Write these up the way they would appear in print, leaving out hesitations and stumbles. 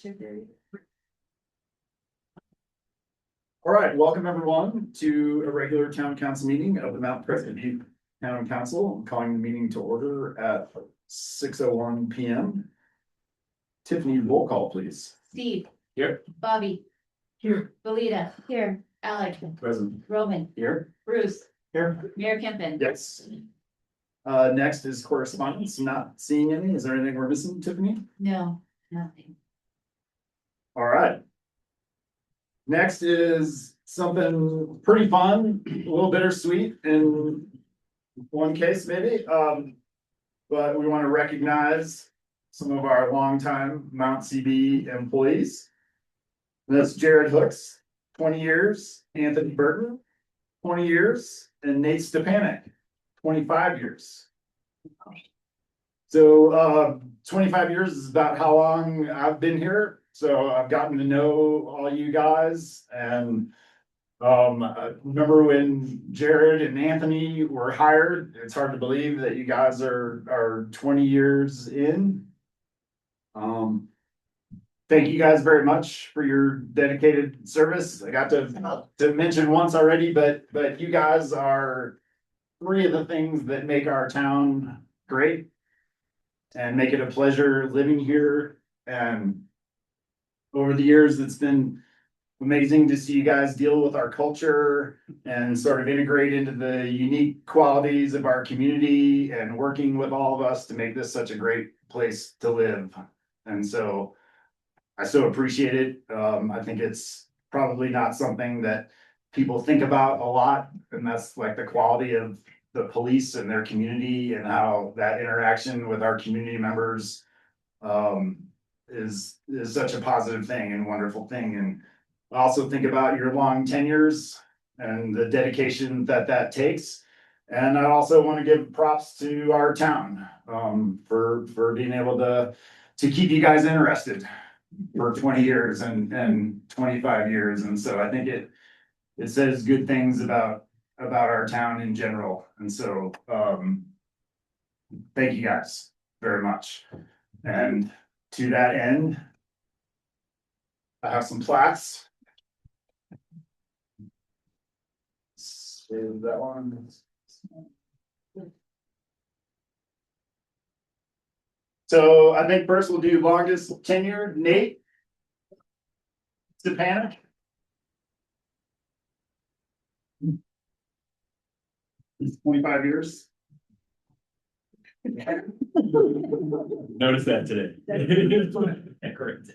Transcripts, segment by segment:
All right, welcome everyone to a regular town council meeting of the Mount Pleasant View Town Council. I'm calling the meeting to order at 6:01 p.m. Tiffany, roll call, please. Steve. Here. Bobby. Here. Belita. Here. Alec. Present. Roman. Here. Bruce. Here. Mayor Kempin. Yes. Next is correspondence. Not seeing any. Is there anything we're missing, Tiffany? No, nothing. All right. Next is something pretty fun, a little bittersweet in one case maybe. But we want to recognize some of our longtime Mount CB employees. That's Jared Hooks, 20 years, Anthony Burton, 20 years, and Nate Stepanek, 25 years. So 25 years is about how long I've been here. So I've gotten to know all you guys, and I remember when Jared and Anthony were hired. It's hard to believe that you guys are 20 years in. Thank you guys very much for your dedicated service. I got to mention once already, but you guys are three of the things that make our town great and make it a pleasure living here. And over the years, it's been amazing to see you guys deal with our culture and sort of integrate into the unique qualities of our community and working with all of us to make this such a great place to live. And so I so appreciate it. I think it's probably not something that people think about a lot, and that's like the quality of the police and their community and how that interaction with our community members is such a positive thing and wonderful thing. And I also think about your long tenures and the dedication that takes. And I also want to give props to our town for being able to keep you guys interested for 20 years and 25 years. And so I think it says good things about our town in general. And so thank you guys very much. And to that end, I have some plaques. Save that one. So I think first we'll do longest tenure, Nate Stepanek. He's 25 years. Notice that today. Correct.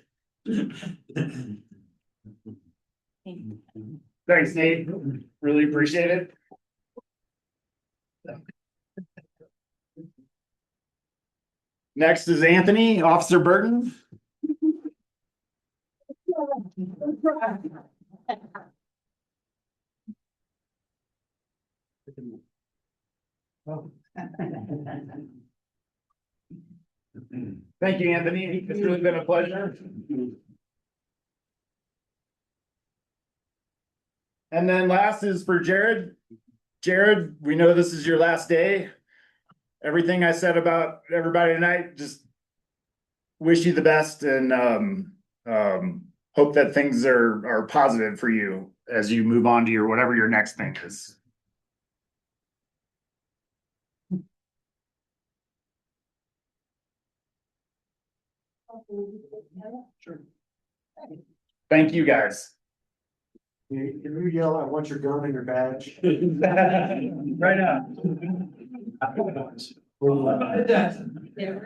Thanks, Nate. Really appreciate it. Next is Anthony, Officer Burton. Thank you, Anthony. It's really been a pleasure. And then last is for Jared. Jared, we know this is your last day. Everything I said about everybody tonight, just wish you the best and hope that things are positive for you as you move on to your whatever your next thing is. Sure. Thank you guys. Can you yell, I want your gun and your badge? Right now.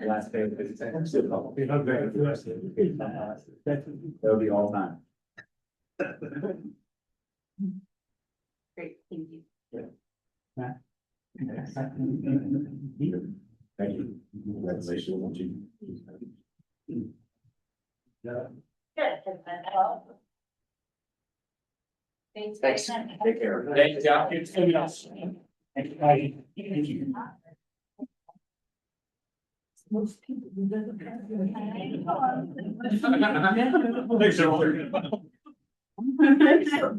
Last day of the exam. That'll be all time. Great, thank you. Thank you. Congratulations. Thanks. Take care. Thanks, yeah. Thank you. Most people. Thanks, everyone.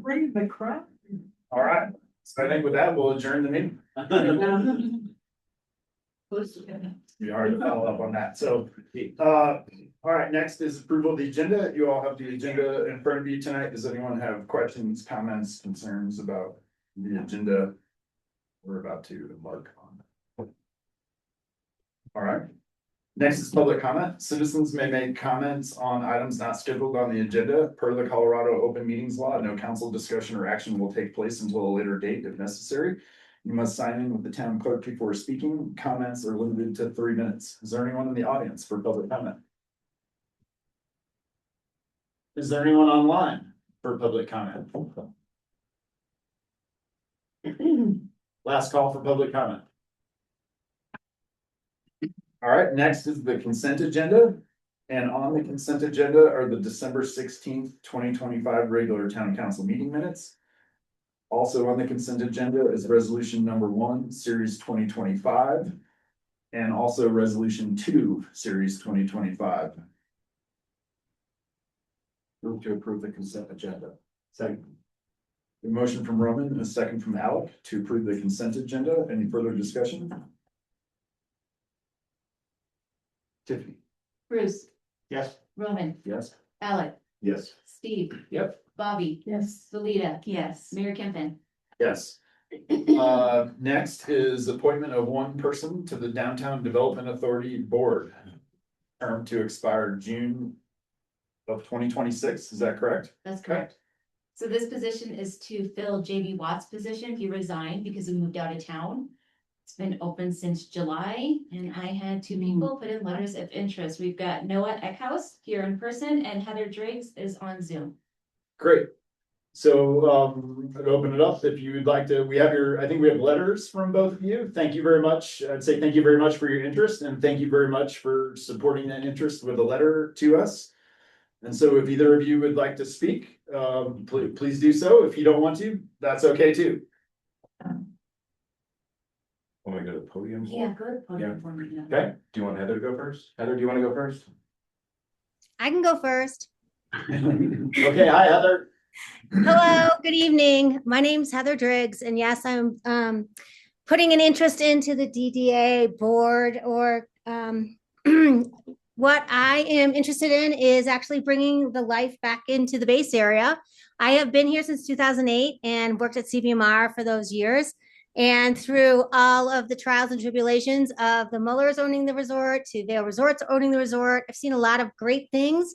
Bring the crowd. All right, so I think with that, we'll adjourn the meeting. Be hard to follow up on that, so All right, next is approval of the agenda. You all have the agenda in front of you tonight. Does anyone have questions, comments, concerns about the agenda? We're about to embark on. All right. Next is public comment. Citizens may make comments on items not scheduled on the agenda. Per the Colorado Open Meetings Law, no council discussion or action will take place until a later date if necessary. You must sign in with the town clerk before speaking. Comments are limited to 3 minutes. Is there anyone in the audience for public comment? Is there anyone online for public comment? Last call for public comment. All right, next is the consent agenda. And on the consent agenda are the December 16th, 2025 regular town council meeting minutes. Also on the consent agenda is resolution number 1, series 2025. And also resolution 2, series 2025. Move to approve the consent agenda. Second. The motion from Roman and a second from Alec to approve the consent agenda. Any further discussion? Tiffany? Bruce, Yes. Roman, Yes. Alec, Yes. Steve. Yep. Bobby. Yes. Felita. Yes. Mayor Kempin. Yes. Next is appointment of one person to the Downtown Development Authority Board. Term to expire June of 2026, is that correct? That's correct. So this position is to fill JB Watt's position. He resigned because he moved out of town. It's been open since July and I had 2 people put in letters of interest. We've got Noah Eckhouse here in person and Heather Driggs is on Zoom. Great. So I'd open it up if you would like to, I think we have letters from both of you. Thank you very much. I'd say thank you very much for your interest and thank you very much for supporting that interest with a letter to us. And so if either of you would like to speak, please do so. If you don't want to, that's okay too. Want me to go to the podium? Yeah, good. Yeah. Yeah. Okay, do you want Heather to go first? Heather, do you want to go first? I can go first. Okay, hi Heather. Hello, good evening. My name's Heather Driggs, and yes, I'm putting an interest into the DDA board or what I am interested in is actually bringing the life back into the base area. I have been here since 2008 and worked at CBMR for those years. And through all of the trials and tribulations of the Mullers owning the resort to Vail Resorts owning the resort, I've seen a lot of great things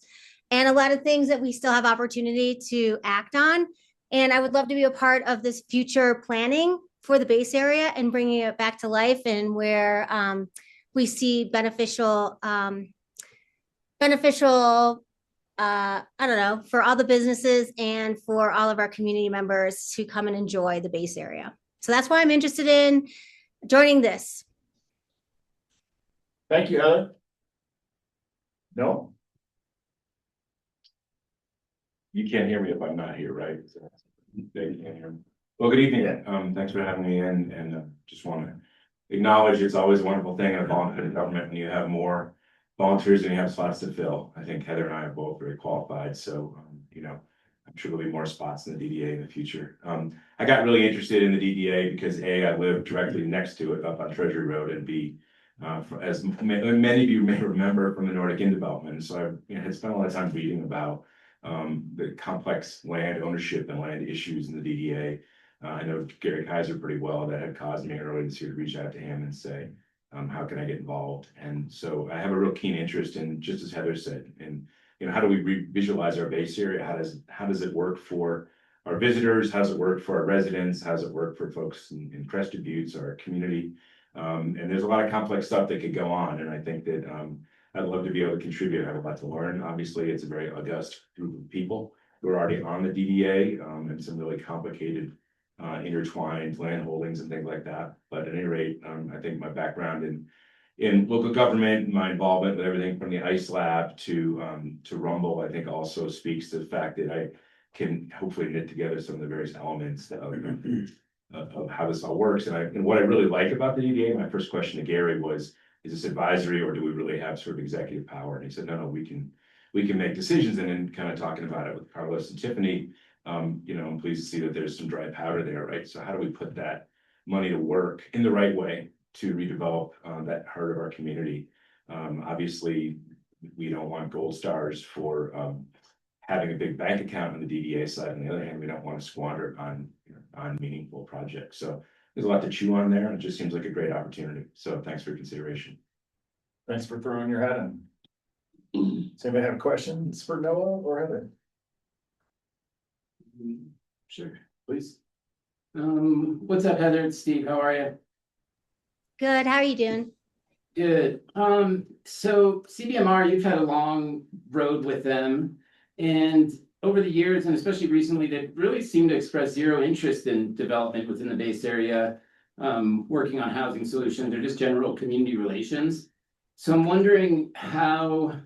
and a lot of things that we still have opportunity to act on. And I would love to be a part of this future planning for the base area and bringing it back to life and where we see beneficial, I don't know, for all the businesses and for all of our community members to come and enjoy the base area. So that's why I'm interested in joining this. Thank you, Heather. No? You can't hear me if I'm not here, right? They can't hear me. Well, good evening. Thanks for having me in and just want to acknowledge it's always a wonderful thing in a volunteer government when you have more volunteers than you have spots to fill. I think Heather and I are both very qualified, so I'm sure there'll be more spots in the DDA in the future. I got really interested in the DDA because A, I live directly next to it up on Treasury Road, and B, as many of you may remember from the Nordic Inn development. So I had spent a lot of time reading about the complex land ownership and land issues in the DDA. I know Gary Kaiser pretty well. That had caused me earlier this year to reach out to him and say, how can I get involved? And so I have a real keen interest in, just as Heather said, in how do we visualize our base area? How does it work for our visitors? How does it work for our residents? How does it work for folks in Crested Buttes, our community? And there's a lot of complex stuff that could go on. And I think that I'd love to be able to contribute. I have a lot to learn. Obviously, it's a very august group of people who are already on the DDA and some really complicated intertwined land holdings and things like that. But at any rate, I think my background in local government, my involvement with everything from the ICE lab to Rumble, I think also speaks to the fact that I can hopefully knit together some of the various elements of how this all works. And what I really like about the DDA, my first question to Gary was, is this advisory or do we really have sort of executive power? And he said, no, we can make decisions. And then kind of talking about it with Carlos and Tiffany, I'm pleased to see that there's some dry powder there, right? So how do we put that money to work in the right way to redevelop that heart of our community? Obviously, we don't want gold stars for, having a big bank account on the DDA side. On the other hand, we don't want to squander it on, on meaningful projects. So there's a lot to chew on there, and it just seems like a great opportunity. So thanks for consideration. Thanks for throwing your hat in. Does anybody have questions for Noah or Heather? Sure, please. What's up, Heather? It's Steve. How are you? Good, how are you doing? Good. So CBMR, you've had a long road with them. And over the years, and especially recently, they really seem to express zero interest in development within the base area, working on housing solutions or just general community relations. So I'm wondering, how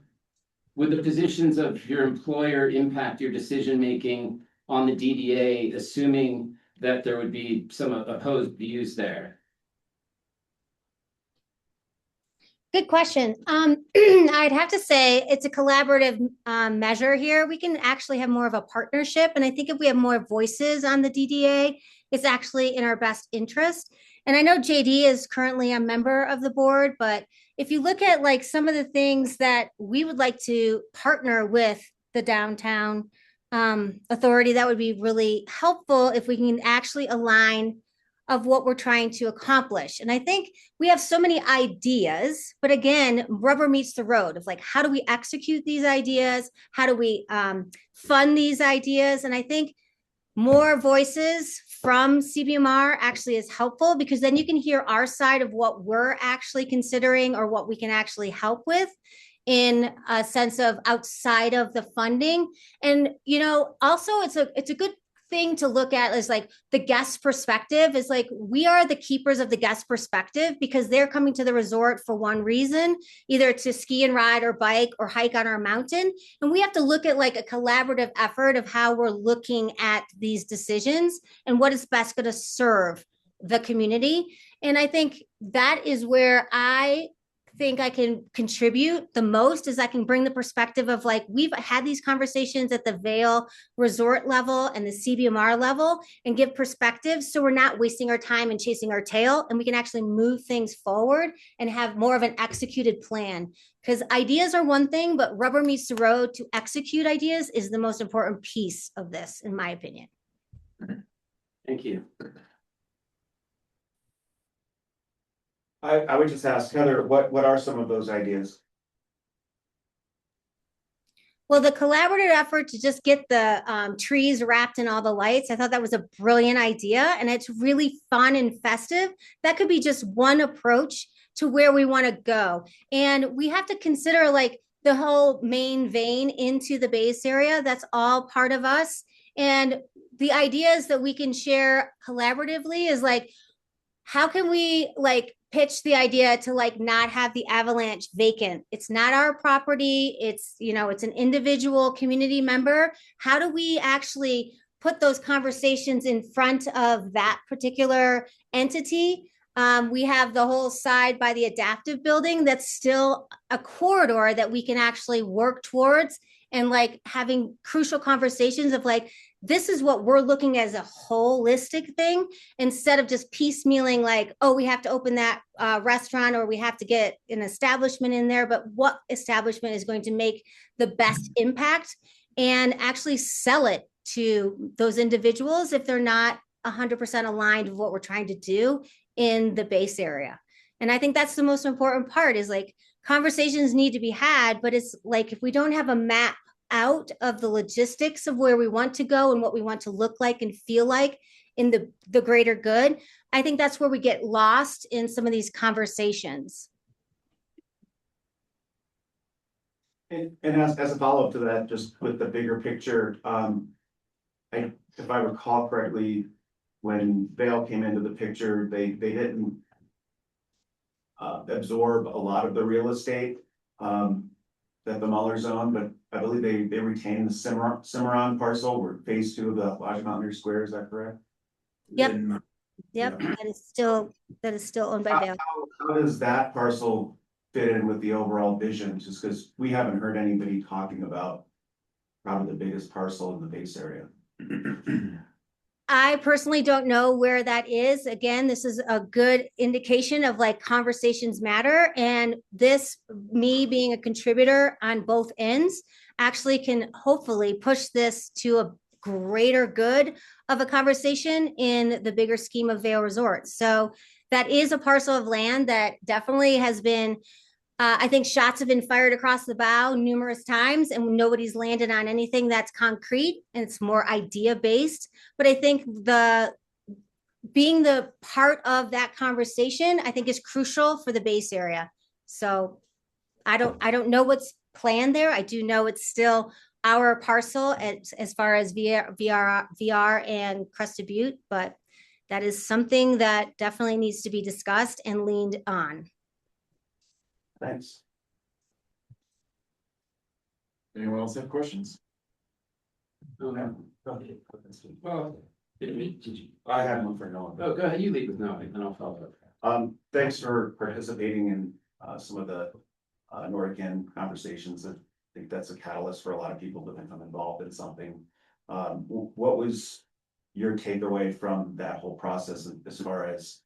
would the positions of your employer impact your decision-making on the DDA, assuming that there would be some opposed views there? Good question. I'd have to say it's a collaborative measure here. We can actually have more of a partnership. And I think if we have more voices on the DDA, it's actually in our best interest. And I know JD is currently a member of the board, but if you look at like some of the things that we would like to partner with the downtown authority, that would be really helpful if we can actually align of what we're trying to accomplish. And I think we have so many ideas, but again, rubber meets the road of like, how do we execute these ideas? How do we fund these ideas? And I think more voices from CBMR actually is helpful, because then you can hear our side of what we're actually considering or what we can actually help with in a sense of outside of the funding. And, you know, also it's a good thing to look at is like the guest perspective is like, we are the keepers of the guest perspective, because they're coming to the resort for one reason, either to ski and ride or bike or hike on our mountain. And we have to look at like a collaborative effort of how we're looking at these decisions and what is best going to serve the community. And I think that is where I think I can contribute the most, is I can bring the perspective of like, we've had these conversations at the Vail resort level and the CBMR level and give perspectives. So we're not wasting our time and chasing our tail, and we can actually move things forward and have more of an executed plan. Because ideas are one thing, but rubber meets the road to execute ideas is the most important piece of this, in my opinion. Thank you. I would just ask Heather, what are some of those ideas? Well, the collaborative effort to just get the trees wrapped in all the lights, I thought that was a brilliant idea, and it's really fun and festive. That could be just one approach to where we want to go. And we have to consider like the whole main vein into the base area. That's all part of us. And the ideas that we can share collaboratively is like, how can we like pitch the idea to like not have the avalanche vacant? It's not our property. It's, you know, it's an individual community member. How do we actually put those conversations in front of that particular entity? We have the whole side by the adaptive building that's still a corridor that we can actually work towards, and like having crucial conversations of like, this is what we're looking at as a holistic thing, instead of just piecemealing like, oh, we have to open that restaurant or we have to get an establishment in there, but what establishment is going to make the best impact and actually sell it to those individuals if they're not 100% aligned with what we're trying to do in the base area. And I think that's the most important part, is like conversations need to be had, but it's like, if we don't have a map out of the logistics of where we want to go and what we want to look like and feel like in the greater good, I think that's where we get lost in some of these conversations. And as a follow-up to that, just with the bigger picture, if I recall correctly, when Vail came into the picture, they didn't absorb a lot of the real estate that the Mullers own, but I believe they retained the Cimarron parcel, where phase 2 of the Lodge Mountaineer Square, is that correct? Yep. And, Yep, yeah. that is still owned by Vail. How does that parcel fit in with the overall vision? Just because we haven't heard anybody talking about probably the biggest parcel in the base area. I personally don't know where that is. Again, this is a good indication of like conversations matter. And this, me being a contributor on both ends, actually can hopefully push this to a greater good of a conversation in the bigger scheme of Vail Resorts. So that is a parcel of land that definitely has been, I think shots have been fired across the bow numerous times and nobody's landed on anything that's concrete and it's more idea based. But I think being the part of that conversation, I think is crucial for the base area. So I don't know what's planned there. I do know it's still our parcel as far as VR and Crested Butte, but that is something that definitely needs to be discussed and leaned on. Thanks. Anyone else have questions? Well, did you? I have one for Noah. Oh, go ahead, you lead with no, and I'll follow up. Thanks for participating in, some of the, NORCAN conversations. I think that's a catalyst for a lot of people to become involved in something. What was your takeaway from that whole process as far as,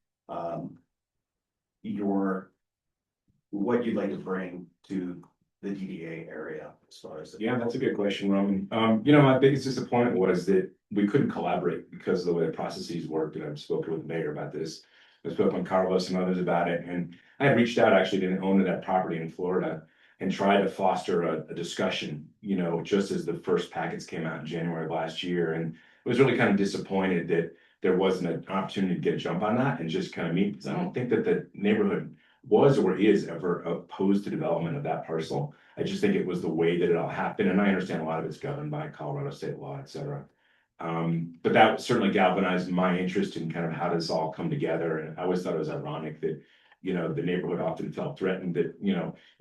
what you'd like to bring to the DDA area as far as? Yeah, that's a good question, Roman. My biggest disappointment was that we couldn't collaborate because of the way the processes worked, and I've spoken with the mayor about this. I spoke with Carlos and others about it, and I had reached out actually to the owner of that property in Florida and tried to foster a discussion, just as the first packets came out in January of last year, and I was really kind of disappointed that there wasn't an opportunity to get a jump on that and just kind of meet, because I don't think that the neighborhood was or is ever opposed to development of that parcel. I just think it was the way that it all happened, and I understand a lot of it's governed by Colorado state law, et cetera. But that certainly galvanized my interest in kind of how does this all come together, and I always thought it was ironic that, the neighborhood often felt threatened that,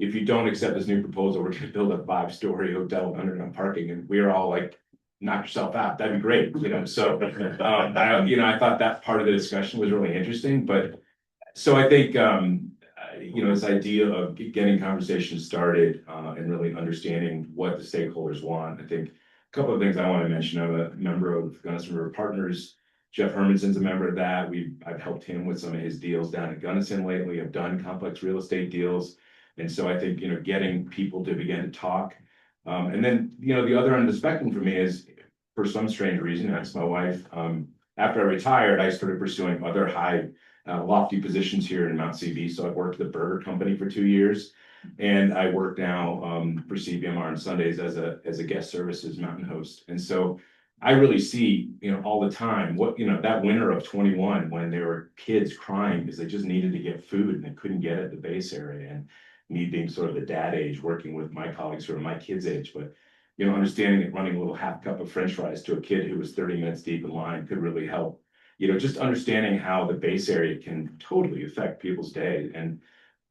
if you don't accept this new proposal, we're gonna build a 5-story hotel with underground parking, and we were all like, knock yourself out, that'd be great, so, I thought that part of the discussion was really interesting, but, so I think, this idea of getting conversations started, and really understanding what the stakeholders want, I think a couple of things I want to mention. I'm a member of Gunnison River Partners. Jeff Hermanson's a member of that. I've helped him with some of his deals down at Gunnison lately. I've done complex real estate deals. And so I think, getting people to begin to talk. And then, the other end of the spectrum for me is, for some strange reason, that's my wife. After I retired, I started pursuing other high, lofty positions here in Mount CB. So I worked at the Burger Company for 2 years. And I work now for CBMR on Sundays as a guest services mountain host. And so I really see, all the time what, that winter of 21, when there were kids crying because they just needed to get food and they couldn't get it at the base area, and me being sort of the dad age, working with my colleagues who are my kids' age, but understanding that running a little half cup of French fries to a kid who was 30 minutes deep in line could really help. Just understanding how the base area can totally affect people's day. And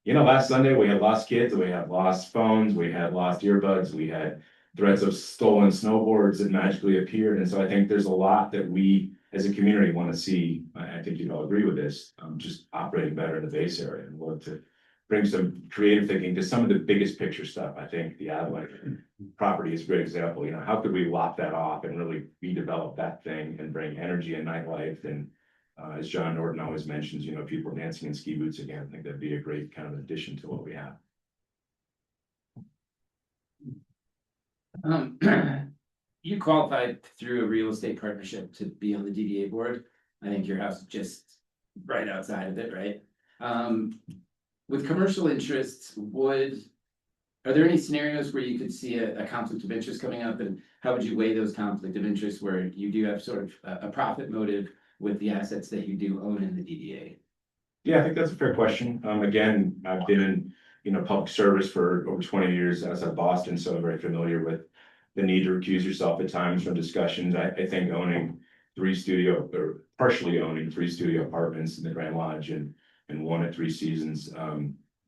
last Sunday we had lost kids, we had lost phones, we had lost earbuds, we had threats of stolen snowboards that magically appeared. And so I think there's a lot that we as a community want to see. I think you'd all agree with this, just operating better in the base area, and love to bring some creative thinking to some of the biggest picture stuff. I think the Avalanche property is a great example. How could we lop that off and really redevelop that thing and bring energy and nightlife? And as John Norton always mentions, people dancing in ski boots again. I think that'd be a great kind of addition to what we have. You qualified through a real estate partnership to be on the DDA board. I think your house is just right outside of it, right? With commercial interests, are there any scenarios where you could see a conflict of interest coming up, and how would you weigh those conflict of interest where you do have sort of a profit motive with the assets that you do own in the DDA? Yeah, I think that's a fair question. Again, I've been in, public service for over 20 years outside Boston, so I'm very familiar with the need to recuse yourself at times from discussions. I think partially owning 3 studio apartments in the Grand Lodge and 1 at 3 Seasons,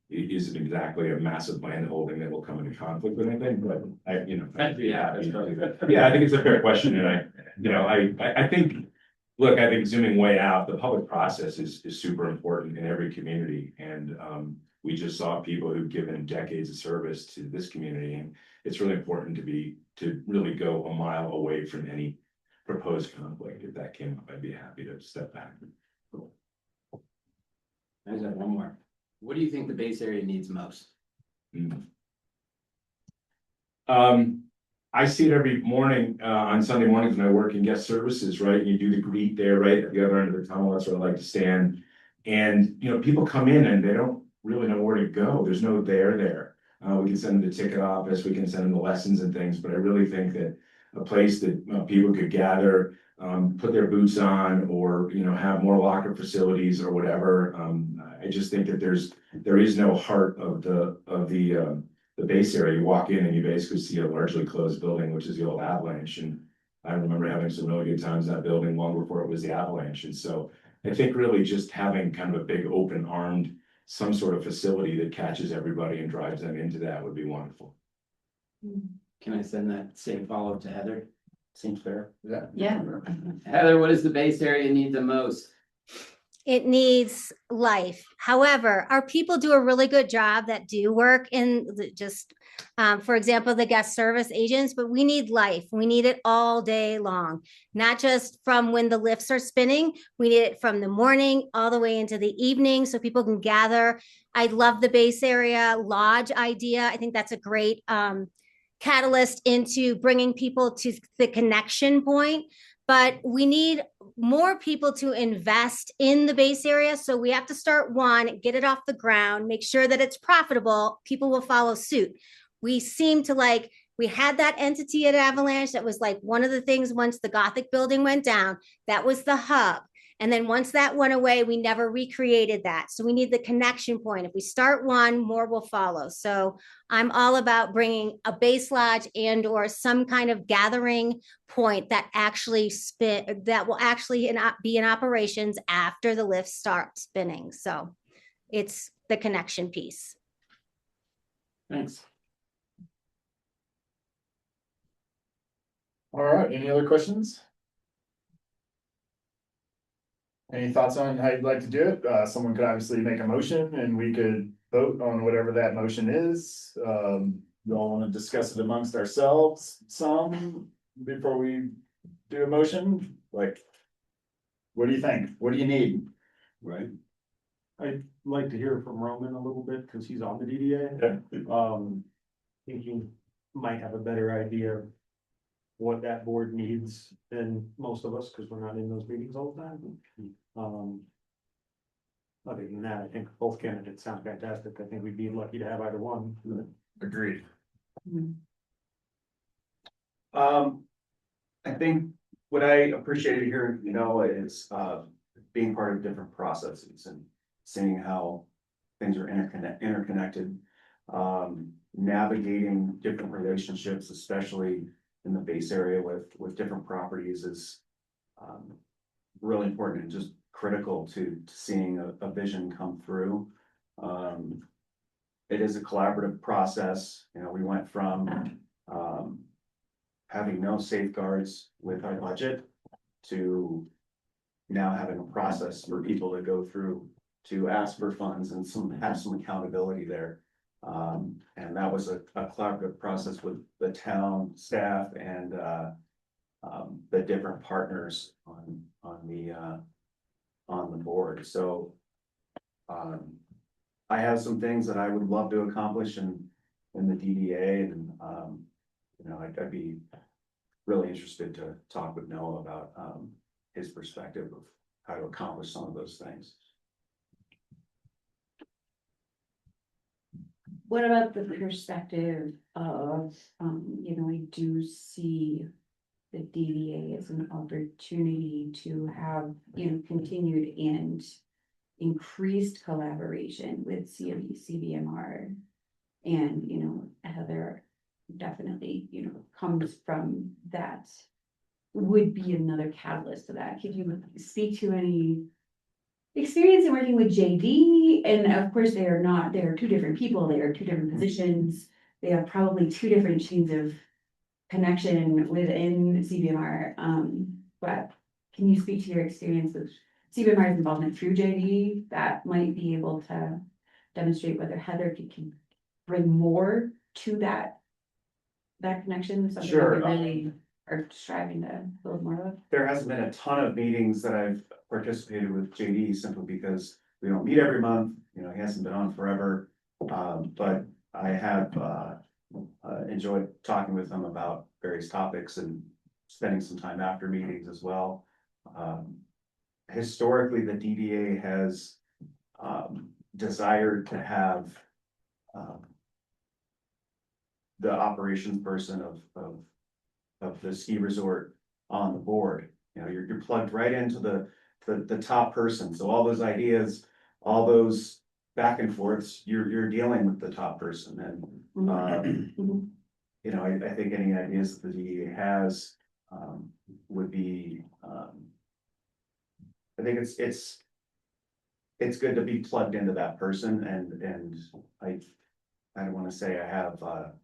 isn't exactly a massive land holding that will come into conflict with anything, but yeah, I think it's a fair question. And I think, look, I think zooming way out, the public process is super important in every community. And we just saw people who've given decades of service to this community. And it's really important to really go a mile away from any proposed conflict. If that came up, I'd be happy to step back. I just have one more. What do you think the base area needs most? I see it every morning, on Sunday mornings when I work in guest services, right? You do the greet there, right, at the other end of the tunnel, that's where I like to stand. And, you know, people come in and they don't really know where to go, there's no there. We can send them to the ticket office, we can send them to lessons and things, but I really think that a place that people could gather, put their boots on, or, you know, have more locker facilities or whatever. I just think that there is no heart of the base area. You walk in and you basically see a largely closed building, which is the old Avalanche, and I remember having some really good times in that building long before it was the Avalanche. And so I think really just having kind of a big open armed, some sort of facility that catches everybody and drives them into that would be wonderful. Can I send that same follow-up to Heather? Seems fair. Yeah. Heather, what does the base area need the most? It needs life. However, our people do a really good job that do work in for example, the guest service agents, but we need life. We need it all day long, not just from when the lifts are spinning. We need it from the morning all the way into the evening so people can gather. I love the base area lodge idea. I think that's a great catalyst into bringing people to the connection point. But we need more people to invest in the base area. So we have to start one, get it off the ground, make sure that it's profitable. People will follow suit. We seem to we had that entity at Avalanche that was like one of the things once the Gothic building went down, that was the hub. And then once that went away, we never recreated that. So we need the connection point. If we start one, more will follow. So I'm all about bringing a base lodge and or some kind of gathering point that will actually be in operations after the lifts start spinning. So it's the connection piece. Thanks. All right, any other questions? Any thoughts on how you'd like to do it? Someone could obviously make a motion and we could vote on whatever that motion is. We all want to discuss it amongst ourselves some before we do a motion, like. What do you think? What do you need? Right. I'd like to hear from Roman a little bit, cause he's on the DDA. Okay. Think you might have a better idea of what that board needs than most of us, cause we're not in those meetings all the time. Other than that, I think both candidates sound fantastic. I think we'd be lucky to have either one. Agreed. I think what I appreciated here, is being part of different processes and seeing how things are interconnected. Navigating different relationships, especially in the base area with different properties, is really important and just critical to seeing a vision come through. It is a collaborative process. We went from having no safeguards with our budget to now having a process for people to go through to ask for funds and have some accountability there. And that was a collaborative process with the town staff and the different partners on the board. So I have some things that I would love to accomplish in the DDA, and I'd be really interested to talk with Noah about his perspective of how to accomplish some of those things. What about the perspective of, we do see the DDA as an opportunity to have, continued and increased collaboration with CBMR. And, Heather definitely, comes from that, would be another catalyst to that. Could you speak to any experience in working with JD? And of course, they are two different people, they are two different positions. They have probably two different chains of connection within CBMR. But can you speak to your experience with CBMR's involvement through JD that might be able to demonstrate whether Heather can bring more to that connection? Something Sure. that really are striving to build more of? There hasn't been a ton of meetings that I've participated with JD simply because we don't meet every month, you know, he hasn't been on forever. But I have, enjoyed talking with him about various topics and spending some time after meetings as well. Historically, the DDA has, desired to have, the operations person of the ski resort on the board. You know, you're plugged right into the top person, so all those ideas, all those back and forths, you're dealing with the top person, and Mhm. you know, I think any ideas that the DDA has, would be, I think it's good to be plugged into that person, and I don't wanna say I have, I'm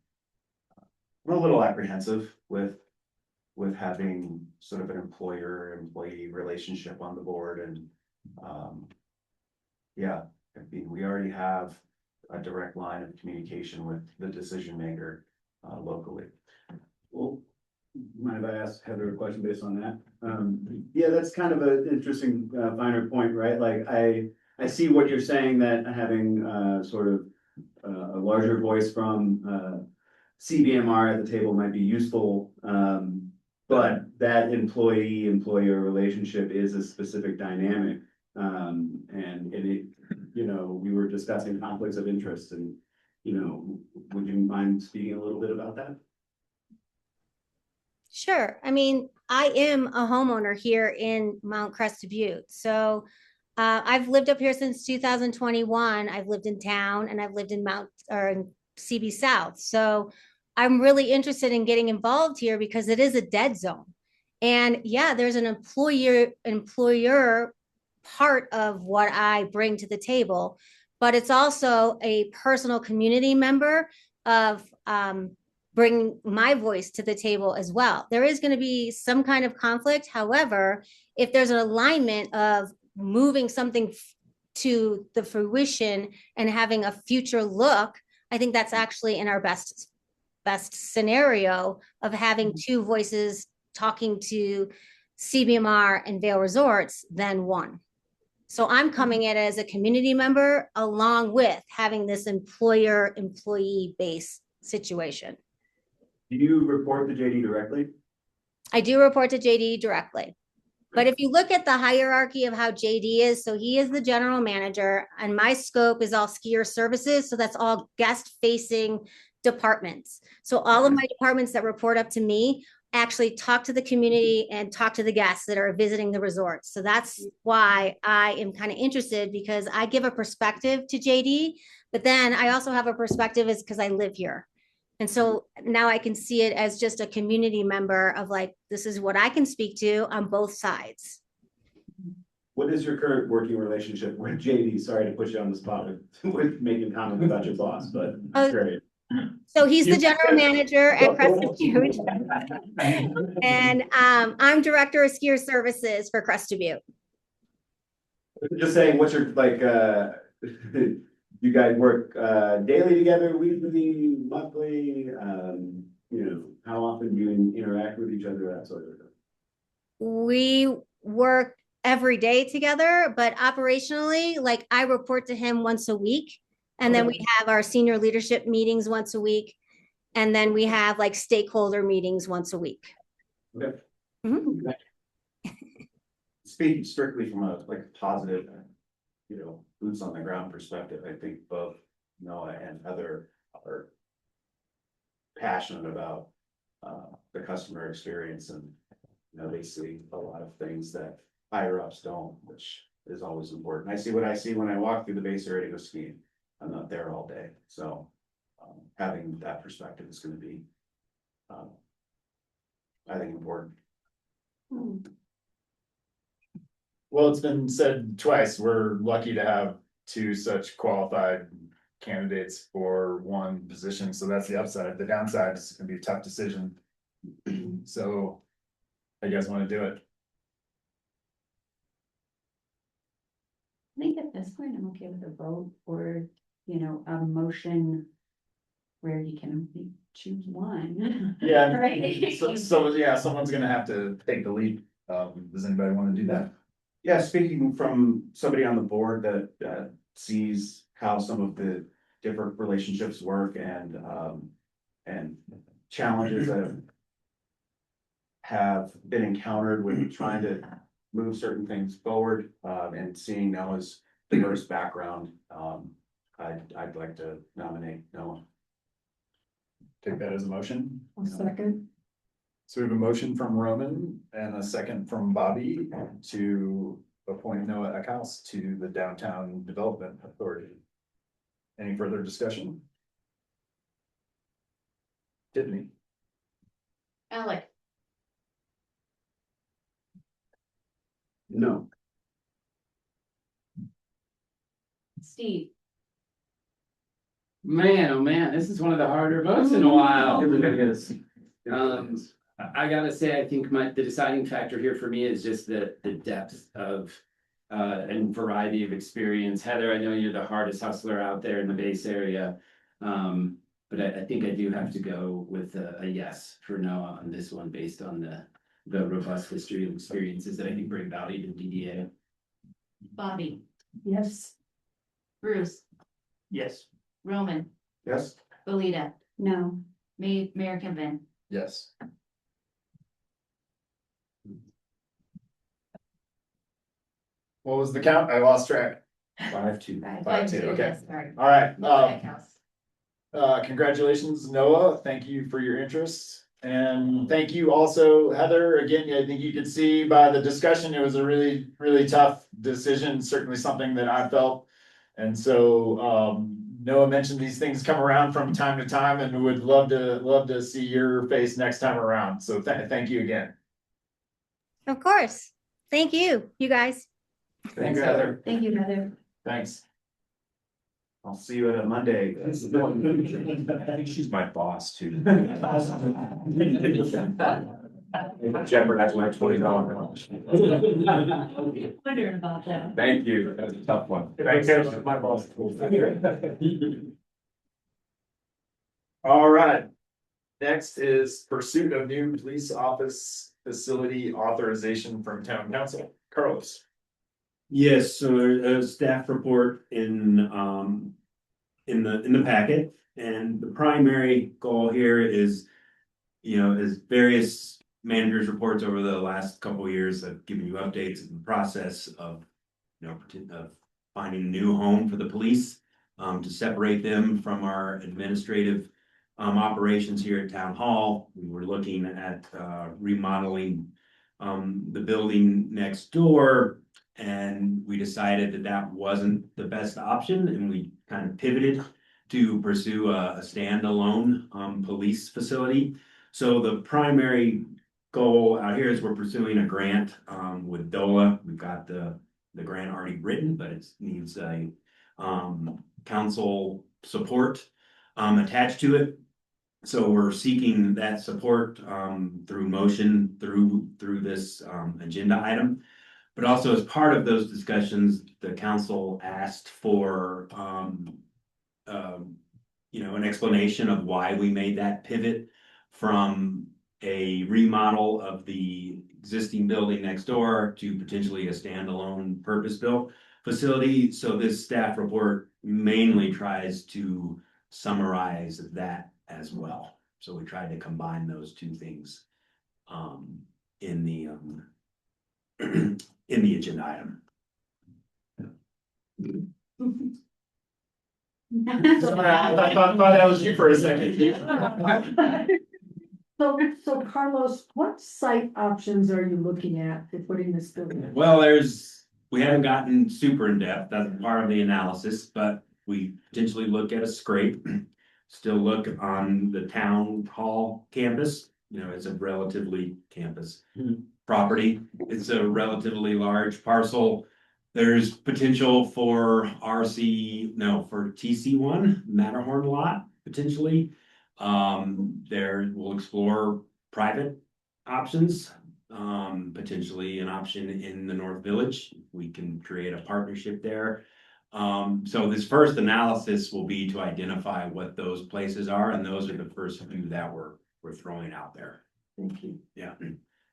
a little apprehensive with having sort of an employer-employee relationship on the board, and, yeah, I mean, we already have a direct line of communication with the decision maker, locally. Well, mind if I ask Heather a question based on that? Yeah, that's kind of an interesting, finer point, right? Like, I see what you're saying, that having, sort of, a larger voice from, CBMR at the table might be useful. But that employee-employer relationship is a specific dynamic. And it, you know, we were discussing conflicts of interest, and, you know, would you mind speaking a little bit about that? Sure. I mean, I am a homeowner here in Mount Crested Butte. So I've lived up here since 2021. I've lived in town and I've lived in in CB South. So I'm really interested in getting involved here because it is a dead zone. And yeah, there's an employer part of what I bring to the table, but it's also a personal community member of bringing my voice to the table as well. There is going to be some kind of conflict. However, if there's an alignment of moving something to the fruition and having a future look, I think that's actually in our best scenario of having two voices talking to CBMR and Vail Resorts than one. So I'm coming in as a community member along with having this employer-employee base situation. Do you report to JD directly? I do report to JD directly. But if you look at the hierarchy of how JD is, so he is the general manager and my scope is all skier services. So that's all guest facing departments. So all of my departments that report up to me actually talk to the community and talk to the guests that are visiting the resorts. So that's why I am kind of interested, because I give a perspective to JD, but then I also have a perspective is because I live here. And so now I can see it as just a community member of like, this is what I can speak to on both sides. What is your current working relationship with JD? Sorry to put you on the spot with making comments about your boss, but Oh, great. So he's the general manager at Crested Butte. And I'm director of skier services for Crested Butte. Just saying, what's your, like, you guys work, daily together, weekly, monthly, you know, how often do you interact with each other, that sort of thing? We work every day together, but operationally, like I report to him once a week. And then we have our senior leadership meetings once a week. And then we have like stakeholder meetings once a week. Okay. Mhm. Speaking strictly from a positive, you know, boots on the ground perspective, I think both Noah and Heather are passionate about the customer experience, and you know, they see a lot of things that higher ups don't, which is always important. I see what I see when I walk through the base area to go skiing. I'm not there all day, so having that perspective is going to be, I think, important. Well, it's been said twice, we're lucky to have two such qualified candidates for one position, so that's the upside. The downside is gonna be a tough decision. So, how you guys wanna do it? I think at this point, I'm okay with a vote or, you know, a motion where you can only choose one. Yeah, Right. so, yeah, someone's gonna have to take the lead. Does anybody wanna do that? Yeah, speaking from somebody on the board that sees how some of the different relationships work and challenges that have been encountered when trying to move certain things forward, and seeing Noah's diverse background, I'd like to nominate Noah. Take that as a motion. Second. So we have a motion from Roman and a second from Bobby to appoint Noah Eckhouse to the Downtown Development Authority. Any further discussion? Tiffany? Alec, No. Steve, Man, oh man, this is one of the harder votes in a while. I gotta say, I think the deciding factor here for me is just the depth of and variety of experience. Heather, I know you're the hardest hustler out there in the base area. But I think I do have to go with a yes for Noah on this one, based on the robust history and experiences that I think bring value to DDA. Bobby, Yes. Bruce, Yes. Roman, Yes? Belita, No. Mayor Kevin. Yes. What was the count? I lost track. 5-2. 5-2, okay. Yes, sorry. All right, Noah Eckhouse. congratulations, Noah. Thank you for your interest. And thank you also, Heather. Again, I think you could see by the discussion, it was a really, really tough decision, certainly something that I felt. And so, Noah mentioned these things come around from time to time and would love to see your face next time around. So thank you again. Of course. Thank you, you guys. Thanks, Heather. Thank you, Heather. Thanks. I'll see you at a Monday. I think she's my boss too. Jeopardize my $20. Wondering about that. Thank you, that's a tough one. Thanks, my boss. All right. Next is pursuit of new police office facility authorization from town council. Carlos. Yes, so a staff report in the packet, and the primary goal here is, as various managers' reports over the last couple of years have given you updates of the process of, of finding a new home for the police, to separate them from our administrative operations here at Town Hall. We were looking at remodeling the building next door, and we decided that that wasn't the best option, and we kind of pivoted to pursue a standalone police facility. So the primary goal out here is we're pursuing a grant with DOLA. We've got the grant already written, but it needs a council support attached to it. So we're seeking that support through motion through this agenda item. But also, as part of those discussions, the council asked for an explanation of why we made that pivot from a remodel of the existing building next door to potentially a standalone purpose-built facility. So this staff report mainly tries to summarize that as well. So we tried to combine those two things in the agenda item. I thought that was you for a second. So Carlos, what site options are you looking at for putting this building in? Well, we haven't gotten super in depth, that's part of the analysis, but we potentially look at a scrape. Still look on the town hall campus, it's a relatively property. It's a relatively large parcel. There's potential for TC1 Matterhorn lot, potentially. We'll explore private options, potentially an option in the North Village. We can create a partnership there. So this first analysis will be to identify what those places are, and those are the first few that we're throwing out there. Thank you. Yeah,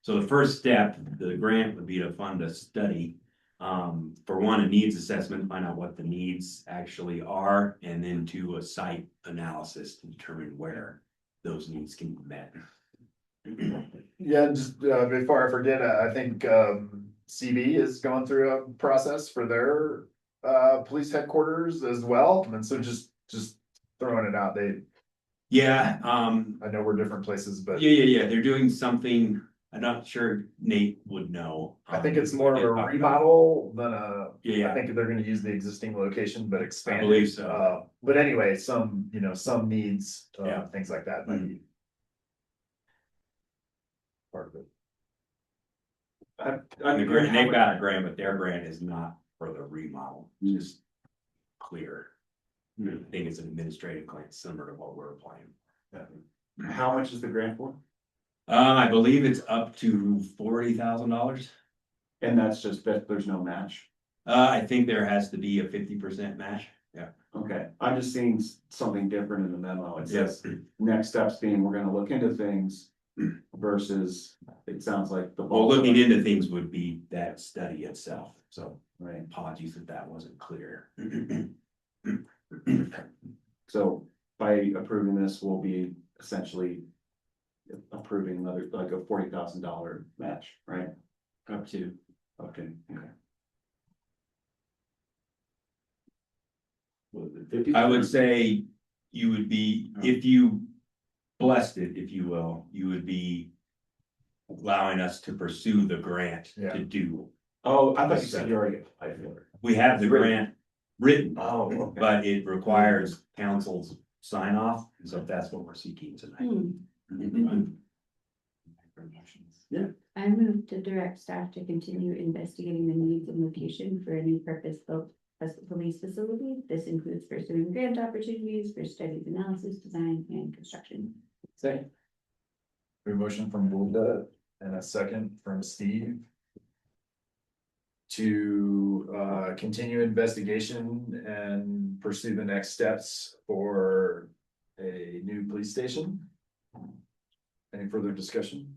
so the first step, the grant would be to fund a study. For one, a needs assessment, find out what the needs actually are, and then do a site analysis to determine where those needs can be met. Yeah, just before I forget, I think CB is going through a process for their police headquarters as well. And so just throwing it out, Yeah, I know we're different places, but yeah, they're doing something, I'm not sure Nate would know. I think it's more of a remodel than a, I Yeah, think they're gonna use the existing location, but expand it. believe so. But anyway, some needs, Yeah. things like that might be part of it. the grant, they've got a grant, but their grant is not for the remodel, just clear. I think it's an administrative grant similar to what we're applying. How much is the grant for? I believe it's up to $40,000. And that's just that there's no match. I think there has to be a 50% match. Yeah. Okay, I'm just seeing something different in the memo. It Yes. says, next steps being, we're gonna look into things versus, it sounds like the. Well, looking into things would be that study itself. So Right, apologies if that wasn't clear. so by approving this, we'll be essentially approving another, like a $40,000 match, right? Up to. Okay, okay. I would say you would be, if you blessed it, if you will, you would be allowing us to pursue the grant Yeah. to do. Oh, I thought you said you already applied for it. We have the grant written, Oh, okay. but it requires council's sign off, so that's what we're seeking tonight. I move to direct staff to continue investigating the needs and location for a new purpose-built police facility. This includes pursuing grant opportunities for studies, analysis, design, and construction. Second. A motion from Linda and a second from Steve. To continue investigation and pursue the next steps for a new police station. Any further discussion?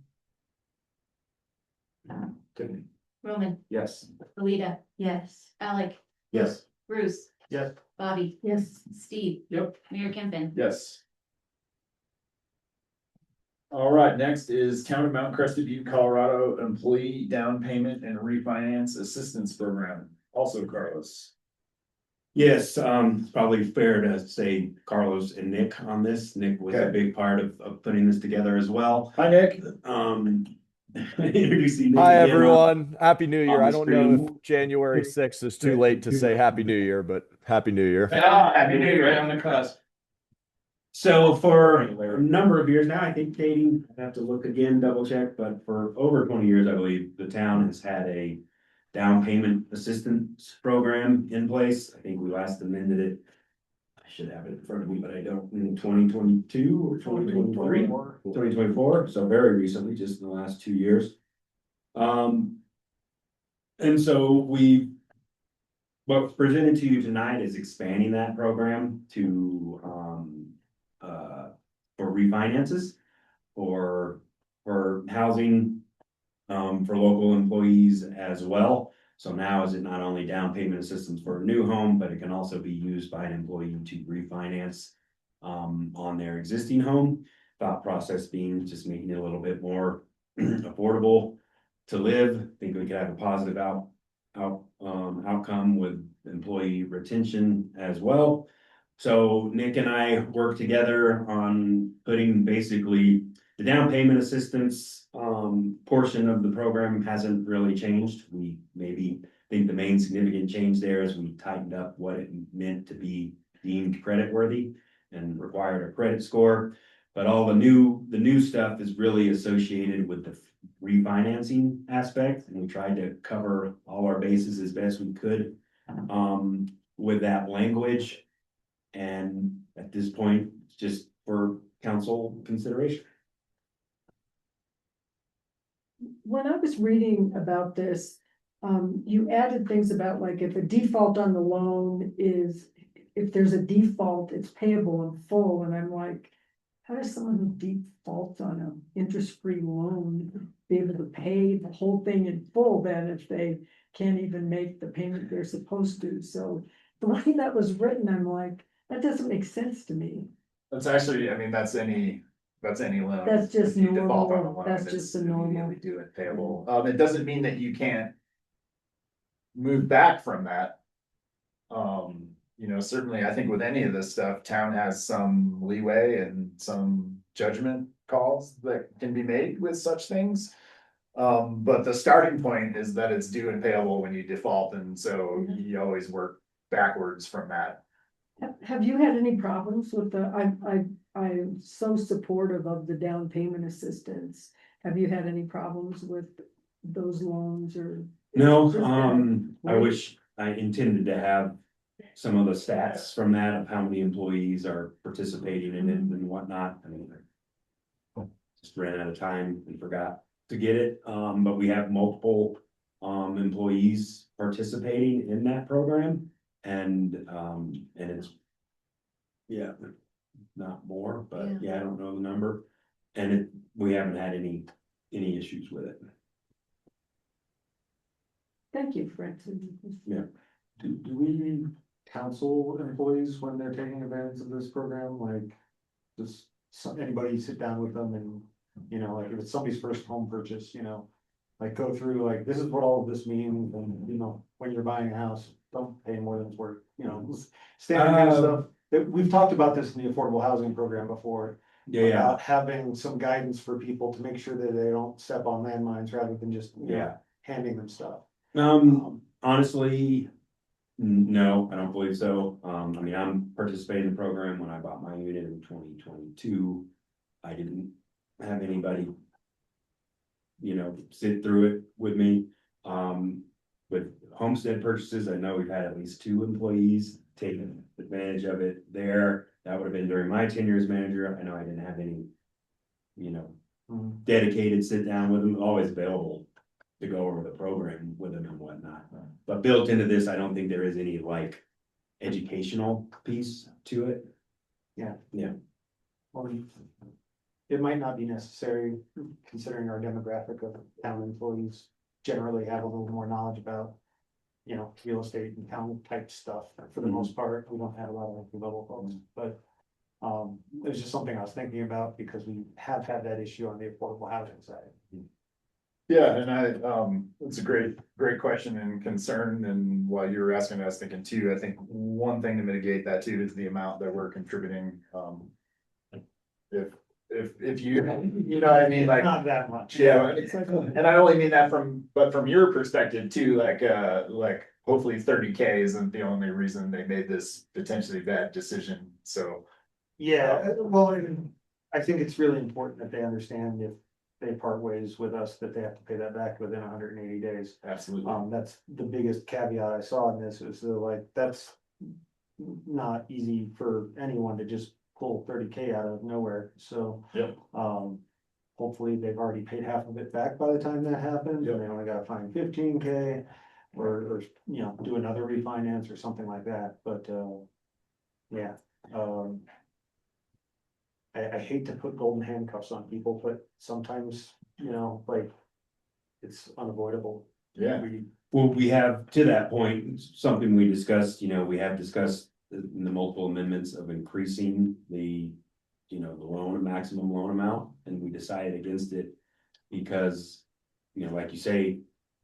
Tiffany? Roman, Yes. Alita, Yes. Alec, Yes. Bruce. Yes. Bobby, Yes. Steve. Yep. Mayor Kempin. Yes. All right, next is Town of Mount Crested Butte, Colorado Employee Down Payment and Refinance Assistance Program, also Carlos. Yes, it's probably fair to say Carlos and Nick on this. Nick was a Okay. big part of putting this together as well. Hi, Nick. Introducing Nick Hi, again on- everyone. Happy New Year. on I the don't know screen. if January 6th is too late to say Happy New Year, but Happy New Year. Happy New Year, right on the cusp. So for a number of years now, I think Katie, I have to look again, double check, but for over 20 years, I believe, the town has had a down payment assistance program in place. I think we last amended it. I should have it in front of me, but I don't, in 2022 or 2023, 2024, so very recently, just in the last 2 years. And so what's presented to you tonight is expanding that program to, for refinances, for housing, for local employees as well. So now is it not only down payment assistance for a new home, but it can also be used by an employee to refinance on their existing home. Thought process being just making it a little bit more affordable to live. I think we could have a positive outcome with employee retention as well. So Nick and I work together on putting basically the down payment assistance portion of the program hasn't really changed. We maybe think the main significant change there is we tightened up what it meant to be deemed creditworthy and required a credit score. But all the new stuff is really associated with the refinancing aspect, and we tried to cover all our bases as best we could with that language. And at this point, it's just for council consideration. When I was reading about this, you added things about like if a default on the loan is, if there's a default, it's payable in full, and I'm like, how does someone who defaults on an interest-free loan be able to pay the whole thing in full then if they can't even make the payment they're supposed to? So the way that was written, I'm like, that doesn't make sense to me. That's actually, I mean, that's any loan. That's just If you default on a normal, loan, that's it's just the normal. immediately due and payable. It doesn't mean that you can't move back from that. You know, certainly, I think with any of this stuff, town has some leeway and some judgment calls that can be made with such things. But the starting point is that it's due and payable when you default, and so you always work backwards from that. Have you had any problems with I'm so supportive of the down payment assistance. Have you had any problems with those loans or? No, Just that I wish I intended to have some of the stats from that of how many employees are participating in it and whatnot. I mean, I just ran out of time and forgot to get it, but we have multiple employees participating in that program and it's yeah, not more, but yeah, I don't know the number. And we haven't had any issues with it. Thank you, Francis. Yeah. Do we counsel employees when they're taking advantage of this program, like, does anybody sit down with them and, you know, like if it's somebody's first home purchase, you know, like go through, like, this is what all of this means, and, you know, when you're buying a house, don't pay more than it's worth, you know, standard kind of stuff. We've talked about this in the affordable housing program before. Yeah, About having some guidance for people to make sure that they don't step on landmines rather than just, you know, handing them stuff. Honestly, no, I don't believe so. I mean, I'm participating in the program. When I bought my unit in 2022, I didn't have anybody, you know, sit through it with me. With homestead purchases, I know we've had at least 2 employees taking advantage of it there. That would have been during my tenure as manager. I know I didn't have any, you know, dedicated sit down with them, always available to go over the program with them and whatnot. But built into this, I don't think there is any like educational piece to it. Yeah. Yeah. Well, it might not be necessary, considering our demographic of town employees generally have a little more knowledge about, you know, real estate and town type stuff. For the most part, we don't have a lot of entry level folks, but it was just something I was thinking about because we have had that issue on the affordable housing side. Yeah, and it's a great question and concern, and while you were asking, I was thinking too, I think one thing to mitigate that too is the amount that we're contributing. If you know what I mean, like. Not that much. Yeah, and I only mean that from your perspective too, like hopefully 30K isn't the only reason they made this potentially bad decision, so. Yeah, well, and I think it's really important that they understand if they part ways with us, that they have to pay that back within 180 days. Absolutely. That's the biggest caveat I saw in this, is like, that's not easy for anyone to just pull 30K out of nowhere, so. Yep. Hopefully they've already paid half of it back by the time that happens, and they only gotta find 15K. Or, you know, do another refinance or something like that, but, yeah, I hate to put golden handcuffs on people, but sometimes, you know, like, it's unavoidable. Yeah. Well, we have, to that point, something we discussed, you know, we have discussed in the multiple amendments of increasing the, you know, the loan, maximum loan amount, and we decided against it because, you know, like you say,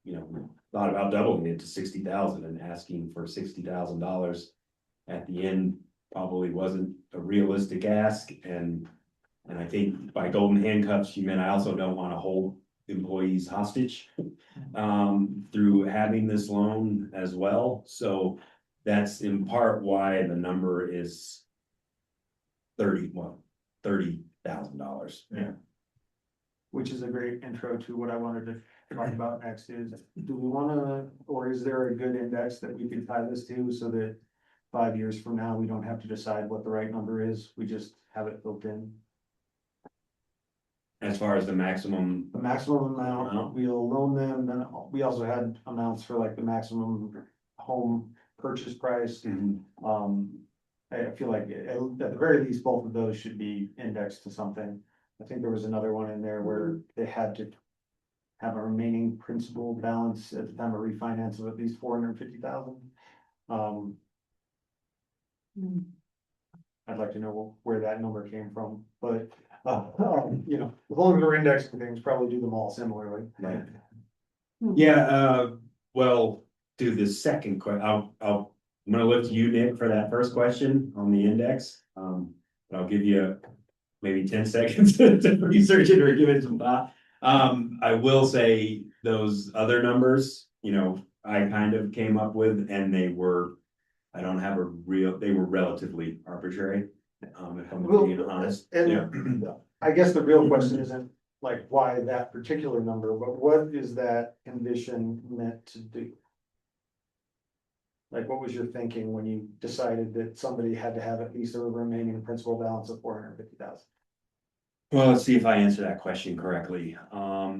you know, thought about doubling it to 60,000 and asking for $60,000 at the end probably wasn't a realistic ask, and I think by golden handcuffs, you meant I also don't want to hold employees hostage through having this loan as well. So that's in part why the number is $30,000. Yeah. Which is a great intro to what I wanted to talk about next is, do we wanna, or is there a good index that we could tie this to so that 5 years from now, we don't have to decide what the right number is, we just have it built in? As far as the maximum, The maximum amount, we'll loan them, then we also had amounts for like the maximum home purchase price. I feel like at the very least, both of those should be indexed to something. I think there was another one in there where they had to have a remaining principal balance at the time of refinance of at least 450,000. I'd like to know where that number came from, but, you know, as long as we're indexing things, probably do them all similarly. yeah, well, do the second I'm gonna look to you, Nick, for that first question on the index. But I'll give you maybe 10 seconds to research it or give it some thought. I will say those other numbers, you know, I kind of came up with, and they were, I don't have they were relatively arbitrary. If I'm being honest. And I guess the real question isn't like why that particular number, but what is that condition meant to do? Like, what was your thinking when you decided that somebody had to have at least a remaining principal balance of 450,000? Well, let's see if I answer that question correctly. I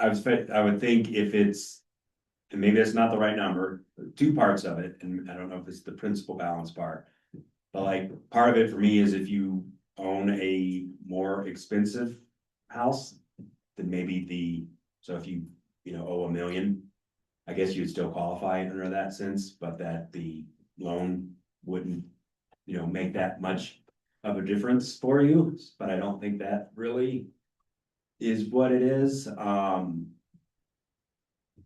would think if it's, and maybe that's not the right number, two parts of it, and I don't know if it's the principal balance part. But like, part of it for me is if you own a more expensive house, then maybe so if you know, owe $1 million, I guess you'd still qualify under that sense, but that the loan wouldn't, you know, make that much of a difference for you, but I don't think that really is what it is.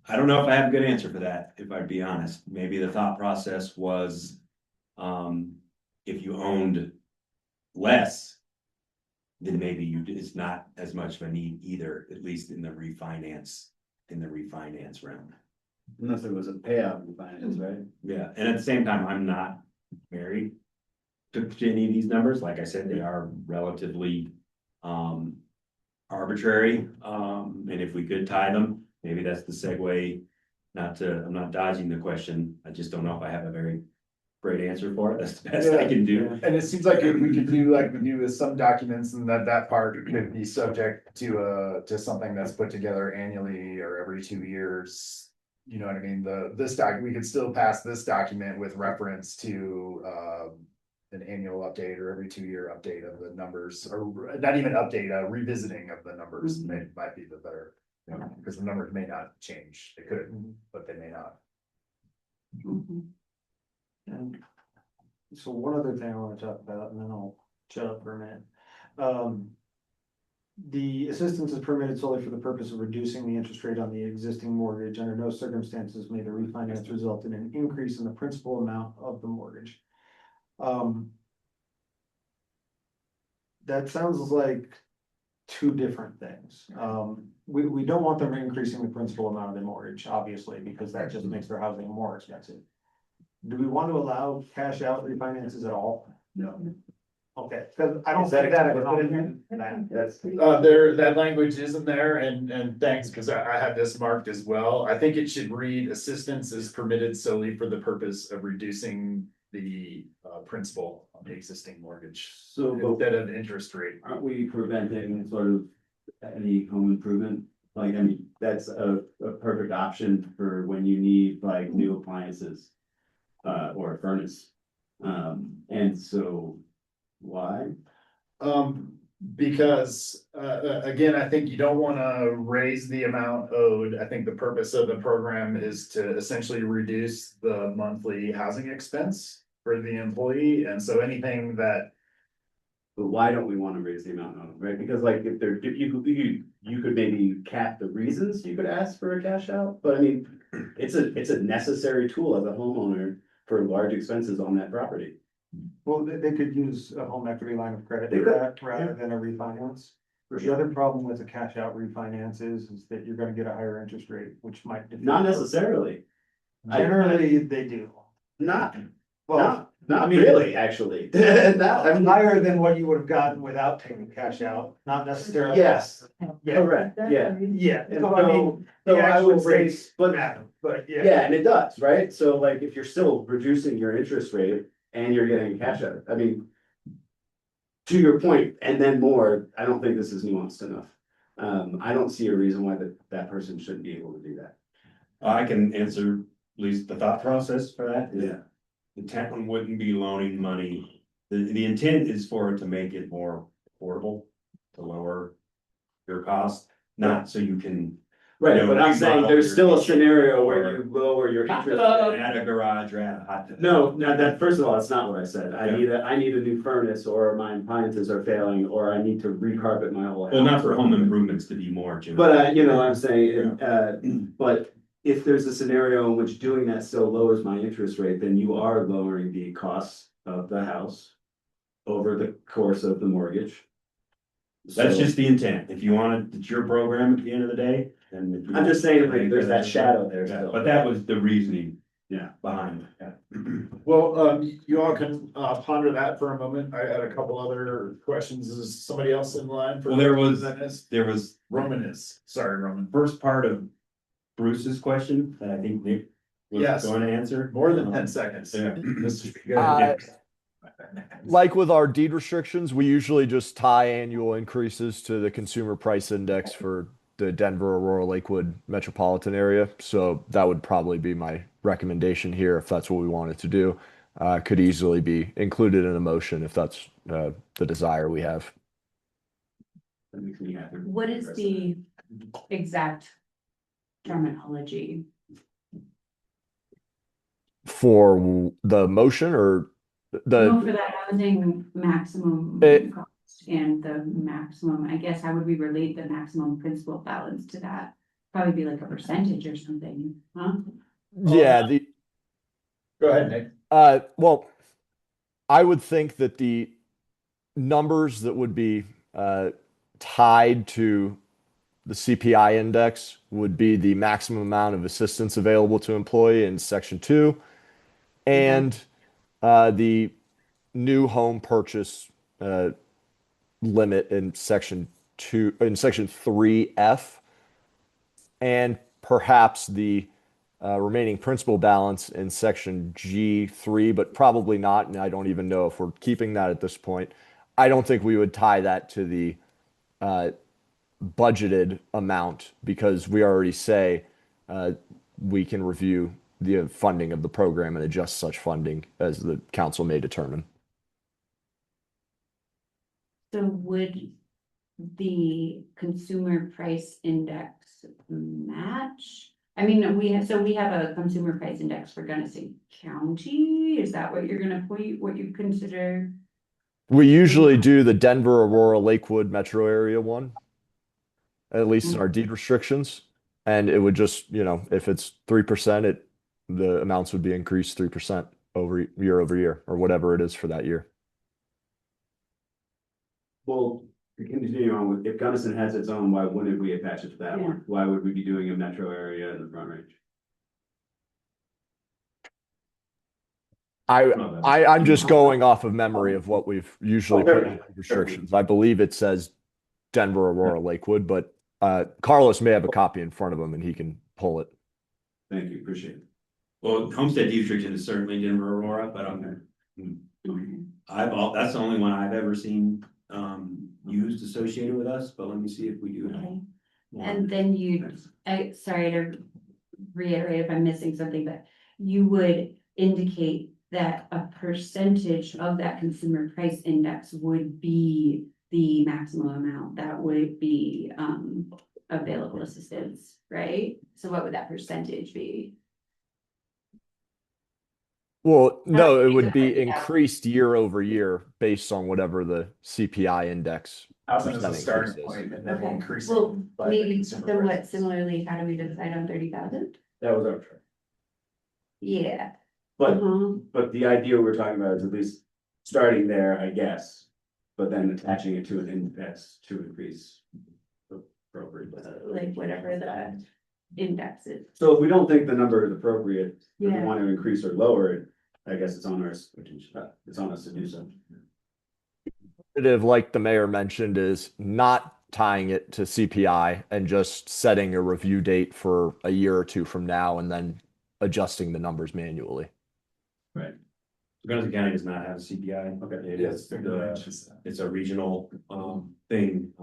I don't know if I have a good answer for that, if I'd be honest. Maybe the thought process was, if you owned less, then maybe it's not as much of a need either, at least in the refinance round. Unless there was a payout in finance, right? Yeah, and at the same time, I'm not married to any of these numbers. Like I said, they are relatively arbitrary. And if we could tie them, maybe that's the segue. I'm not dodging the question. I just don't know if I have a very great answer for it. That's the best I can do. And it seems like if we could do like we do with some documents, and that part could be subject to something that's put together annually or every 2 years. You know what I mean? We could still pass this document with reference to an annual update or every 2-year update of the numbers, or not even update, revisiting of the numbers might be the better. Because the numbers may not change. They could, but they may not. And so one other thing I want to talk about, and then I'll shut up for a minute. The assistance is permitted solely for the purpose of reducing the interest rate on the existing mortgage. Under no circumstances may the refinance result in an increase in the principal amount of the mortgage. That sounds like two different things. We don't want them increasing the principal amount of the mortgage, obviously, because that just makes their housing more expensive. Do we want to allow cash out refinances at all? No. Okay, because I don't Is that think that. explicit? That's, That language isn't there, and thanks, because I had this marked as well. I think it should read, assistance is permitted solely for the purpose of reducing the principal on the existing mortgage. So, but Instead of interest rate. aren't we preventing sort of any home improvement? Like, I mean, that's a perfect option for when you need like new appliances, or a furnace. And so why? Because, again, I think you don't wanna raise the amount owed. I think the purpose of the program is to essentially reduce the monthly housing expense for the employee, and so anything that. But why don't we want to raise the amount of, right? Because like if you could maybe cap the reasons you could ask for a cash out, but I mean, it's a necessary tool as a homeowner for large expenses on that property. Well, they could use a home equity line of credit They for could, that rather than a refinance. The other problem with a cash out refinance is that you're gonna get a higher interest rate, which might. Not necessarily. Generally, they do. Not Well, Not really, actually. Not, I mean, higher than what you would have gotten without taking cash out, not necessarily. yes, Yeah, correct, yeah. yeah. And So I mean, so the I actual would say, rates but matter, but yeah. yeah, and it does, right? So like, if you're still reducing your interest rate and you're getting cash out, I mean, to your point, and then more, I don't think this is nuanced enough. I don't see a reason why that person shouldn't be able to do that. I can answer at least the thought process for that. Yeah. The town wouldn't be loaning money. The intent is for it to make it more affordable, to lower your cost, not so you can Right, No, but I'm remodel saying there's your still a kitchen scenario where or- you lower your interest. add a garage or add a hot tub. No, not that, first of all, that's not what I said. I Yeah. need a new furnace, or my appliances are failing, or I need to recarpet my whole house. Well, not for home improvements to be more, Jim. But, I'm saying, but if there's a scenario in which doing that still lowers my interest rate, then you are lowering the costs of the house over the course of the mortgage. That's So- just the intent. If you want it, it's your program at the end of the day, then. if you- I'm just saying, like, there's that shadow there Yeah, still. but that was the reasoning. Yeah. Behind it. Well, you all can ponder that for a moment. I had a couple other questions. Is somebody else in line for? Well, there was Roman sorry, Roman. first part of Bruce's question that I think Nick was Yes. going to answer. More than 10 seconds. Yeah. This should be good. Like with our deed restrictions, we usually just tie annual increases to the consumer price index for the Denver, Aurora, Lakewood metropolitan area. So that would probably be my recommendation here if that's what we wanted to do. Could easily be included in a motion if that's the desire we have. That makes me happy. What is the exact terminology? For the motion or No, for the, the housing maximum It- cost and the maximum, I guess, how would we relate the maximum principal balance to that? Probably be like a percentage or something, huh? yeah, the, Go ahead, Nick. well, I would think that the numbers that would be tied to the CPI index would be the maximum amount of assistance available to employee in section 2 and the new home purchase limit in section 3F, and perhaps the remaining principal balance in section G3, but probably not. And I don't even know if we're keeping that at this point. I don't think we would tie that to the budgeted amount because we already say we can review the funding of the program and adjust such funding as the council may determine. So would the consumer price index match? I mean, we have a consumer price index for Gunnison County. Is that what you're gonna put, what you consider? We usually do the Denver, Aurora, Lakewood metro area one, at least in our deed restrictions. And it would just, if it's 3%, the amounts would be increased 3% over year, or whatever it is for that year. Well, to continue on with, if Gunnison has its own, why wouldn't we attach it to that one? Why would we be doing a metro area in the Front Range? I'm just going off of memory of what we've usually put in restrictions. I believe it says Denver, Aurora, Lakewood, but Carlos may have a copy in front of him and he can pull it. Thank you, appreciate it. Well, homestead deed restriction is certainly Denver, Aurora, but that's the only one I've ever seen used associated with us, but let me see if we do have. Okay. one. And then sorry to reiterate if I'm missing something, but you would indicate that a percentage of that consumer price index would be the maximum amount that would be available assistance, right? So what would that percentage be? Well, no, it would Yeah. be increased year over year based on whatever the CPI index. Housing is a percent starting increase is. point and then we'll Okay, increase. well, it by the maybe consumer somewhat prices. similarly, how do we decide on 30,000? That was our try. Yeah. But, Uh-huh. but the idea we're talking about is at least starting there, I guess, but then attaching it to an index to increase appropriately. Like whatever the index is. So if we don't think the number is appropriate, if we Yeah. want to increase or lower it, I guess it's on us to do so. Like the mayor mentioned, is not tying it to CPI and just setting a review date for a year or two from now and then adjusting the numbers manually. Right. Guernsey County does not have a CPI. Okay. It is it's a regional thing.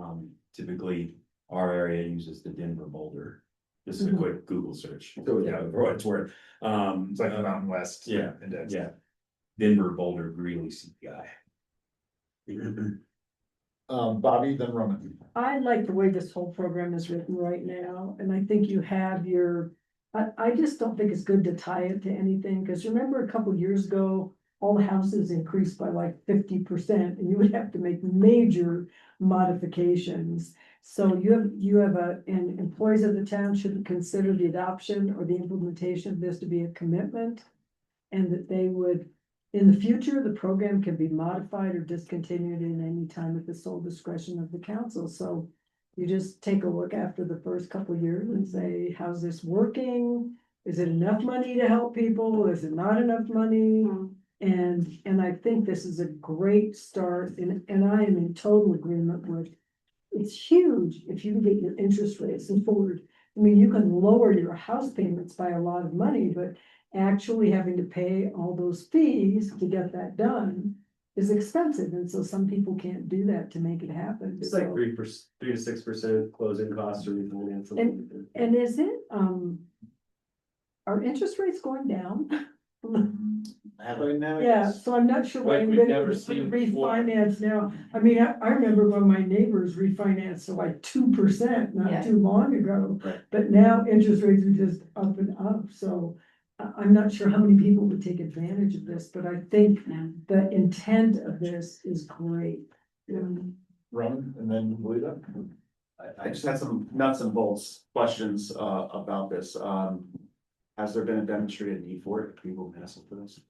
Typically, our area uses the Denver Boulder. This is a quick Google search. So, Yeah, for what it's worth. It's like the Mountain West. Yeah, Index. yeah. Denver Boulder Greeley CPI. Bobby, then Roman. I like the way this whole program is written right now, and I think you have your, I just don't think it's good to tie it to anything, because remember a couple years ago, all the houses increased by like 50%, and you would have to make major modifications. So you have and employees of the town should consider the adoption or the implementation of this to be a commitment. And that they would, in the future, the program can be modified or discontinued in any time at the sole discretion of the council. So you just take a look after the first couple of years and say, how's this working? Is it enough money to help people? Is it not enough money? And I think this is a great start, and I am in total agreement with, it's huge if you can get your interest rates forward. I mean, you can lower your house payments by a lot of money, but actually having to pay all those fees to get that done is expensive, and so some people can't do that to make it happen. It's like So- 3% to 6% closing costs or refinance. something like that. And is it, are interest rates going down? Right now, Yeah, yes. so I'm not sure why Like we've anybody never would seen before. refinance now. I mean, I remember when my neighbors refinanced to like 2% Yeah. not too long ago. Right. But now interest rates are just up and up, so I'm not sure how many people would take advantage of this, but I think the intent of this is great. Roman, and then Luda. I just had some nuts and bolts questions, about this. Has there been a demonstrated need for it? People been asking for this?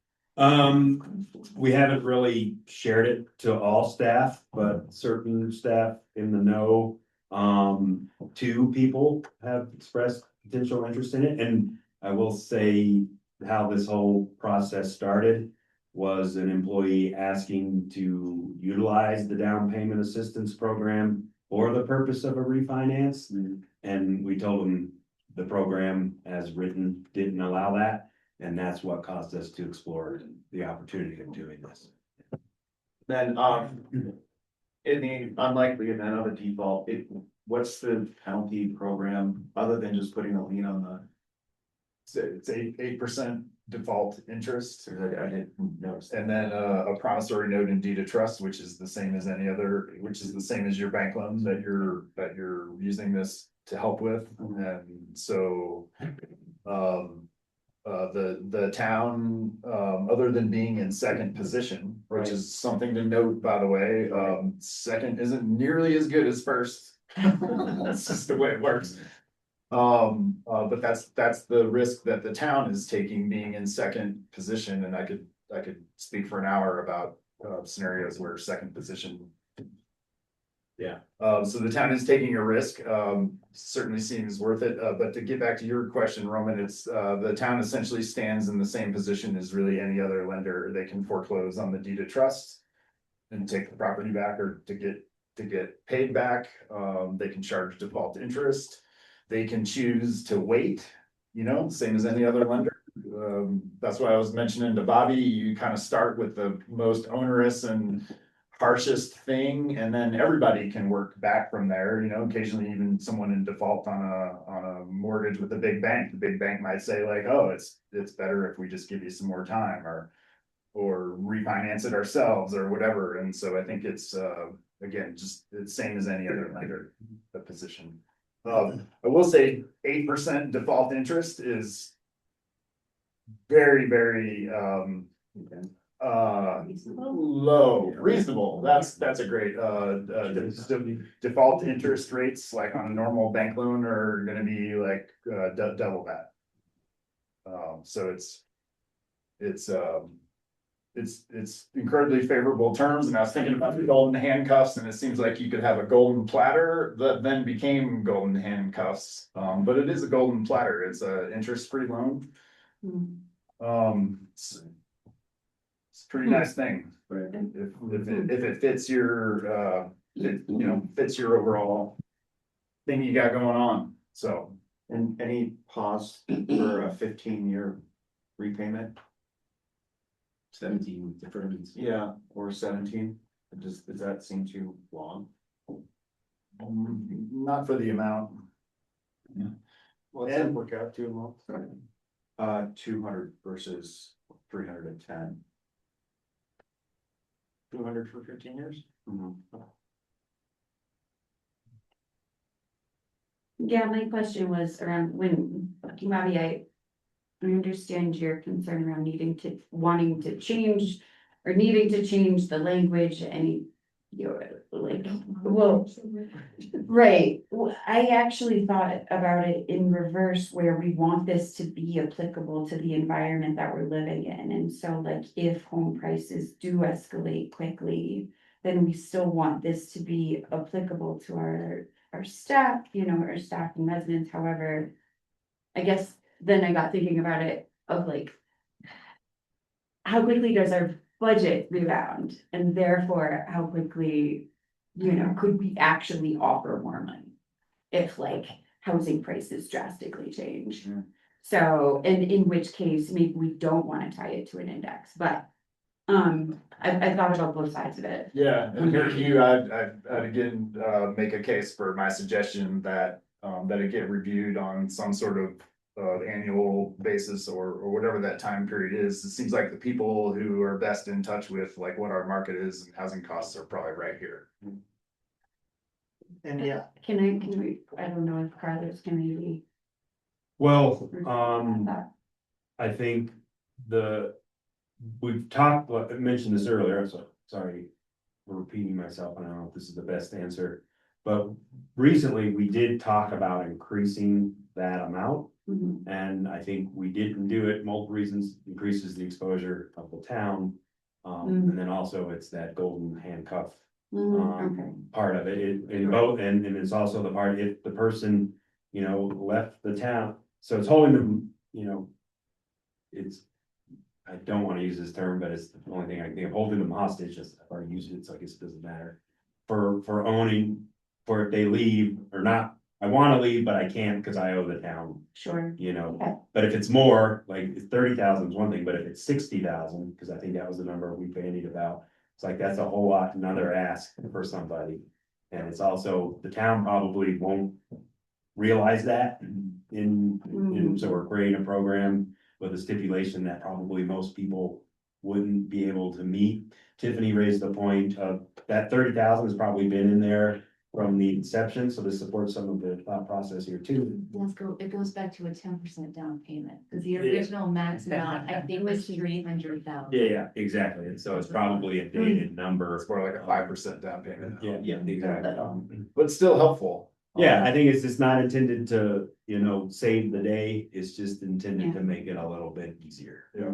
We haven't really shared it to all staff, but certain staff in the know. 2 people have expressed potential interest in it, and I will say how this whole process started. Was an employee asking to utilize the down payment assistance program for the purpose of a refinance. And we told them the program as written didn't allow that. And that's what caused us to explore the opportunity of doing this. Then, in the unlikely event of a default, what's the penalty program, other than just putting a lien on the? It's 8% default interest. I didn't notice. And then a promissory note and deed of trust, which is the same as any other, which is the same as your bank loan that you're using this to help with. And so the town, other than being in second position, which is something to note, by the way, second isn't nearly as good as first. That's just the way it works. But that's the risk that the town is taking, being in second position, and I could speak for an hour about scenarios where second position. Yeah. So the town is taking a risk, certainly seems worth it, but to get back to your question, Roman, it's the town essentially stands in the same position as really any other lender. They can foreclose on the deed of trust and take the property back, or to get paid back. They can charge default interest. They can choose to wait, same as any other lender. That's why I was mentioning to Bobby, you kind of start with the most onerous and harshest thing, and then everybody can work back from there. Occasionally even someone in default on a mortgage with a big bank, the big bank might say like, oh, it's better if we just give you some more time, or refinance it ourselves or whatever. And so I think it's again, just the same as any other lender, the position. I will say 8% default interest is very, very low, reasonable. That's a great default interest rates, like on a normal bank loan, are gonna be like double that. So it's incredibly favorable terms, and I was thinking about the golden handcuffs, and it seems like you could have a golden platter that then became golden handcuffs. But it is a golden platter. It's a interest-free loan. It's a pretty nice thing. If it fits your fits your overall thing you got going on. So, And any pause for a 15-year repayment? 17 deferments. Yeah, or 17, does that seem too long? Not for the amount. What's that work out to a month? 200 versus 310. 200 for 15 years? Yeah, my question was around when, Bobby, I understand your concern around wanting to change or needing to change the language and you're like, well, right. I actually thought about it in reverse where we want this to be applicable to the environment that we're living in. And so like if home prices do escalate quickly, then we still want this to be applicable to our staff, our staff and residents. However, I guess then I got thinking about it of like, how quickly does our budget rebound? And therefore, how quickly, could we actually offer more money? If like housing prices drastically change. So, and in which case, maybe we don't want to tie it to an index, but I thought about both sides of it. Yeah, and hearing you, I'd again, make a case for my suggestion that, that it get reviewed on some sort of annual basis or whatever that time period is. It seems like the people who are best in touch with like what our market is and housing costs are probably right here. And yeah, Can we, I don't know if Carlos can maybe. Well, that. I think we've talked, I mentioned this earlier, so sorry for repeating myself. I don't know if this is the best answer. But recently we did talk about increasing that amount. And I think we didn't do it, multiple reasons, increases the exposure of the town. And then also it's that golden handcuff Okay. part of it, in both, and it's also the part if the person, left the town. So it's holding them, it's, I don't want to use this term, but it's the only thing I can think of, holding them hostage, just I've already used it, so I guess it doesn't matter. For owning, for if they leave or not, I want to leave, but I can't because I owe the town, Sure. Okay. But if it's more, like 30,000 is one thing, but if it's 60,000, because I think that was the number we bandied about. It's like, that's a whole lot, another ask for somebody. And it's also, the town probably won't realize that so we're creating a program with a stipulation that probably most people wouldn't be able to meet. Tiffany raised the point of that 30,000 has probably been in there from the inception, so this supports some of the thought process here too. It goes back to a 10% down payment, because the original max amount, I think, was 300,000. Yeah, exactly, and so it's probably a dated number. It's more like a 5% down payment. Yeah, exactly. But still helpful. Yeah, I think it's just not intended to, save the day, it's just intended to make it a little bit easier. Yeah.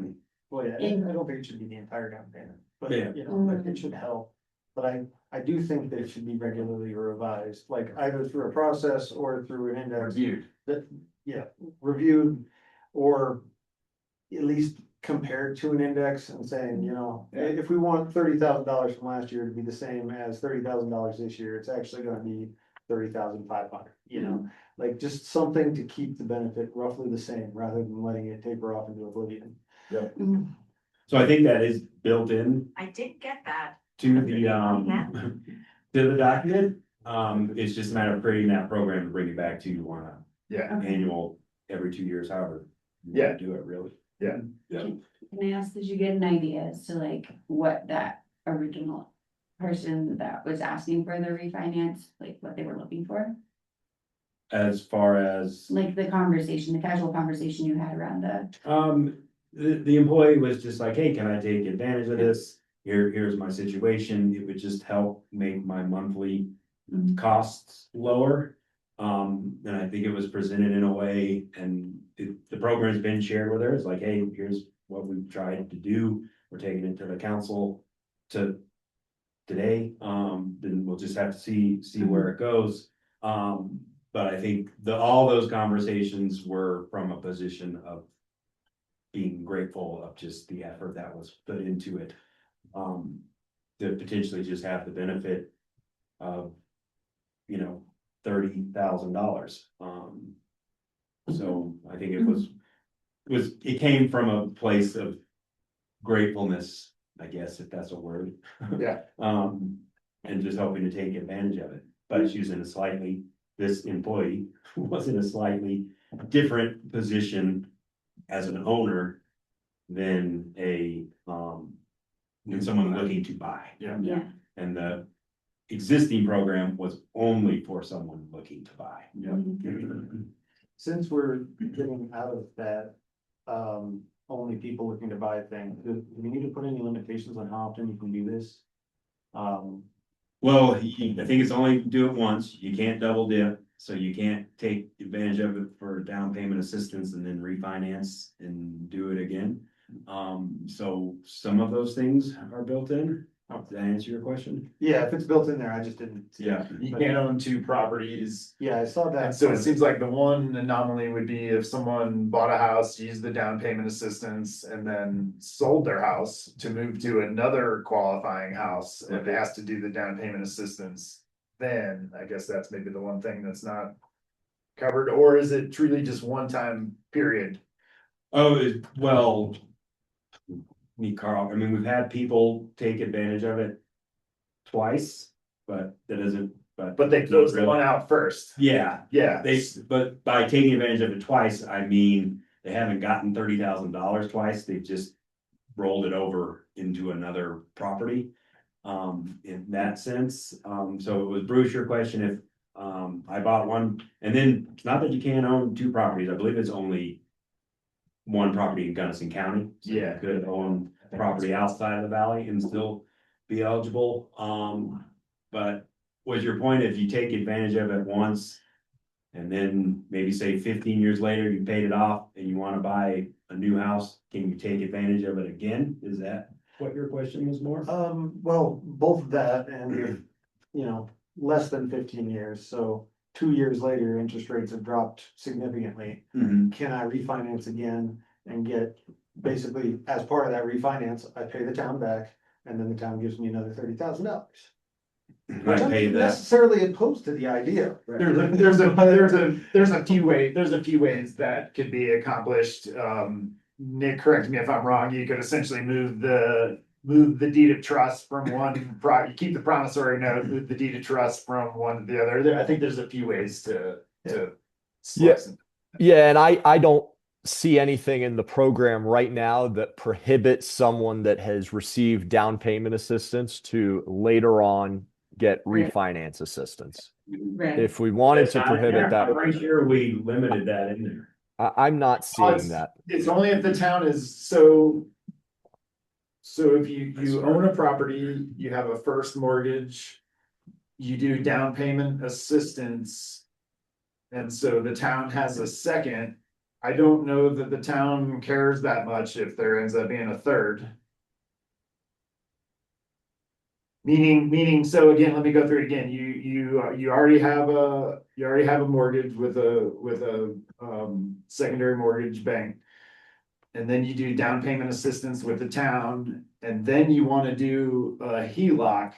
well, yeah, I don't think it should be the entire down payment, but Yeah. like, it should help. But I do think that it should be regularly revised, like either through a process or through an index. Reviewed. Reviewed, or at least compared to an index and saying, if we want $30,000 from last year to be the same as $30,000 this year, it's actually gonna be 30,500, like just something to keep the benefit roughly the same, rather than letting it taper off into oblivion. So I think that is built in I did get that. to the, to the document. It's just a matter of creating that program to bring it back to you on a Yeah, annual, every 2 years, however. you Yeah. wanna Do it really. Can I ask, did you get an idea as to like what that original person that was asking for the refinance, like what they were looking for? As far as, Like the casual conversation you had around the. the employee was just like, hey, can I take advantage of this? Here's my situation. It would just help make my monthly costs lower. And I think it was presented in a way, and the program's been shared with her. It's like, hey, here's what we've tried to do. We're taking it to the council today. Then we'll just have to see where it goes. But I think all those conversations were from a position of being grateful of just the effort that was put into it. To potentially just have the benefit of, $30,000. So I think it came from a place of gratefulness, I guess, if that's a word. Yeah. And just hoping to take advantage of it, but she's in a slightly, this employee was in a slightly different position as an owner than than someone looking to buy. Yeah. Yeah. And the existing program was only for someone looking to buy. Since we're getting out of that, only people looking to buy thing, do we need to put any limitations on how often you can do this? Well, I think it's only do it once, you can't double dip, so you can't take advantage of it for down payment assistance and then refinance and do it again. So some of those things are built in. Did I answer your question? Yeah, if it's built in there, I just didn't. Yeah. You can't own two properties. Yeah, I saw And that. so it seems like the one anomaly would be if someone bought a house, used the down payment assistance, and then sold their house to move to another qualifying house and asked to do the down payment assistance. Then I guess that's maybe the one thing that's not covered, or is it truly just one time period? Oh, well. Me, Carl, I mean, we've had people take advantage of it twice, but that isn't, But they closed the one out first. Yeah, Yeah. but by taking advantage of it twice, I mean, they haven't gotten $30,000 twice, they've just rolled it over into another property. In that sense, so it was Bruce, your question, if, I bought one, and then, it's not that you can't own two properties, I believe it's only one property in Gunnison County. So you Yeah. could own property outside of the valley and still be eligible, but was your point, if you take advantage of it once? And then maybe say 15 years later, you paid it off and you wanna buy a new house, can you take advantage of it again? Is that what your question was more? Well, both of that and if, less than 15 years, so 2 years later, interest rates have dropped significantly. Mhm. Can I refinance again and get, basically, as part of that refinance, I pay the town back, and then the town gives me another $30,000. I paid that, Necessarily opposed to the idea. There's a few ways that could be accomplished. Nick, correct me if I'm wrong, you could essentially move the deed of trust from one, you keep the promissory note, move the deed of trust from one to the other. I think there's a few ways to. Yes. Yeah, and I don't see anything in the program right now that prohibits someone that has received down payment assistance to later on get refinance assistance. Right. If we wanted to prohibit that, I'm pretty sure we limited that in there. I'm not seeing that. It's only if the town is so. So if you own a property, you have a first mortgage, you do down payment assistance. And so the town has a second. I don't know that the town cares that much if there ends up being a third. Meaning, so again, let me go through it again. You already have a mortgage with a secondary mortgage bank. And then you do down payment assistance with the town, and then you want to do a HELOC.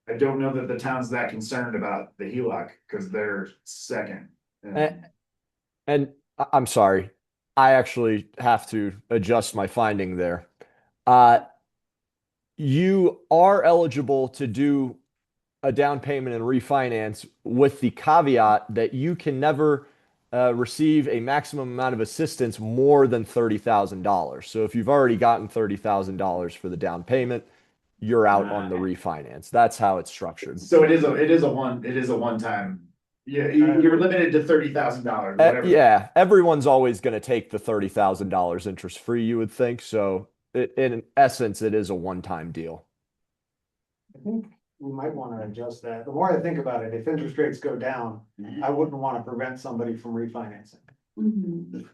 I don't know that the town's that concerned about the HELOC because they're second. And I'm sorry, I actually have to adjust my finding there. You are eligible to do a down payment and refinance with the caveat that you can never receive a maximum amount of assistance more than $30,000. So if you've already gotten $30,000 for the down payment, you're out on the refinance. That's how it's structured. So it is a one time. Yeah, you're limited to $30,000, whatever. Yeah, everyone's always going to take the $30,000 interest free, you would think. So in essence, it is a one-time deal. I think we might want to adjust that. The more I think about it, if interest rates go down, I wouldn't want to prevent somebody from refinancing. Mhm.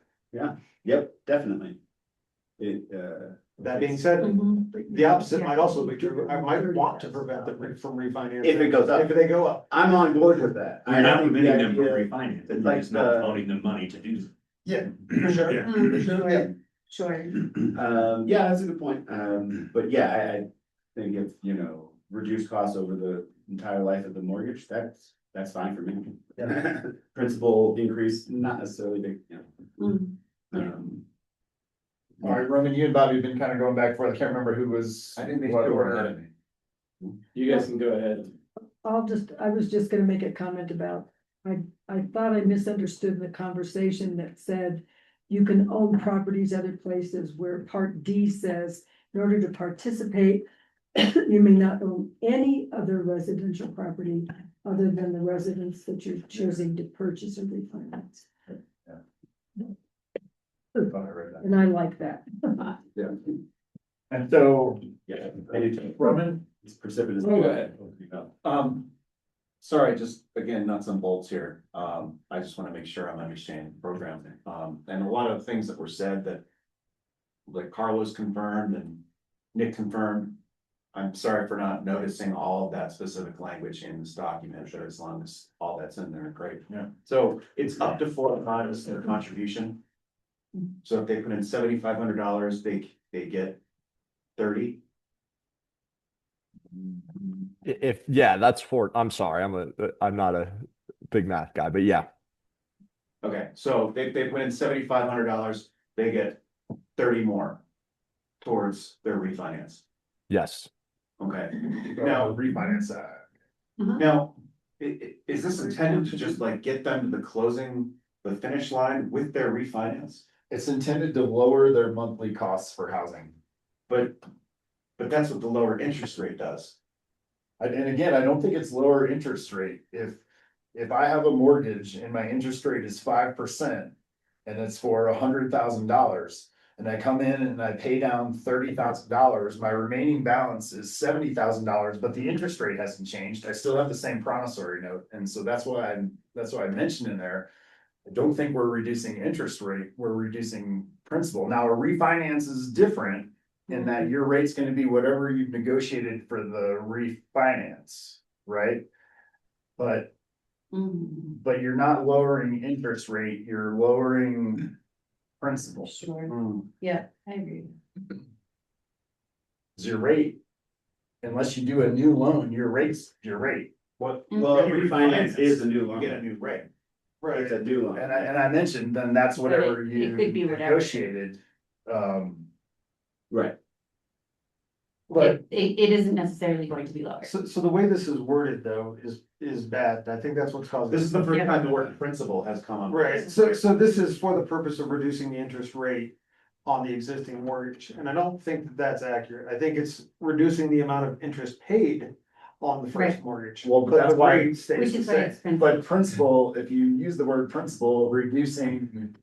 Yep, definitely. That being said, Mhm. the opposite might also be true. I might want to prevent them from refinancing. If it goes up. If they go up. I'm on board with that. You're not I think the preventing them from idea- refinancing, it's you're like just not the- loaning them money to do. Yeah, for sure. Yeah. For sure, yeah. Sure. Yeah, that's a good point. But yeah, I think if, reduce costs over the entire life of the mortgage, that's fine for me. Principal increase, not necessarily big, Mm. Um, All right, Roman, you and Bobby have been kind of going back and forth. I can't remember who was. I think they what were order. ahead of me. You guys can go ahead. I was just gonna make a comment about, I thought I misunderstood in the conversation that said you can own properties other places where part D says, in order to participate, you may not own any other residential property other than the residence that you're choosing to purchase or refinance. And I like that. And so, Yeah. Roman, It's precipitous. Go ahead. Sorry, just again, nuts and bolts here. I just wanna make sure I'm understanding the program. And a lot of things that were said that like Carlos confirmed and Nick confirmed. I'm sorry for not noticing all of that specific language in this document, but as long as all that's in there, great. Yeah. So it's up to 4 or 5 is their contribution. So if they put in $7,500, they get 30. If, yeah, that's for, I'm sorry, I'm not a big math guy, but yeah. Okay, so they put in $7,500, they get 30 more towards their refinance. Yes. Okay, now refinance that. now, is this intended to just like get them to the finish line with their refinance? It's intended to lower their monthly costs for housing. But that's what the lower interest rate does. And again, I don't think it's lower interest rate. If I have a mortgage and my interest rate is 5% and it's for $100,000 and I come in and I pay down $30,000, my remaining balance is $70,000, but the interest rate hasn't changed. I still have the same promissory note. And so that's why I mentioned in there. I don't think we're reducing interest rate, we're reducing principal. Now, a refinance is different in that your rate's gonna be whatever you've negotiated for the refinance, right? But you're not lowering interest rate, you're lowering principal. Sure, yeah, I agree. Is your rate, unless you do a new loan, your rate's your rate. What? Well, refinance is a new You loan. get a new rate. It's a new loan. And I mentioned, then that's whatever it you could be whatever. negotiated. Right. But It isn't necessarily going to be lower. So the way this is worded though is bad. I think that's what's causing. This is the first time the word principal has come up. Right, so this is for the purpose of reducing the interest rate on the existing mortgage, and I don't think that that's accurate. I think it's reducing the amount of interest paid on the first Right. mortgage. Well, but that's the why- rate stays Which the is why same. it's principal. But principal, if you use the word principal, reducing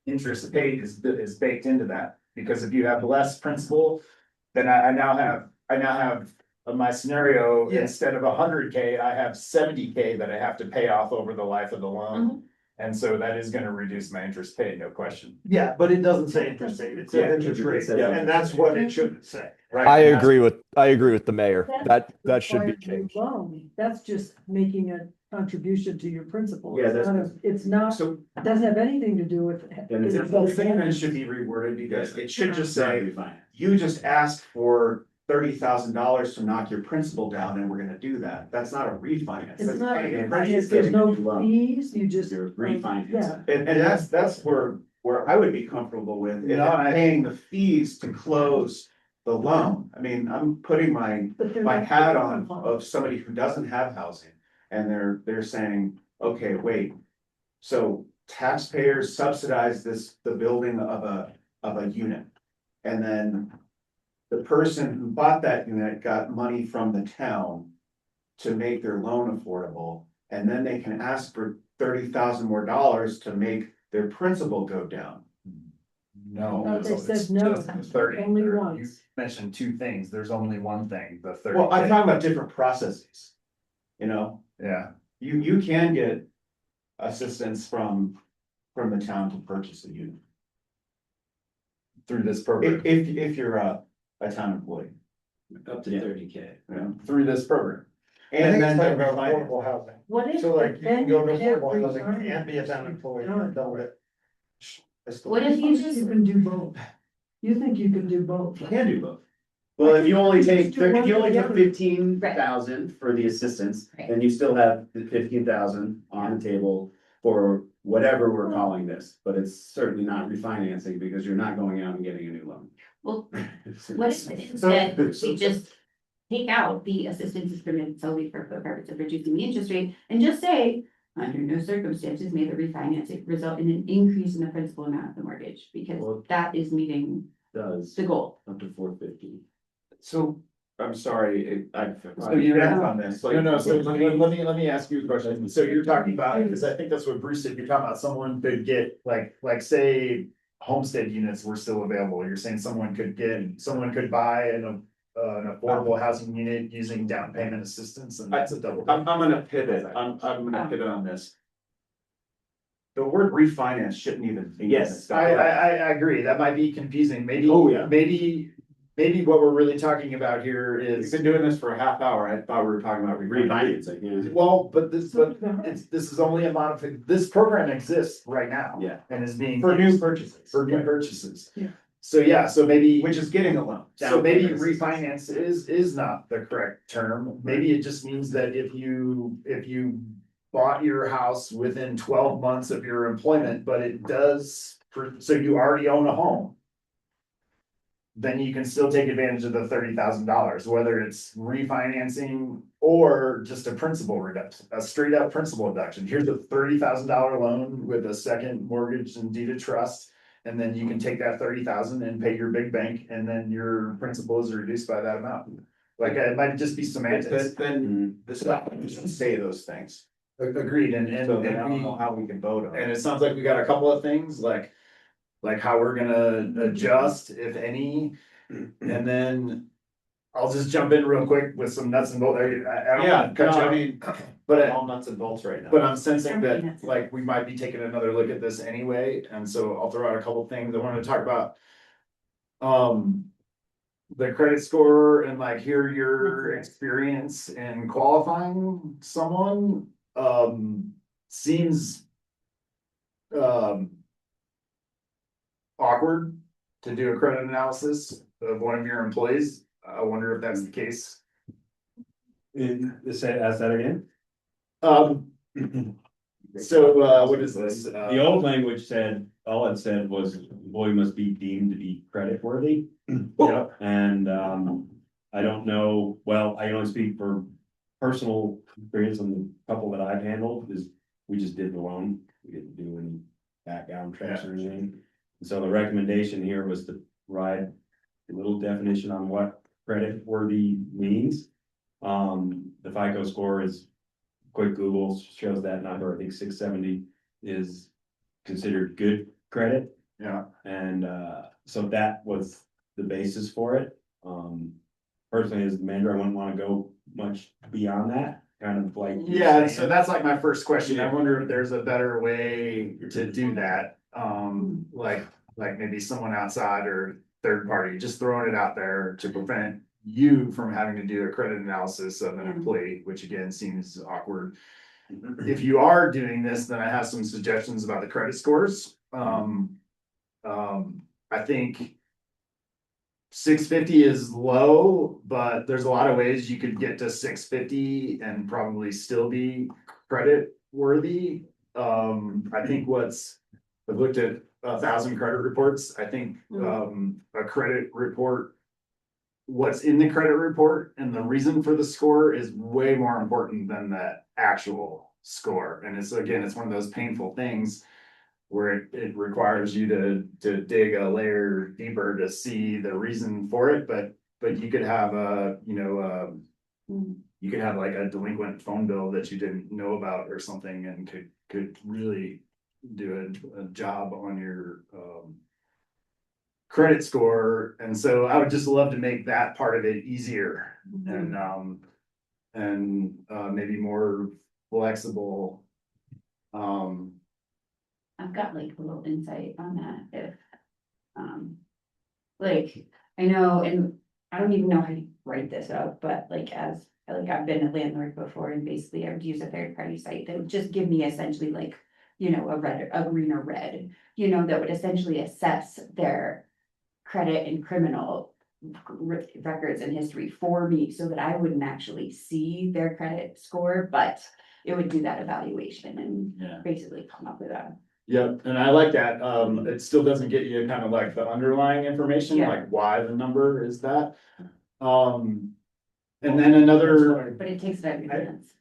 interest paid is baked into that. Because if you have less principal, then I now have my scenario, Yeah. instead of 100K, I have 70K that I have to pay off over the life of the loan. And so that is gonna reduce my interest paid, no question. Yeah, but it doesn't say interest rate, it says Yeah. interest rate, Yeah. and that's what it should say. Right? I And that's- agree with the mayor. That should be Required new changed. loan. That's just making a contribution to your principal. Yeah, It's not, So doesn't have anything to do with. And it's the whole thing then should be reworded because it should just say, Refinance. you just asked for $30,000 to knock your principal down and we're gonna do that. That's not a refinance. It's That's not, paying there's interest. no loan. fees, you just. You're refinancing. Yeah. And that's where I would be comfortable with, is No, I- paying the fees to close the loan. I mean, I'm putting my But they're my not- hat on of somebody who doesn't have housing. And they're saying, okay, wait. So taxpayers subsidize the building of a unit. And then the person who bought that unit got money from the town to make their loan affordable. And then they can ask for $30,000 more to make their principal go down. No. No, they it's said no, just the 30. only You once. mentioned two things, there's only one thing, the 30. Well, I'm talking about different processes. You know, Yeah, you can get assistance from the town to purchase a unit. through this program, If you're a town employee. Up to Yeah. 30K. Yeah. through this program. And then talking about refinance. affordable housing. What if? So like, you can go to then affordable you housing can't and be a town employee and double it. What if you just, You can do both. You think you can do both? You can do both. Well, if you only take, Just do one if you only took together. 15,000 for the assistance, Right. then you still have the 15,000 on the table for whatever we're calling this, but it's certainly not refinancing because you're not going out and getting a new loan. Well, what if instead we just take out the assistance is permitted solely for the purpose of reducing the interest rate and just say, under no circumstances may the refinancing result in an increase in the principal amount of the mortgage, because Well- that is meeting Does the goal. up to 450. So, I'm sorry, So you're on this. No, no, so let me ask you a question. So you're talking about, because I think that's what Bruce said, you're talking about someone could get like say homestead units were still available. You're saying someone could buy an affordable housing unit using down payment assistance, and that's a double. I'm gonna pivot, I'm gonna pivot on this. The word refinance shouldn't even be. in Yes, this I document. agree. That might be confusing. Maybe, Oh, yeah. maybe what we're really talking about here We've is, been doing this for a half hour, I thought we were talking about refinancing. Refinancing, yeah. well, but this is only a this program exists right now. Yeah. And is being. For new used purchases. For new purchases. Yeah. So yeah, so maybe. Which is getting a loan. So maybe refinance is not the correct term. Maybe it just means that if you bought your house within 12 months of your employment, but it does, so you already own a home. Then you can still take advantage of the $30,000, whether it's refinancing or just a principal reduction, a straight up principal reduction. Here's a $30,000 loan with a second mortgage and deed of trust. And then you can take that 30,000 and pay your big bank, and then your principal is reduced by that amount. Like, it might just be semantics. Then this document doesn't say those things. Agreed, and So then I don't know how we can vote on and it. it sounds like we got a couple of things, like how we're gonna adjust, if any. And then I'll just jump in real quick with some nuts and bolts. I don't Yeah, wanna cut no, you I off, mean, but all nuts and bolts right now. But I'm sensing that, Nuts. like, we might be taking another look at this anyway, and so I'll throw out a couple things I wanted to talk about. The credit score and like hear your experience in qualifying someone, seems. Awkward to do a credit analysis of one of your employees. I wonder if that's the case. Ask that again. So, what is this? The old language said, all it said was employee must be deemed to be credit worthy. Yep. And I don't know, well, I can only speak for personal experience on the couple that I've handled is we just did the loan. We didn't do any background checks or anything. So the recommendation here was to provide a little definition on what credit worthy means. The FICO score is, quick Google shows that number, I think 670 is considered good credit. Yeah. And so that was the basis for it. Personally, as the manager, I wouldn't want to go much beyond that, kind of like. you're Yeah, saying. so that's like my first question. I Yeah. wonder if there's a better way to do that. Like maybe someone outside or third party, just throwing it out there to prevent you from having to do a credit analysis of an employee, which again seems awkward. If you are doing this, then I have some suggestions about the credit scores. I think 650 is low, but there's a lot of ways you could get to 650 and probably still be credit worthy. I think I've looked at 1,000 credit reports. I think a credit report, what's in the credit report and the reason for the score is way more important than the actual score. And it's one of those painful things where it requires you to dig a layer deeper to see the reason for it, but you could have you could have like a delinquent phone bill that you didn't know about or something and could really do a job on your credit score. And so I would just love to make that part of it easier and maybe more flexible. I've got like a little insight on that if, like, I know, and I don't even know how to write this out, but like I've been a landlord before and basically I would use a third party site that would just give me essentially like, a green or red, that would essentially assess their credit and criminal records and history for me so that I wouldn't actually see their credit score, but it would do that evaluation and Yeah. basically come up with a. Yep, and I like that. It still doesn't get you kind of like the underlying information, Yeah. like why the number is that. And then another, But it takes that evidence.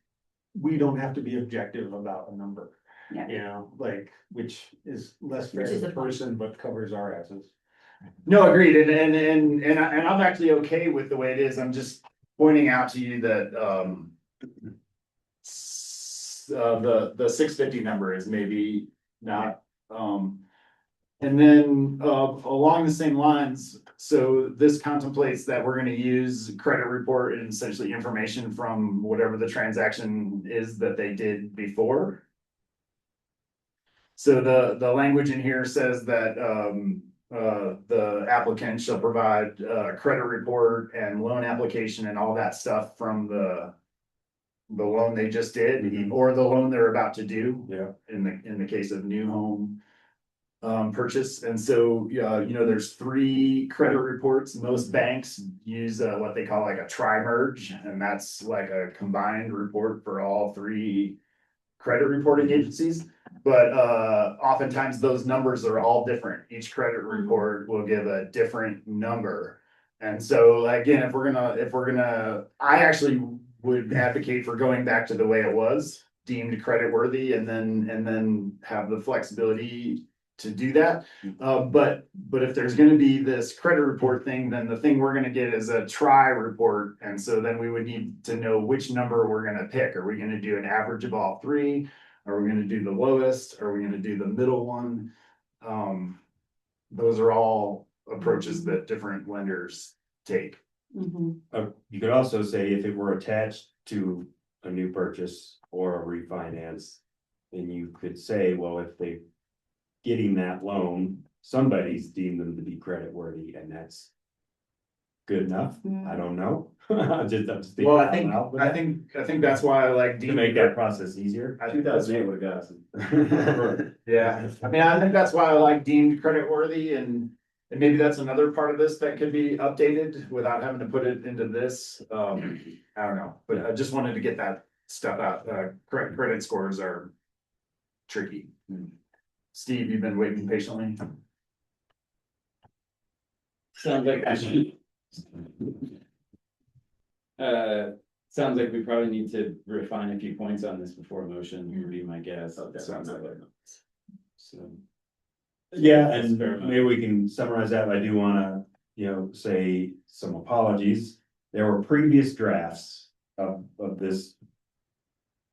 We don't have to be objective about a number. Yeah. You know, like, which is less fair Which to is the the point. person, but covers our asses. no, agreed, and I'm actually okay with the way it is. I'm just pointing out to you that, the 650 number is maybe not, and then, along the same lines, so this contemplates that we're gonna use credit report and essentially information from whatever the transaction is that they did before. So the language in here says that, the applicant shall provide a credit report and loan application and all that stuff from the loan they just did, or the loan they're about to do. Yeah. In the case of new home purchase. And so, you know, there's 3 credit reports. Most banks use what they call like a tri-merge, and that's like a combined report for all 3 credit reporting agencies. But oftentimes those numbers are all different. Each credit report will give a different number. And so again, if we're gonna, I actually would advocate for going back to the way it was, deemed credit worthy, and then have the flexibility to do that. But if there's gonna be this credit report thing, then the thing we're gonna get is a try report. And so then we would need to know which number we're gonna pick. Are we gonna do an average of all 3? Are we gonna do the lowest? Are we gonna do the middle one? Those are all approaches that different lenders take. Mhm. You could also say if it were attached to a new purchase or a refinance, then you could say, well, if they getting that loan, somebody's deemed them to be credit worthy, and that's good enough. I don't know. I'm just thinking Well, out loud with I that. think that's why I like To make that process easier. 2008 would have got us. Yeah, I mean, I think that's why I like deemed credit worthy, and maybe that's another part of this that could be updated without having to put it into this. I don't know, but I just wanted to get that stuff out. Credit scores are tricky. Steve, you've been waiting patiently. Sounds like sounds like we probably need to refine a few points on this before motion, would be my guess. Sounds like it. So. Yeah, That's and fair enough. maybe we can summarize that. I do wanna, say some apologies. There were previous drafts of this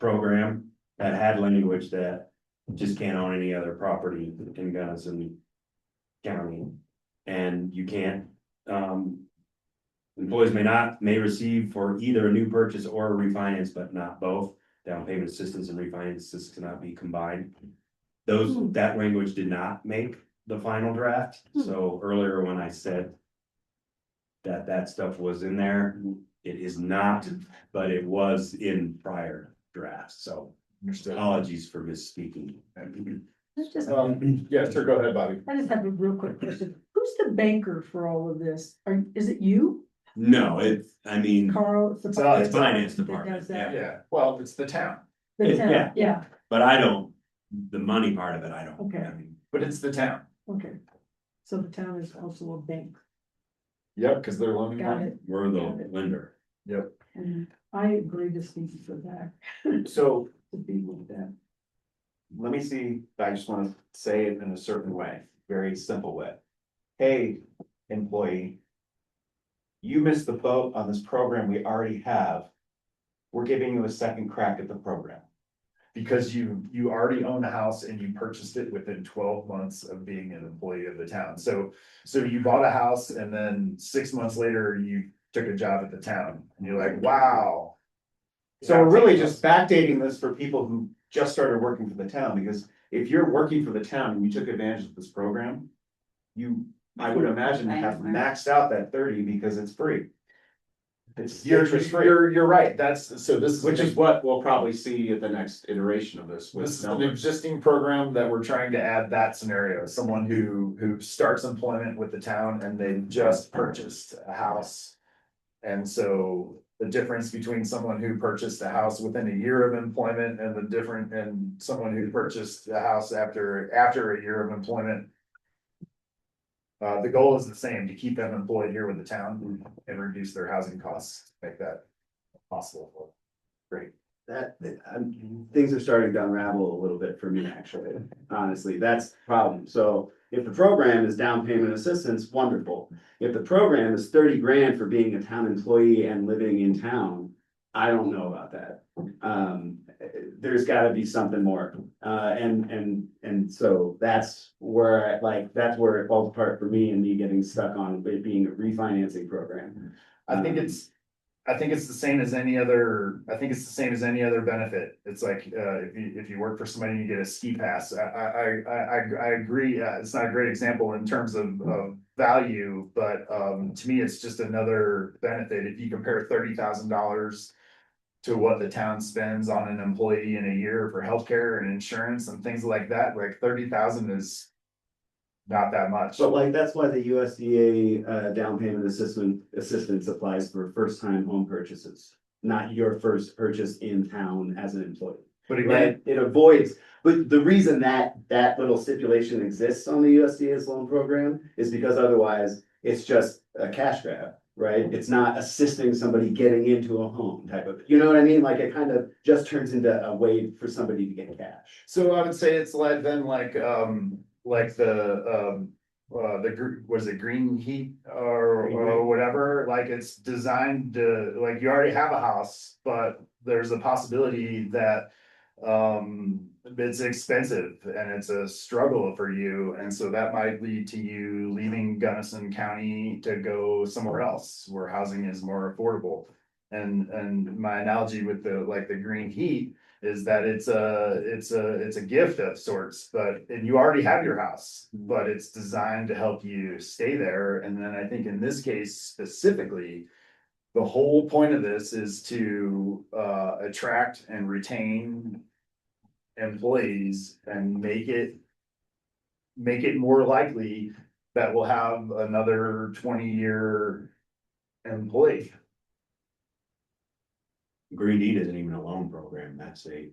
program that had language that just can't own any other property in Gunnison County. And you can't, employees may receive for either a new purchase or a refinance, but not both. Down payment assistance and refinances cannot be combined. That language did not make the final draft, so earlier when I said that stuff was in there, it is not, but it was in prior drafts, so apologies for misspeaking. Let's just, Yeah, sure, go ahead, Bobby. I just have a real quick question. Who's the banker for all of this? Is it you, No, Carl? It's finance that department, does that? Yeah, well, it's the town, The town, Yeah. yeah, but I don't, the money part of it, I don't. Okay. but it's the town. okay. So the town is also a bank, Yep, because they're loaning got money. it. We're the lender. Yep. And I agree this needs to go back So to be with that. let me see, I just wanna say it in a certain way, very simple way. Hey, employee. You missed the boat on this program we already have. We're giving you a second crack at the program. Because you already own a house and you purchased it within 12 months of being an employee of the town. So you bought a house and then 6 months later, you took a job at the town and you're like, wow. So we're really just backdating this for people who just started working for the town, because if you're working for the town and you took advantage of this program. I would imagine have maxed out that 30 because it's free. It's interest free, You're right. This is. which is what we'll probably see at the next iteration of this. with This is an numbers. existing program that we're trying to add that scenario, someone who starts employment with the town and they just purchased a house. And so the difference between someone who purchased a house within a year of employment and and someone who purchased a house after a year of employment. The goal is the same, to keep them employed here with the town and reduce their housing costs, make that possible. Great. Things are starting to unravel a little bit for me, actually. Honestly, that's the problem. So if the program is down payment assistance, wonderful. If the program is 30 grand for being a town employee and living in town, I don't know about that. There's gotta be something more. And so that's where that's where it falls apart for me, and me getting stuck on it being a refinancing program. I think it's the same as any other, benefit. It's like, if you work for somebody and you get a ski pass, I agree, it's not a great example in terms of value, but, to me, it's just another benefit. If you compare $30,000 to what the town spends on an employee in a year for healthcare and insurance and things like that, like 30,000 is not that much. But like, that's why the USDA down payment assistance applies for first time home purchases, not your first purchase in town as an employee. But again, Right, it avoids, but the reason that little stipulation exists on the USDA's loan program is because otherwise it's just a cash grab, right? It's not assisting somebody getting into a home type of, you know what I mean? Like, it kind of just turns into a way for somebody to get cash. so I would say it's like was it green heat or whatever, like it's designed to, like, you already have a house, but there's a possibility that it's expensive and it's a struggle for you, and so that might lead to you leaving Gunnison County to go somewhere else where housing is more affordable. And my analogy with the green heat is that it's a gift of sorts, and you already have your house, but it's designed to help you stay there. And then I think in this case specifically, the whole point of this is to attract and retain employees and make it more likely that we'll have another 20-year employee. Green Deed isn't even a loan program, that's a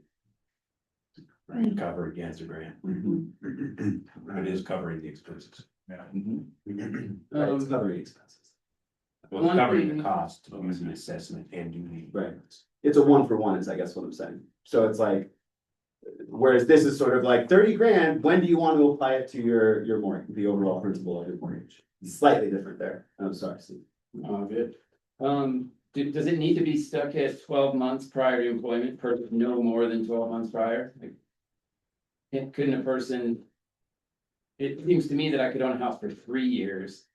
cover against a grant. It is covering the expenses. Yeah. Right, it's covering expenses. Well, it's One covering thing- the cost of using assessment and doing. Right. It's a 1-for-1 is I guess what I'm saying. So it's like, whereas this is sort of like 30 grand, when do you want to apply it to your mortgage, the overall principal of your mortgage? Slightly different there. I'm sorry, Steve. Oh, good. Does it need to be stuck at 12 months prior to employment, no more than 12 months prior? Like, couldn't a person? It seems to me that I could own a house for 3 years.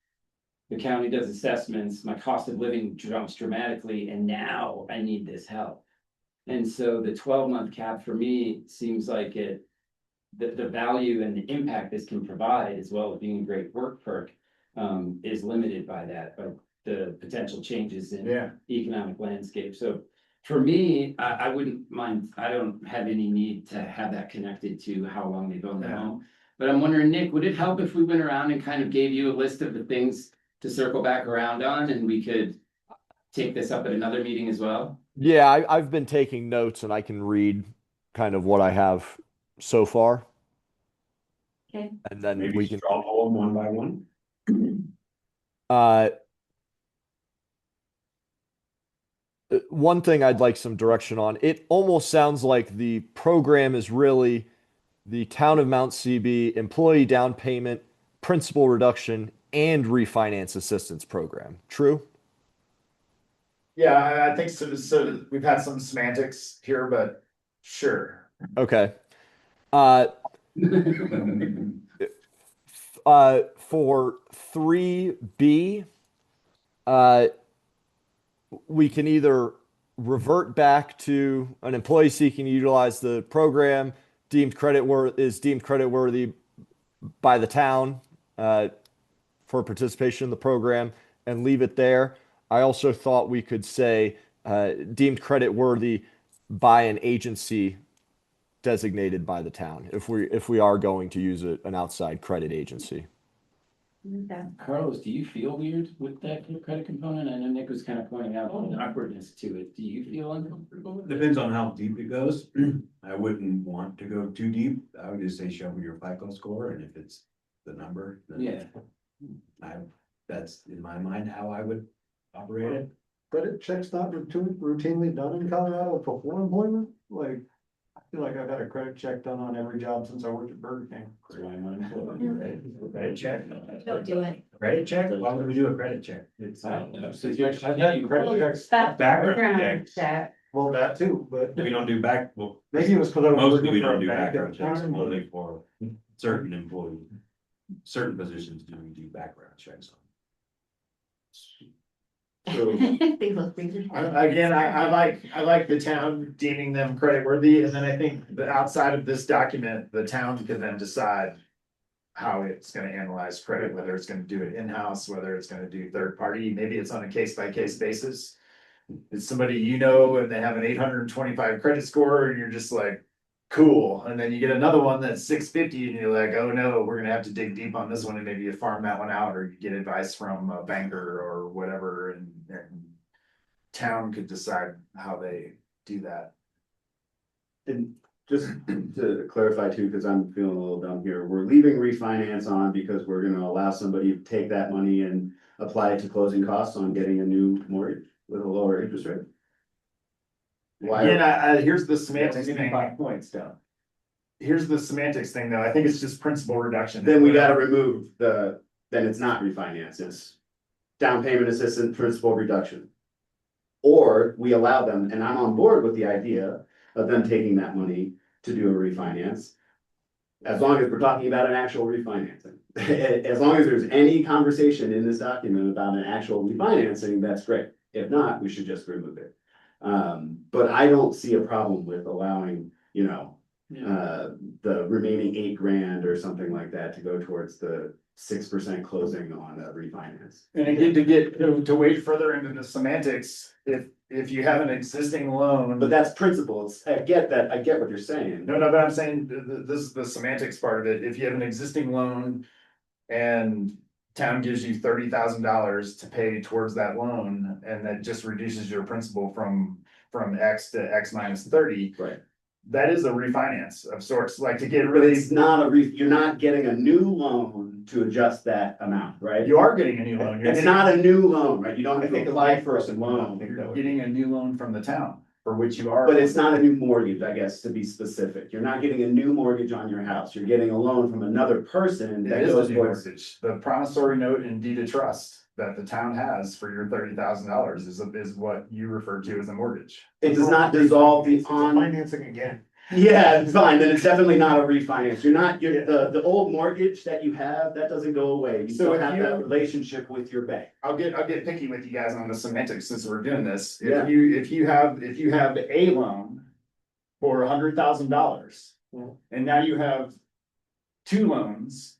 The county does assessments, my cost of living jumps dramatically, and now I need this help. And so the 12-month cap for me seems like the value and the impact this can provide, as well as being a great work perk, is limited by that, but the potential changes in economic landscape. So for me, I wouldn't mind, I don't have any need to have that connected to how long they've owned the home. But I'm wondering, Nick, would it help if we went around and kind of gave you a list of the things to circle back around on, and we could take this up at another meeting as well? Yeah, I've been taking notes and I can read kind of what I have so far. Okay. And then Maybe we can, straw poll them one by one. one thing I'd like some direction on, it almost sounds like the program is really the town of Mount CB employee down payment, principal reduction, and refinance assistance program. True? Yeah, I think so. So we've had some semantics here, but sure. Okay. For 3B, we can either revert back to an employee seeking to utilize the program deemed creditworthy by the town for participation in the program and leave it there. I also thought we could say deemed creditworthy by an agency designated by the town if we are going to use an outside credit agency. That- Carlos, do you feel weird with that credit component? I know Nick was kind of pointing out the awkwardness to it. Do you feel uncomfortable with it? Depends on how deep it goes. I wouldn't want to go too deep. I would just say show me your FICO score, and if it's the number, then Yeah, that's in my mind how I would operate it. Credit checks not routinely done in Colorado before employment, like, I feel like I've had a credit check done on every job since I worked at Burger King. That's why I'm unemployed. Credit check? Don't do it. Credit check? Why would we do a credit check? It's, I don't know. So I've you're, had credit checks, background check. That, well, that too, but We don't do well, maybe it was because I was. mostly working we for a don't do bank at background the checks, time, but- only for certain employees. Certain positions do we do background checks on. They look really. Again, I like the town deeming them creditworthy, and then I think that outside of this document, the town can then decide how it's gonna analyze credit, whether it's gonna do it in-house, whether it's gonna do third party, maybe it's on a case-by-case basis. It's somebody you know, and they have an 825 credit score, and you're just like, cool, and then you get another one that's 650, and you're like, oh no, we're gonna have to dig deep on this one, and maybe you farm that one out, or you get advice from a banker or whatever, and town could decide how they do that. And just to clarify too, because I'm feeling a little dumb here, we're leaving refinance on because we're gonna allow somebody to take that money and apply it to closing costs on getting a new mortgage with a lower interest rate. Why? Again, here's the semantics Giving thing, 5 points down. here's the semantics thing, though, I think it's just principal reduction. Then we gotta remove then it's not refinance, it's down payment assistance, principal reduction. Or we allow them, and I'm on board with the idea of them taking that money to do a refinance. As long as we're talking about an actual refinancing. As long as there's any conversation in this document about an actual refinancing, that's great. If not, we should just remove it. But I don't see a problem with allowing, the remaining $8,000 or something like that to go towards the 6% closing on a refinance. And again, to wade further into the semantics, if you have an existing loan. But that's principle. I get that. I get what you're saying. No, but I'm saying, this is the semantics part of it, if you have an existing loan. And town gives you $30,000 to pay towards that loan, and that just reduces your principal from X to X minus 30. Right. That is a refinance of sorts, like to get But really, it's not you're not getting a new loan to adjust that amount, right? you are getting a new loan. You're It's getting- not a new loan, right? You don't have I think to the apply life for a person would not think that loan. would- Getting a new loan from the town, for which you are. But it's not a new mortgage, I guess, to be specific. You're not getting a new mortgage on your house. You're getting a loan from another person It that is goes a new towards. mortgage, the promissory note and deed of trust that the town has for your $30,000 is what you refer to as a mortgage. It does not dissolve the It's on. Financing again. Yeah, it's fine, then it's definitely not a refinance. The old mortgage that you have, that doesn't go away. You So still if have you- that relationship with your bank. I'll get picky with you guys on the semantics since we're doing this. Yeah. If you have a loan for $100,000. Yeah. And now you have two loans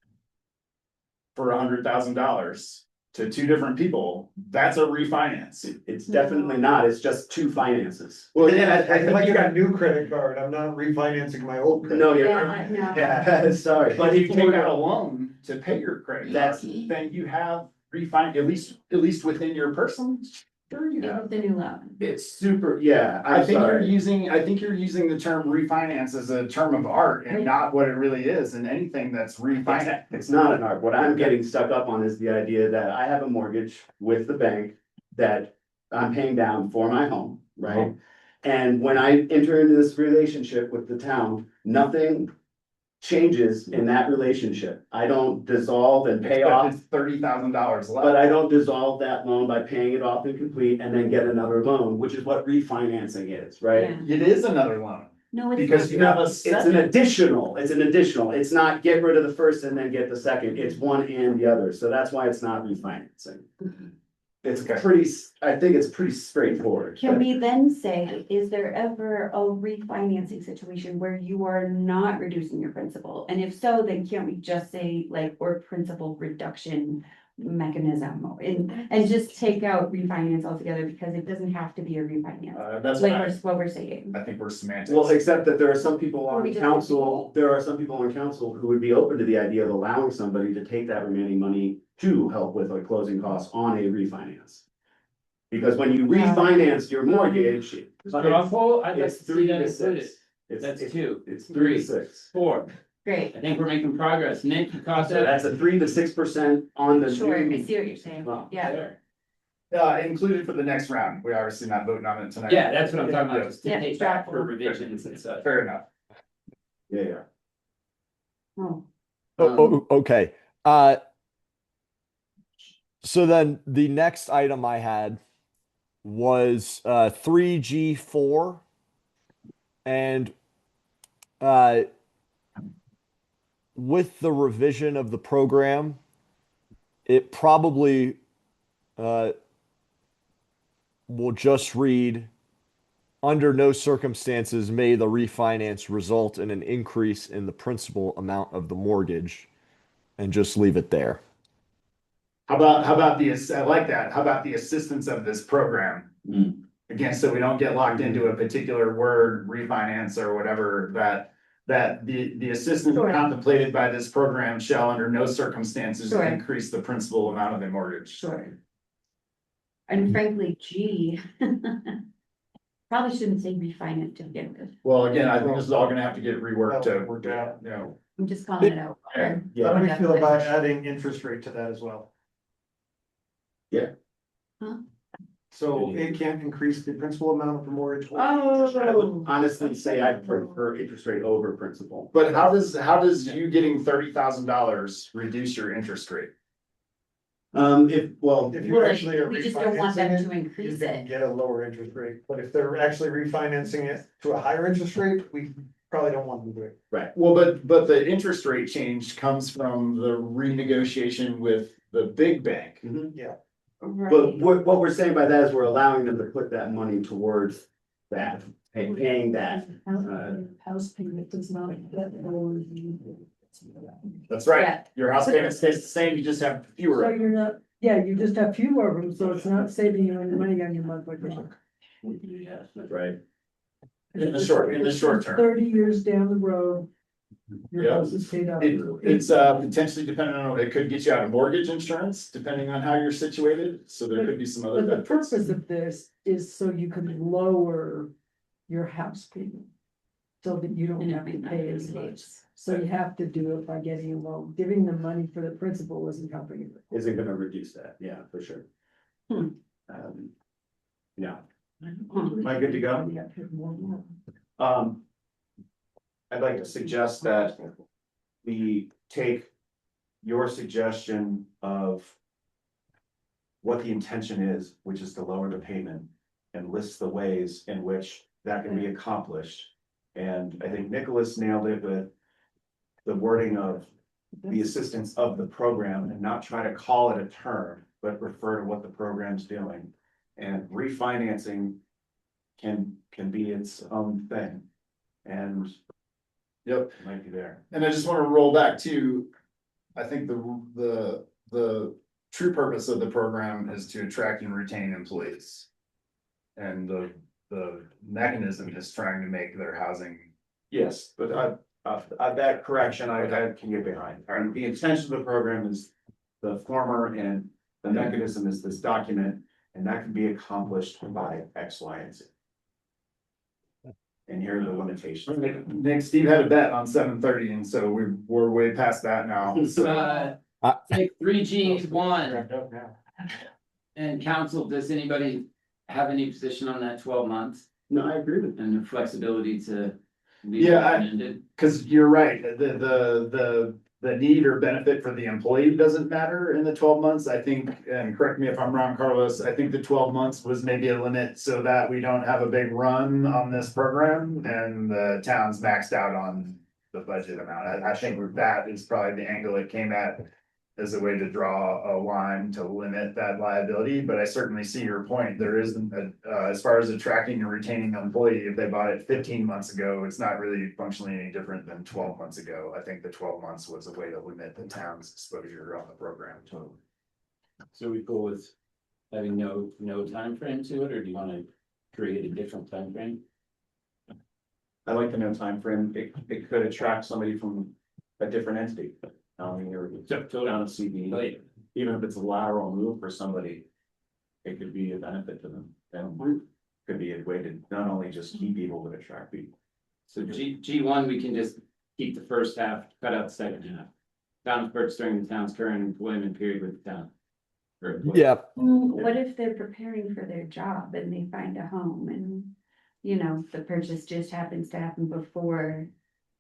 for $100,000 to two different people, that's a refinance. It's definitely not, it's just two finances. Well, yeah, I feel like you got a new credit card, I'm not refinancing my old credit. No, you're yeah, no. Yeah, sorry. But if you take out a loan to pay your credit That's- card, then you have refinance, at least within your person. Sure, you have. The new loan. It's super, yeah, I I'm think you're sorry. using the term refinance as a term of art and not what it really is, and anything that's refinance. It's not an art. What I'm getting stuck up on is the idea that I have a mortgage with the bank that I'm paying down for my home, right? And when I enter into this relationship with the town, nothing changes in that relationship. I don't dissolve and pay off. It's $30,000 left. But I don't dissolve that loan by paying it off in complete and then get another loan, which is what refinancing is, right? Yeah. It is another loan, No, it's because not. you have a It's an second. additional, it's not get rid of the first and then get the second, it's one and the other, so that's why it's not refinancing. It's Okay. I think it's pretty straightforward. Can we then say, is there ever a refinancing situation where you are not reducing your principal? And if so, then can't we just say like, or principal reduction mechanism and just take out refinance altogether because it doesn't have to be a refinance. That's Like what what we're saying. I think we're semantics. Well, except that there are some people Or we on just- council, who would be open to the idea of allowing somebody to take that remaining money to help with like closing costs on a refinance. Because when you refinance your mortgage, Straw poll, I'd like it's to see 3 that to included. 6. It's, That's it's, 2, it's 3 to 3, 6. 4. Great. I think we're making progress. Nick, you caught So that? that's a 3 to 6% on the Sure, I new. see what you're saying. Well, Yeah. Included for the next round. We're obviously not voting on it tonight. Yeah, that's what I'm talking about, just to Yeah, take back for revisions and such. Fair enough. Yeah. Oh, Okay. So then the next item I had was 3G4 and with the revision of the program, it probably will just read, under no circumstances may the refinance result in an increase in the principal amount of the mortgage, and just leave it there. How about I like that. How about the assistance of this program? Again, so we don't get locked into a particular word, refinance or whatever, that the assistance Sure. contemplated by this program shall under no circumstances Sure. increase the principal amount of the mortgage. sure. And frankly, G. Probably shouldn't say refinance to begin with. Well, again, I think this is all gonna have to get reworked to, Worked out. you know. I'm just calling it out. Yeah. How do we feel about adding interest rate to that as well? Yeah. Huh? So it can't increase the principal amount of the mortgage. I would honestly say I prefer interest rate over principal. But how does you getting $30,000 reduce your interest rate? If you Well, actually are we just don't want them refinancing to it, you increase can it. get a lower interest rate, but if they're actually refinancing it to a higher interest rate, we probably don't want them to do it. Well, but the interest rate change comes from the renegotiation with the big bank. But what we're saying by that is we're allowing them to put that money towards that, paying that. House payment does not. That's right. Yeah. Your house payment stays the same, you just have So fewer. you're not, yeah, you just have fewer of them, so it's not saving you any money on your monthly payment. Right. In the short term. 30 years down the road. Your Yeah. house is paid off. It's potentially depending on, it could get you out of mortgage insurance, depending on how you're situated, so there could be some other But the benefits. purpose of this is so you can lower your house payment. So that you don't And have to everything pay that as much. is. So you have to do it by getting a loan. Giving them money for the principal isn't helping you. Isn't gonna reduce that, yeah, for sure. Hmm. Yeah. Am I good to go? You have to have more loan. I'd like to suggest that we take your suggestion of what the intention is, which is to lower the payment, and list the ways in which that can be accomplished. And I think Nicholas nailed it with the wording of the assistance of the program and not try to call it a term, but refer to what the program's doing. And refinancing can be its own thing. And Yep. it might be there. And I just wanna roll back to, I think the true purpose of the program is to attract and retain employees. And the mechanism is trying to make their housing. Yes, but that correction, I can get behind. And the intention of the program is the former and the mechanism is this document, and that can be accomplished by X, Y, and Z. And here are the limitations. Nick, Steve had a bet on 7:30, and so we're way past that now. So Take 3G1 and council, does anybody have any position on that 12 months No, I agree with that. and the flexibility to? leave Yeah, it open-ended? Cause you're right, the need or benefit for the employee doesn't matter in the 12 months, I think, and correct me if I'm wrong, Carlos, I think the 12 months was maybe a limit so that we don't have a big run on this program and the town's maxed out on the budget amount. I think that is probably the angle it came at as a way to draw a line to limit that liability, but I certainly see your point. There isn't, as far as attracting and retaining an employee, if they bought it 15 months ago, it's not really functionally any different than 12 months ago. I think the 12 months was a way to limit the town's exposure on the program. So we go with having no time frame to it, or do you wanna create a different time frame? I like to know timeframe. It could attract somebody from a different entity. I mean, you're down at CB, even if it's a lateral move for somebody. It could be a benefit to them. Could be a way to not only just keep people, but attract people. So G1, we can just keep the first half, cut out the second half. Town of purchase during the town's current employment period with the town. Or employee. Yeah, What if they're preparing for their job and they find a home and, you know, the purchase just happens to happen before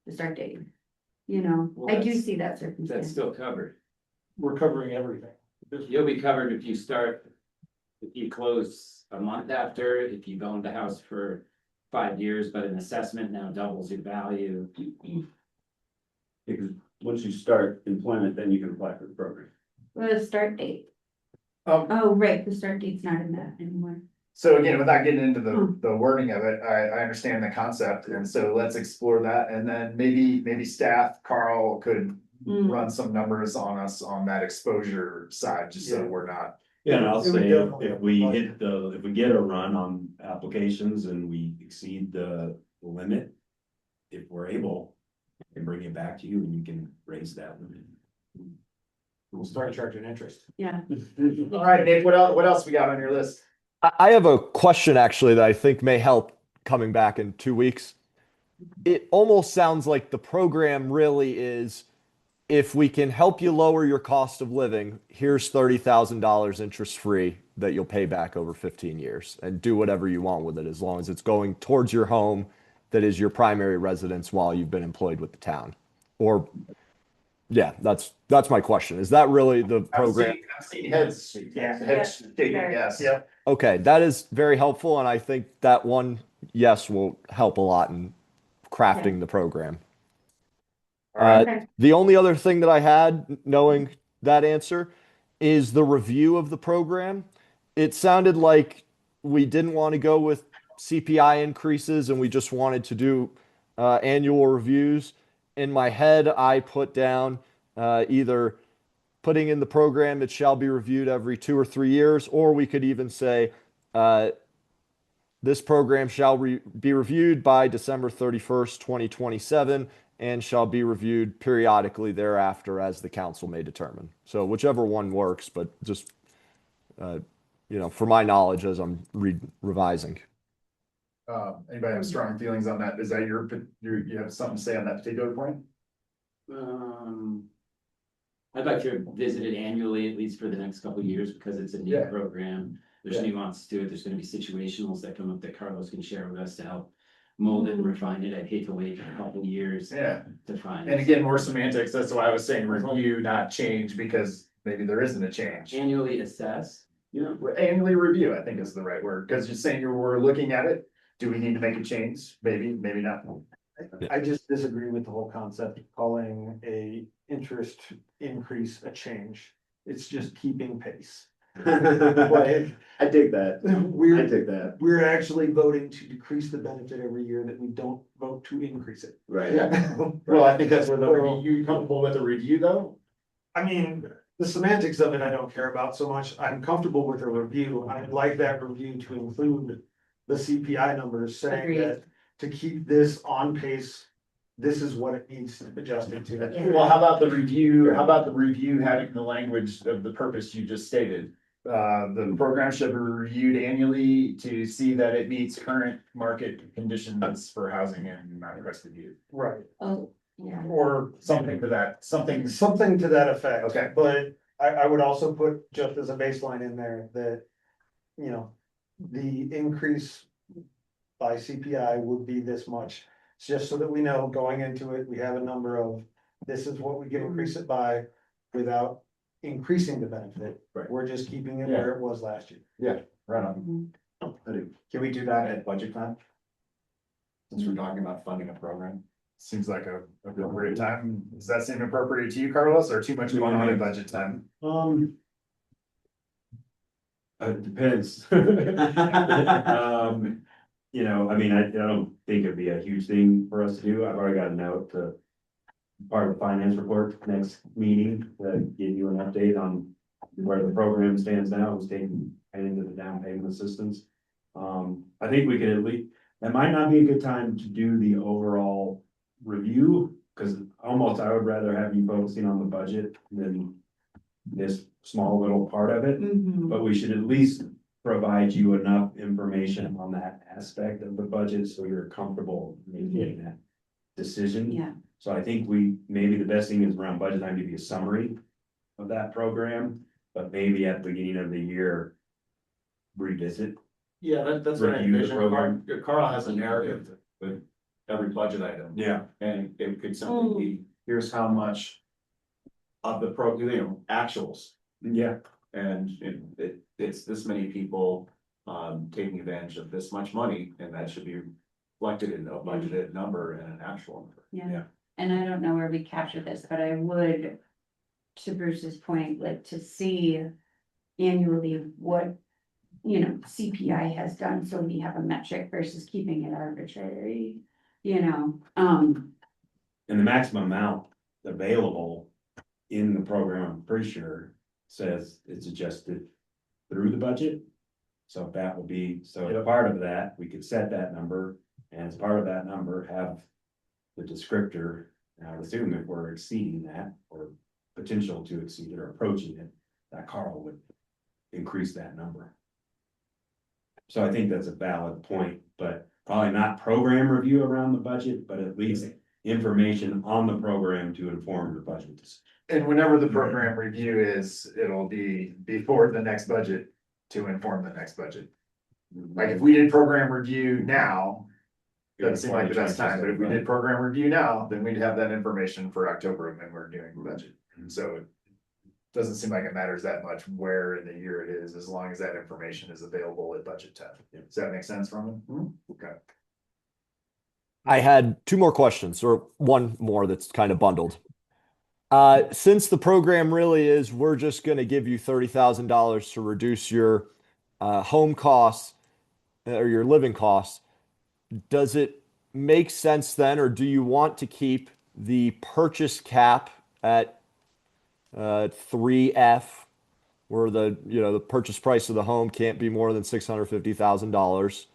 the start date? You know, Well, I do that's- see that That's circumstance. still covered. We're covering everything. You'll be covered if you start, if you close a month after, if you've owned the house for 5 years, but an assessment now doubles your value. Because once you start employment, then you can apply for the program. Well, the start date. Um, Oh, right, the start date's not in that anymore. So again, without getting into the wording of it, I understand the concept, and so let's explore that, and then maybe staff, Carl could Mm. run some numbers on us on that exposure side, just so Yeah. we're not. Yeah, and I'll It would say, definitely if we help. hit if we get a run on applications and we exceed the limit. If we're able, I can bring it back to you and you can raise that limit. We'll start charging interest. Yeah. All right, Nick, what else we got on your list? I have a question actually that I think may help coming back in 2 weeks. It almost sounds like the program really is, if we can help you lower your cost of living, here's $30,000 interest free that you'll pay back over 15 years and do whatever you want with it as long as it's going towards your home that is your primary residence while you've been employed with the town. Or yeah, that's my question. Is that really the program? I've seen heads shaking, yes. Yep. Okay, that is very helpful, and I think that one yes will help a lot in crafting the program. Okay. The only other thing that I had, knowing that answer, is the review of the program. It sounded like we didn't want to go with CPI increases and we just wanted to do annual reviews. In my head, I put down either putting in the program, it shall be reviewed every 2 or 3 years, or we could even say this program shall be reviewed by December 31st, 2027, and shall be reviewed periodically thereafter as the council may determine. So whichever one works, but just, for my knowledge as I'm revising. Anybody have strong feelings on that? Is that you have something to say on that particular point? I'd like to visit it annually, at least for the next couple of years, because it's a new Yeah. program. There's Yeah. nuance to it. There's gonna be situationals that come up that Carlos can share with us to help mold it and refine it. I'd hate to wait a couple of years Yeah. to find. And again, more semantics, that's why I was saying review, not change, because maybe there isn't a change. Annually assess. Annually review, I think is the right word, because you're saying we're looking at it, do we need to make a change? Maybe, maybe not. I just disagree with the whole concept of calling a interest increase a change. It's just keeping pace. Like, I dig that. I we're, dig that. we're actually voting to decrease the benefit every year that we don't vote to increase it. Right. Yeah, well, I think that's where you comfortable with the review though? I mean, the semantics of it, I don't care about so much. I'm comfortable with a review. I'd like that review to include the CPI numbers saying Agreed. that to keep this on pace, this is what it needs adjusted to. Yeah. Well, how about the review having the language of the purpose you just stated? The program should be reviewed annually to see that it meets current market conditions for housing and non-requested use. Right, Oh, yeah. Or something to that, something. something to that effect. Okay. But I would also put just as a baseline in there that, the increase by CPI would be this much. Just so that we know going into it, we have a number of, this is what we can increase it by without increasing the benefit. Right. We're just keeping it where it was last year. Right on. Mhm. Can we do that at budget time? Since we're talking about funding a program. Seems like a appropriate time. Does that seem appropriate to you, Carlos, or too much going on in budget time? It depends. I mean, I don't think it'd be a huge thing for us to do. I've already got a note to part of the finance report next meeting to give you an update on where the program stands now is taking, into the down payment assistance. I think we could at least, that might not be a good time to do the overall review, because almost I would rather have you focusing on the budget than this small little part of it. Mhm. But we should at least provide you enough information on that aspect of the budget, so you're comfortable making that decision. Yeah, So I think maybe the best thing is around budget time to give you a summary of that program, but maybe at the beginning of the year, revisit. Yeah, that's what I Review the envision. program. Carl has a narrative with every budget item. Yeah. And it could simply be, here's how much of the actuals. Yeah. And it's this many people, taking advantage of this much money, and that should be reflected in a budgeted number and an actual number. yeah. And I don't know where we captured this, but I would, to Bruce's point, like to see annually what, CPI has done, so we have a metric versus keeping it arbitrary, And the maximum amount available in the program, I'm pretty sure, says it's adjusted through the budget. So that will be, so as part of that, we could set that number, and as part of that number, have the descriptor. And I would assume if we're exceeding that, or potential to exceed it or approaching it, that Carl would increase that number. So I think that's a valid point, but probably not program review around the budget, but at least information on the program to inform your budget decision. And whenever the program review is, it'll be before the next budget to inform the next budget. Like if we did program review now, doesn't seem like the best time, but if we did program review now, then we'd have that information for October when we're doing the budget. And so it doesn't seem like it matters that much where in the year it is, as long as that information is available at budget time. Does that make sense from it? Okay. I had two more questions, or one more that's kind of bundled. Since the program really is, we're just going to give you $30,000 to reduce your home costs or your living costs. Does it make sense then, or do you want to keep the purchase cap at 3F, where the purchase price of the home can't be more than $650,000,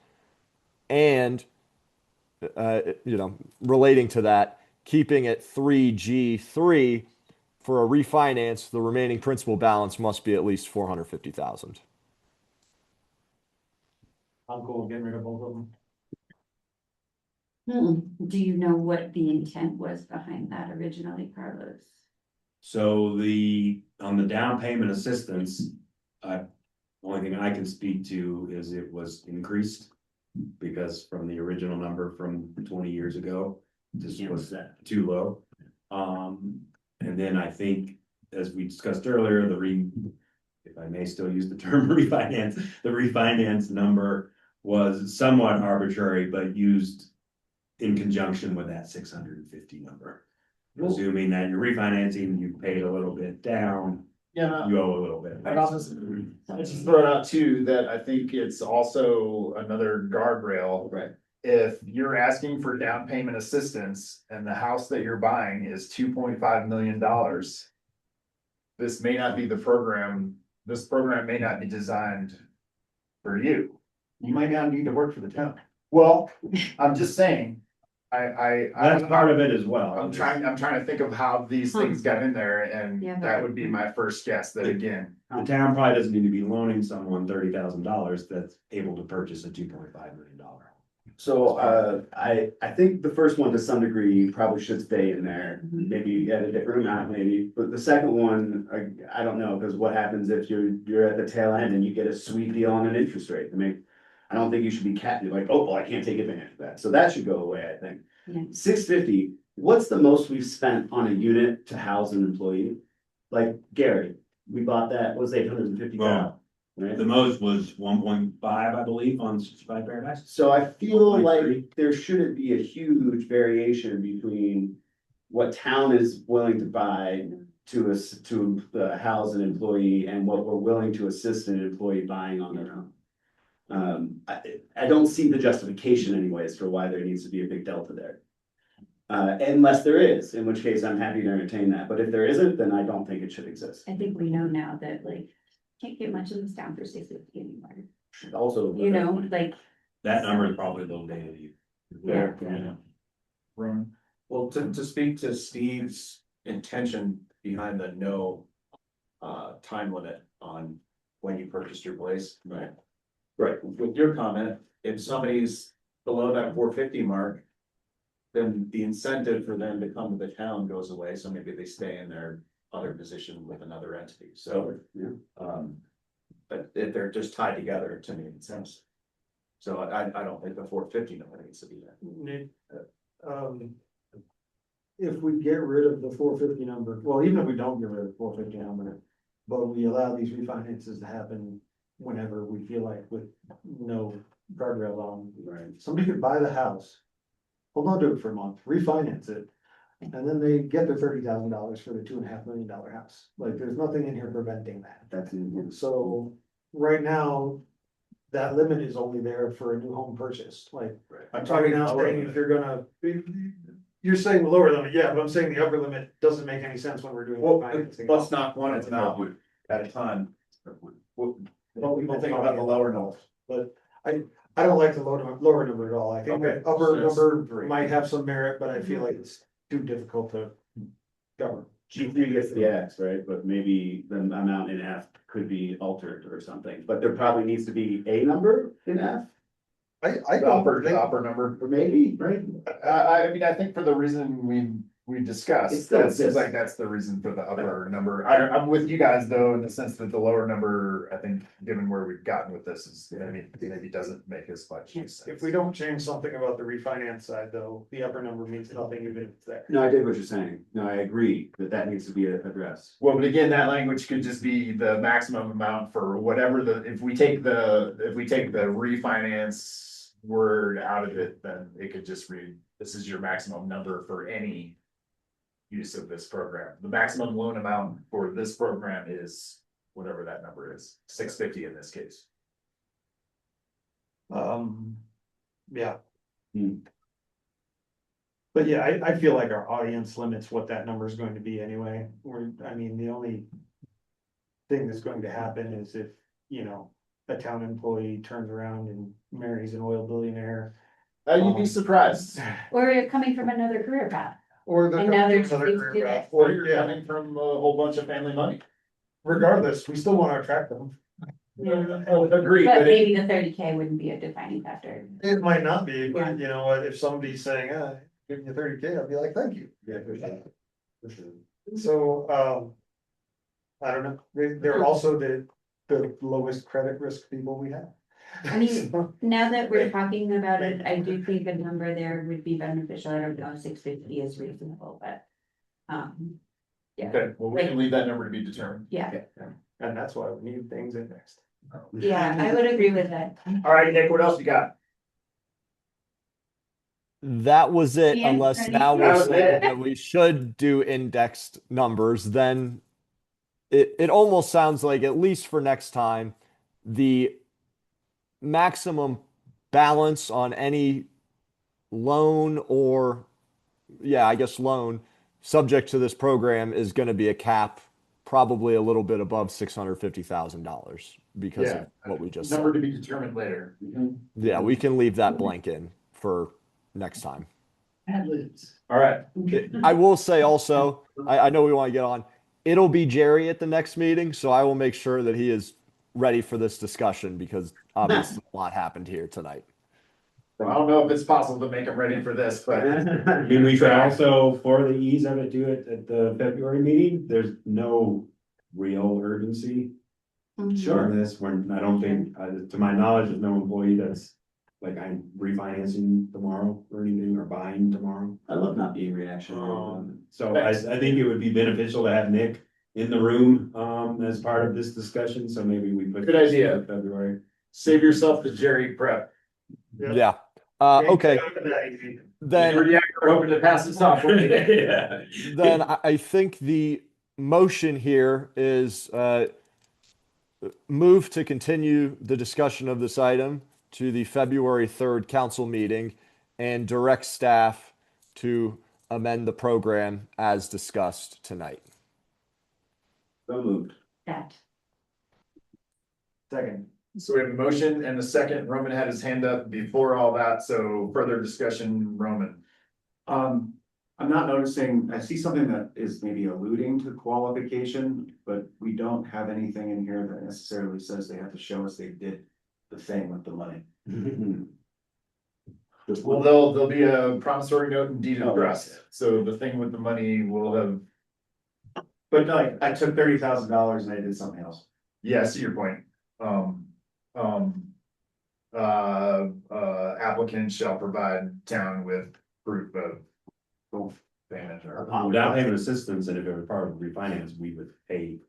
and relating to that, keeping it 3G3 for a refinance, the remaining principal balance must be at least $450,000. I'm cool with getting rid of both of them. do you know what the intent was behind that originally, Carlos? So on the down payment assistance, only thing I can speak to is it was increased. Because from the original number from 20 years ago, this was too low. And then I think, as we discussed earlier, if I may still use the term refinance, the refinance number was somewhat arbitrary, but used in conjunction with that 650 number. Assuming that you're refinancing, you paid a little bit down, Yeah. you owe a little bit. I just throw it out too, that I think it's also another guardrail. Right. If you're asking for down payment assistance and the house that you're buying is $2.5 million. This may not be the program, this program may not be designed for you. You might not need to work for the town. Well, I'm just saying, I. That's part of it as well. I'm trying to think of how these things got in there, and Yeah, but- that would be my first guess, that again. The town probably doesn't need to be loaning someone $30,000 that's able to purchase a $2.5 million. So, I think the first one to some degree probably should stay in there, maybe at a different amount, maybe, but the second one, I don't know, because what happens if you're at the tail end and you get a sweet deal on an interest rate? I don't think you should be capped, like, oh, well, I can't take advantage of that, so that should go away, I think. Yeah. 650, what's the most we've spent on a unit to house an employee? Like Gary, we bought that, was $850,000, right? The most was 1.5, I believe, on 65 Paradise. So I feel 1.3. like there shouldn't be a huge variation between what town is willing to buy to house an employee and what we're willing to assist an employee buying on their own. I don't see the justification anyways for why there needs to be a big delta there. Unless there is, in which case I'm happy to entertain that, but if there isn't, then I don't think it should exist. I think we know now that like, can't get much of this down for 650 anymore, Also. you know, like. That number is probably a little dated. Yeah. Ron, well, to speak to Steve's intention behind the no time limit on when you purchased your place. Right. Right, with your comment, if somebody's below that 450 mark, then the incentive for them to come to the town goes away, so maybe they stay in their other position with another entity, so. Yeah. But if they're just tied together, to me, it seems. So I don't think the 450 number needs to be there. Nick, if we get rid of the 450 number, well, even if we don't get rid of the 450 number, but we allow these refinances to happen whenever we feel like with no guardrail on. Right. Somebody could buy the house, hold on to it for a month, refinance it, and then they get their $30,000 for the $2.5 million house. Like, there's nothing in here preventing that. That's. So right now, that limit is only there for a new home purchase, like. I'm Talking now, saying if you're gonna, you're saying the lower limit, yeah, but I'm saying the upper limit doesn't make any sense when we're doing. Well, financing. let's knock one at a time. What we think about the lower note. But I don't like the lower number at all. I think Okay. the upper So that's number three. might have some merit, but I feel like it's too difficult to govern. G3 gets the X, right, but maybe the amount in F could be altered or something, but there probably needs to be a number in F. I The upper number. Or maybe, right? I mean, I think for the reason we It discussed, still that seems exists. like that's the reason for the upper number. I'm with you guys though, in the sense that the lower number, I think, given where we've gotten with this is, I mean, maybe doesn't make as much sense. If we don't change something about the refinance side though, the upper number means nothing even if it's there. No, I dig what you're saying. No, I agree that that needs to be addressed. Well, but again, that language could just be the maximum amount for whatever if we take the refinance word out of it, then it could just read, this is your maximum number for any use of this program. The maximum loan amount for this program is whatever that number is, $650 in this case. Yeah. Hmm. But yeah, I feel like our audience limits what that number is going to be anyway. I mean, the only thing that's going to happen is if, you know, a town employee turns around and marries an oil billionaire. You'd be surprised. Or coming from another career path. Or And now they're another used career to path. it. Or you're coming from a whole bunch of family money. Regardless, we still want to attract them. Agreed, But but maybe the 30K wouldn't be a defining factor. It might not be, Yeah. but you know what, if somebody's saying, give you 30K, I'll be like, thank you. Yeah, for sure. For sure. So, I don't know, they're also the lowest credit risk people we have. I mean, now that we're talking about it, I do think a number there would be beneficial. I don't know, 650 is reasonable, but. Yeah, okay, well, we can leave that number to be determined. yeah, And that's why we need things indexed. yeah, I would agree with that. All right, Nick, what else you got? That was it, Yeah, unless ready? now That we're was saying it. that we should do indexed numbers, then it almost sounds like, at least for next time, the maximum balance on any loan or, yeah, I guess loan, subject to this program is going to be a cap, probably a little bit above $650,000 because Yeah. of what we just Number said. to be determined later. Yeah, we can leave that blank in for next time. All right. I will say also, I know we want to get on. It'll be Jerry at the next meeting, so I will make sure that he is ready for this discussion because obviously a lot happened here tonight. I don't know if it's possible to make them ready for this, but I mean, we could also, for the ease of it, do it at the February meeting. There's no real urgency on this. I don't think, to my knowledge, there's no employee that's like, I'm refinancing tomorrow or anything, or buying tomorrow. I love not being reactionary. So I think it would be beneficial to have Nick in the room, as part of this discussion. So maybe we put. Good idea. this in February. save yourself the Jerry prep. Yeah. Okay. Then. We're hoping to pass this off. Yeah. Then I think the motion here is move to continue the discussion of this item to the February 3rd council meeting and direct staff to amend the program as discussed tonight. So moved. That. Second. So we have a motion and a second. Roman had his hand up before all that, so further discussion, Roman. I'm not noticing, I see something that is maybe alluding to qualification, but we don't have anything in here that necessarily says they have to show us they did the thing with the money. Well, there'll be a promissory note and deed Oh, of trust, okay. so the thing with the money will have, But like, I took $30,000 and I did something else. yeah, I see your point. Applicant shall provide town with proof of payment or. Down payment assistance, and if it were part of refinance, we would pay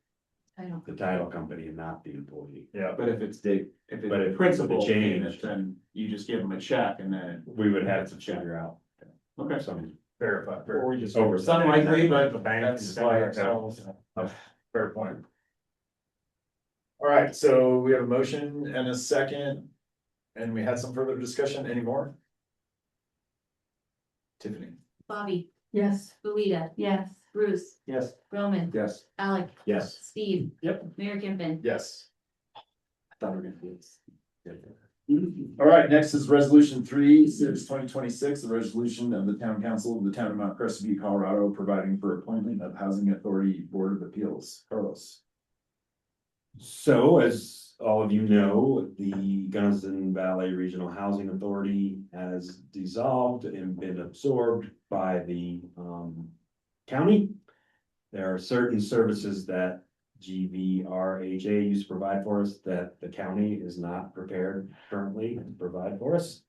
I don't. the title company and not the employee. Yeah, But if it's if But if it's principal the change- payment, then you just give them a check and then. We would have to figure out Okay. some. verify, Or we just. Over. It's unlikely, but The bank that's and send why- it ourselves. fair point. All right, so we have a motion and a second, and we had some further discussion. Any more? Tiffany? Bobby, Yes. Belita, Yes. Bruce, Yes. Roman, Yes. Alec, Yes. Steve. Yep. Mayor Kimpin. Yes. I thought we were gonna do this. All right, next is resolution 3/6/2026, the resolution of the town council of the town of Mount Crested Butte, Colorado, providing for appointment of Housing Authority Board of Appeals. Carlos. So, as all of you know, the Gunnison Valley Regional Housing Authority has dissolved and been absorbed by the county. There are certain services that GVRHA used to provide for us that the county is not prepared currently to provide for us.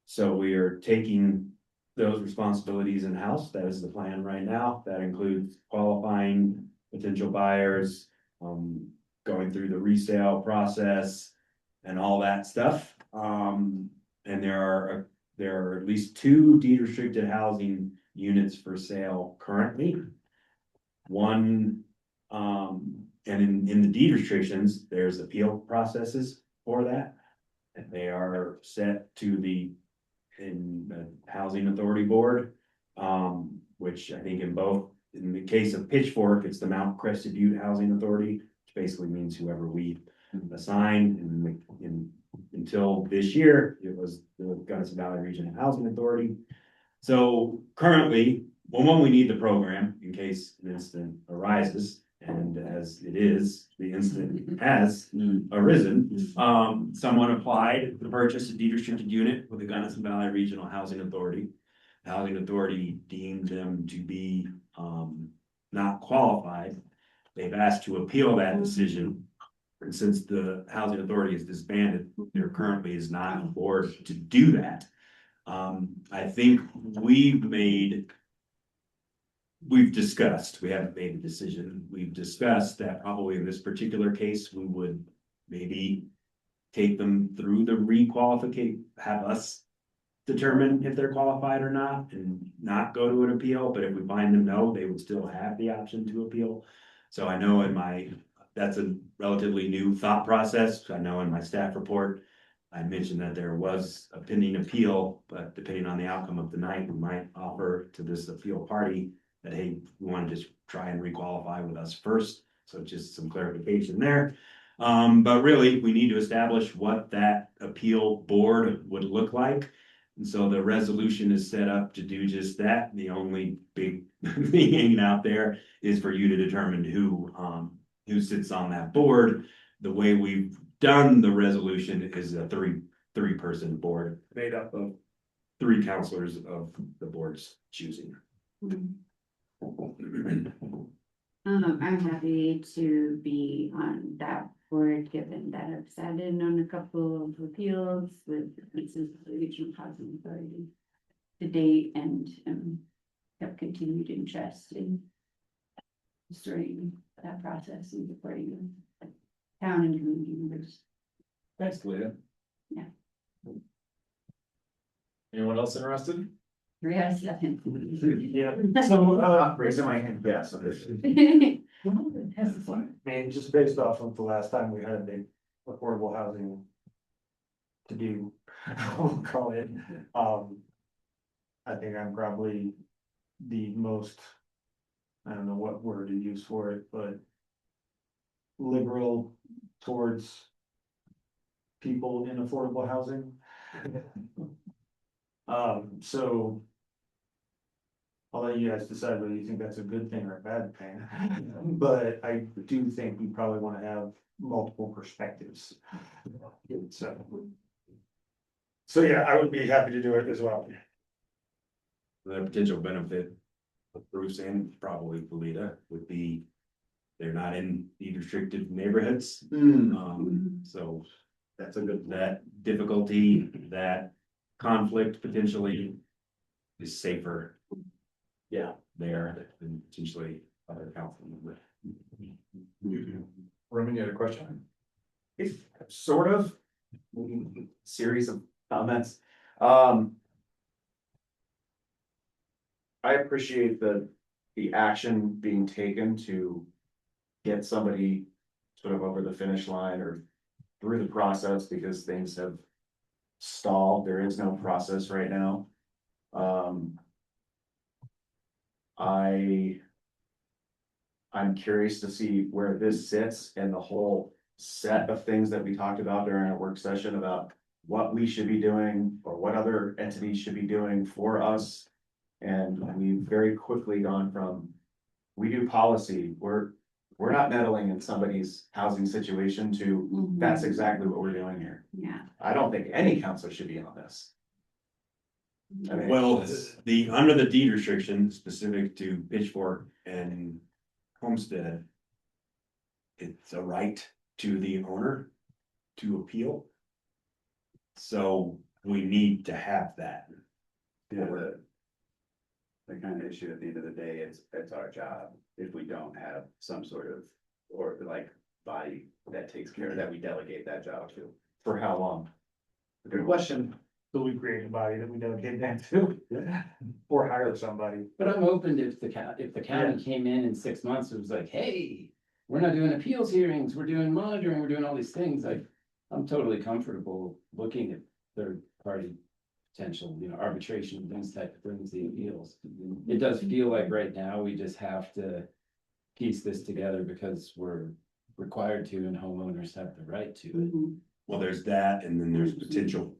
So we are taking those responsibilities in-house. That is the plan right now. That includes qualifying potential buyers, going through the resale process and all that stuff. And there are at least 2 deed restricted housing units for sale currently. One, and in the deed restrictions, there's appeal processes for that. And they are set to the Housing Authority Board, which I think in the case of Pitchfork, it's the Mount Crested Butte Housing Authority, which basically means whoever we assign. And until this year, it was the Gunnison Valley Regional Housing Authority. So currently, when we need the program, in case an incident arises, and as it is, the incident has arisen, someone applied to purchase a deed restricted unit with the Gunnison Valley Regional Housing Authority. The Housing Authority deemed them to be not qualified. They've asked to appeal that decision. And since the Housing Authority is disbanded, there currently is not a board to do that. I think we've discussed, we haven't made a decision, we've discussed that probably in this particular case, we would maybe take them through the requalificate, have us determine if they're qualified or not, and not go to an appeal, but if we find them no, they would still have the option to appeal. So I know that's a relatively new thought process. I know in my staff report, I mentioned that there was a pending appeal, but depending on the outcome of the night, we might offer to this appeal party that, hey, we want to just try and requalify with us first. So just some clarification there. But really, we need to establish what that appeal board would look like. And so the resolution is set up to do just that. The only big thing hanging out there is for you to determine who sits on that board. The way we've done the resolution is a three-person board made up of 3 counselors of the board's choosing. I'm happy to be on that board, given that I've sat in on a couple of appeals with the Regional Housing Authority to date, and have continued interest in restoring that process and supporting the town and community members. Thanks, Leah. Yeah. Anyone else interested? 3 out of 7. Yeah, so, Raising my hand, yes. I mean, just based off of the last time we had the affordable housing to do, we'll call it, I think I'm probably the most, I don't know what word to use for it, but liberal towards people in affordable housing. So I'll let you guys decide whether you think that's a good thing or a bad thing, but I do think we probably wanna have multiple perspectives. So yeah, I would be happy to do it as well. The potential benefit of Bruce and probably Felida would be they're not in deed restricted neighborhoods. So That's a good, that difficulty, that conflict potentially is safer. Yeah. There than potentially other council members. Roman, you had a question? If, sort of, series of comments. I appreciate the action being taken to get somebody sort of over the finish line or through the process because things have stalled. There is no process right now. I'm curious to see where this sits and the whole set of things that we talked about during our work session about what we should be doing or what other entities should be doing for us. And we've very quickly gone from, we do policy, we're not meddling in somebody's housing situation to, that's exactly what we're doing here. Yeah. I don't think any counselor should be on this. I mean, Well, under the deed restriction specific to Pitchfork and Homestead. It's a right to the owner to appeal. So we need to have that. yeah, the kind of issue at the end of the day is, it's our job. If we don't have some sort of, or like body that takes care of that, we delegate that job to. for how long? Good question. So we create a body that we delegate that to, or hire somebody. But I'm open to if the county came in 6 months, it was like, hey, we're not doing appeals hearings, we're doing monitoring, we're doing all these things, I'm totally comfortable looking at third party potential, arbitration, things type of things, the appeals. It does feel like right now, we just have to piece this together because we're required to and homeowners have the right to it. Well, there's that, and then there's potential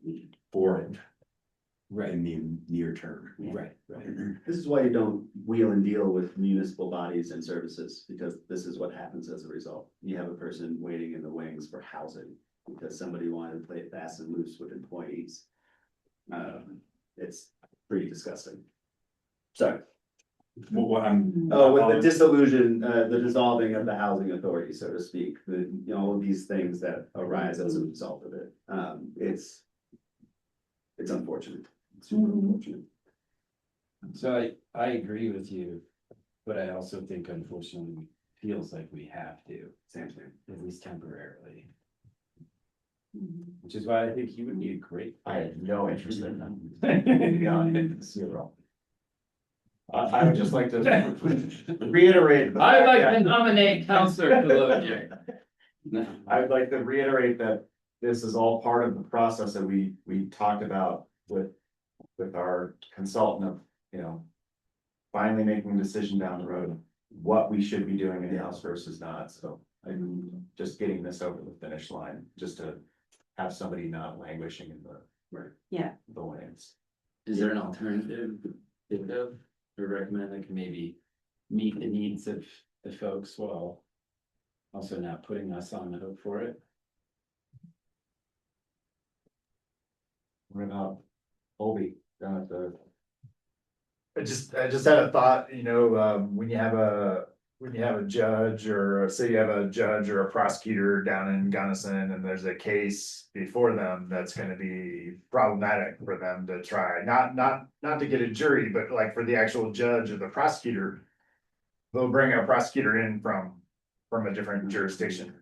for it. Right. In the near term. Right. This is why you don't wheel and deal with municipal bodies and services, because this is what happens as a result. You have a person waiting in the wings for housing because somebody wanted to play it fast and loose with employees. It's pretty disgusting. Sorry. Well, what I'm. Oh, with the disillusion, the dissolving of the housing authority, so to speak, all of these things that arise as a result of it. It's unfortunate. It's super unfortunate. So I agree with you, but I also think unfortunately feels like we have to, Same thing. at least temporarily. Which is why I think he would be a great. I have no interest in them. Zero. I would just like to reiterate. I'd like to nominate Counselor Deloge. No. I'd like to reiterate that this is all part of the process that we talked about with our consultant of, finally making a decision down the road, what we should be doing in-house versus not. So I'm just getting this over the finish line, just to have somebody not languishing in the lanes. Is there an alternative to think of or recommend that can maybe meet the needs of the folks while also not putting us on the hook for it? What about Obi down at the? I just had a thought, when you have a judge or say you have a judge or a prosecutor down in Gunnison and there's a case before them that's gonna be problematic for them to try, not to get a jury, but like for the actual judge or the prosecutor. They'll bring a prosecutor in from a different jurisdiction.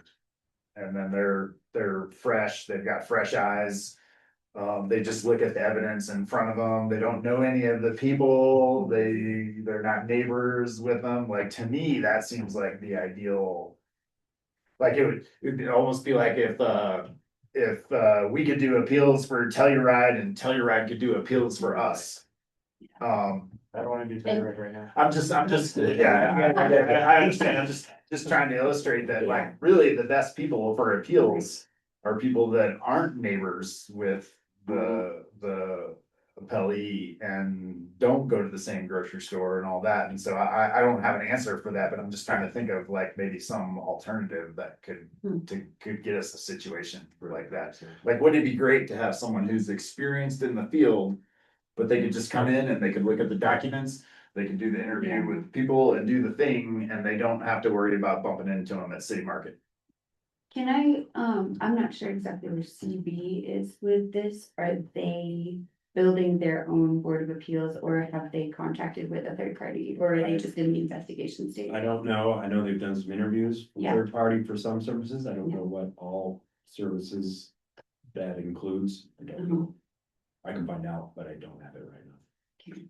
And then they're fresh, they've got fresh eyes. They just look at the evidence in front of them. They don't know any of the people. They're not neighbors with them. Like, to me, that seems like the ideal. Like, it'd almost be like if we could do appeals for Telluride and Telluride could do appeals for us. I don't wanna do Telluride right now. I'm just, yeah, I understand, I'm just trying to illustrate that, like, really, the best people for appeals are people that aren't neighbors with the appellee and don't go to the same grocery store and all that, and so I don't have an answer for that, but I'm just trying to think of like maybe some alternative that could get us a situation like that. Like, wouldn't it be great to have someone who's experienced in the field, but they could just come in and they could look at the documents, they could do the interview with people and do the thing, and they don't have to worry about bumping into them at City Market. Can I, I'm not sure exactly where CB is with this. Are they building their own Board of Appeals, or have they contracted with a third party, or are they just in the investigation stage? I don't know. I know they've done some interviews with Yeah. third party for some services. I don't know what all services that includes. I don't know. I can find out, but I don't have it right now.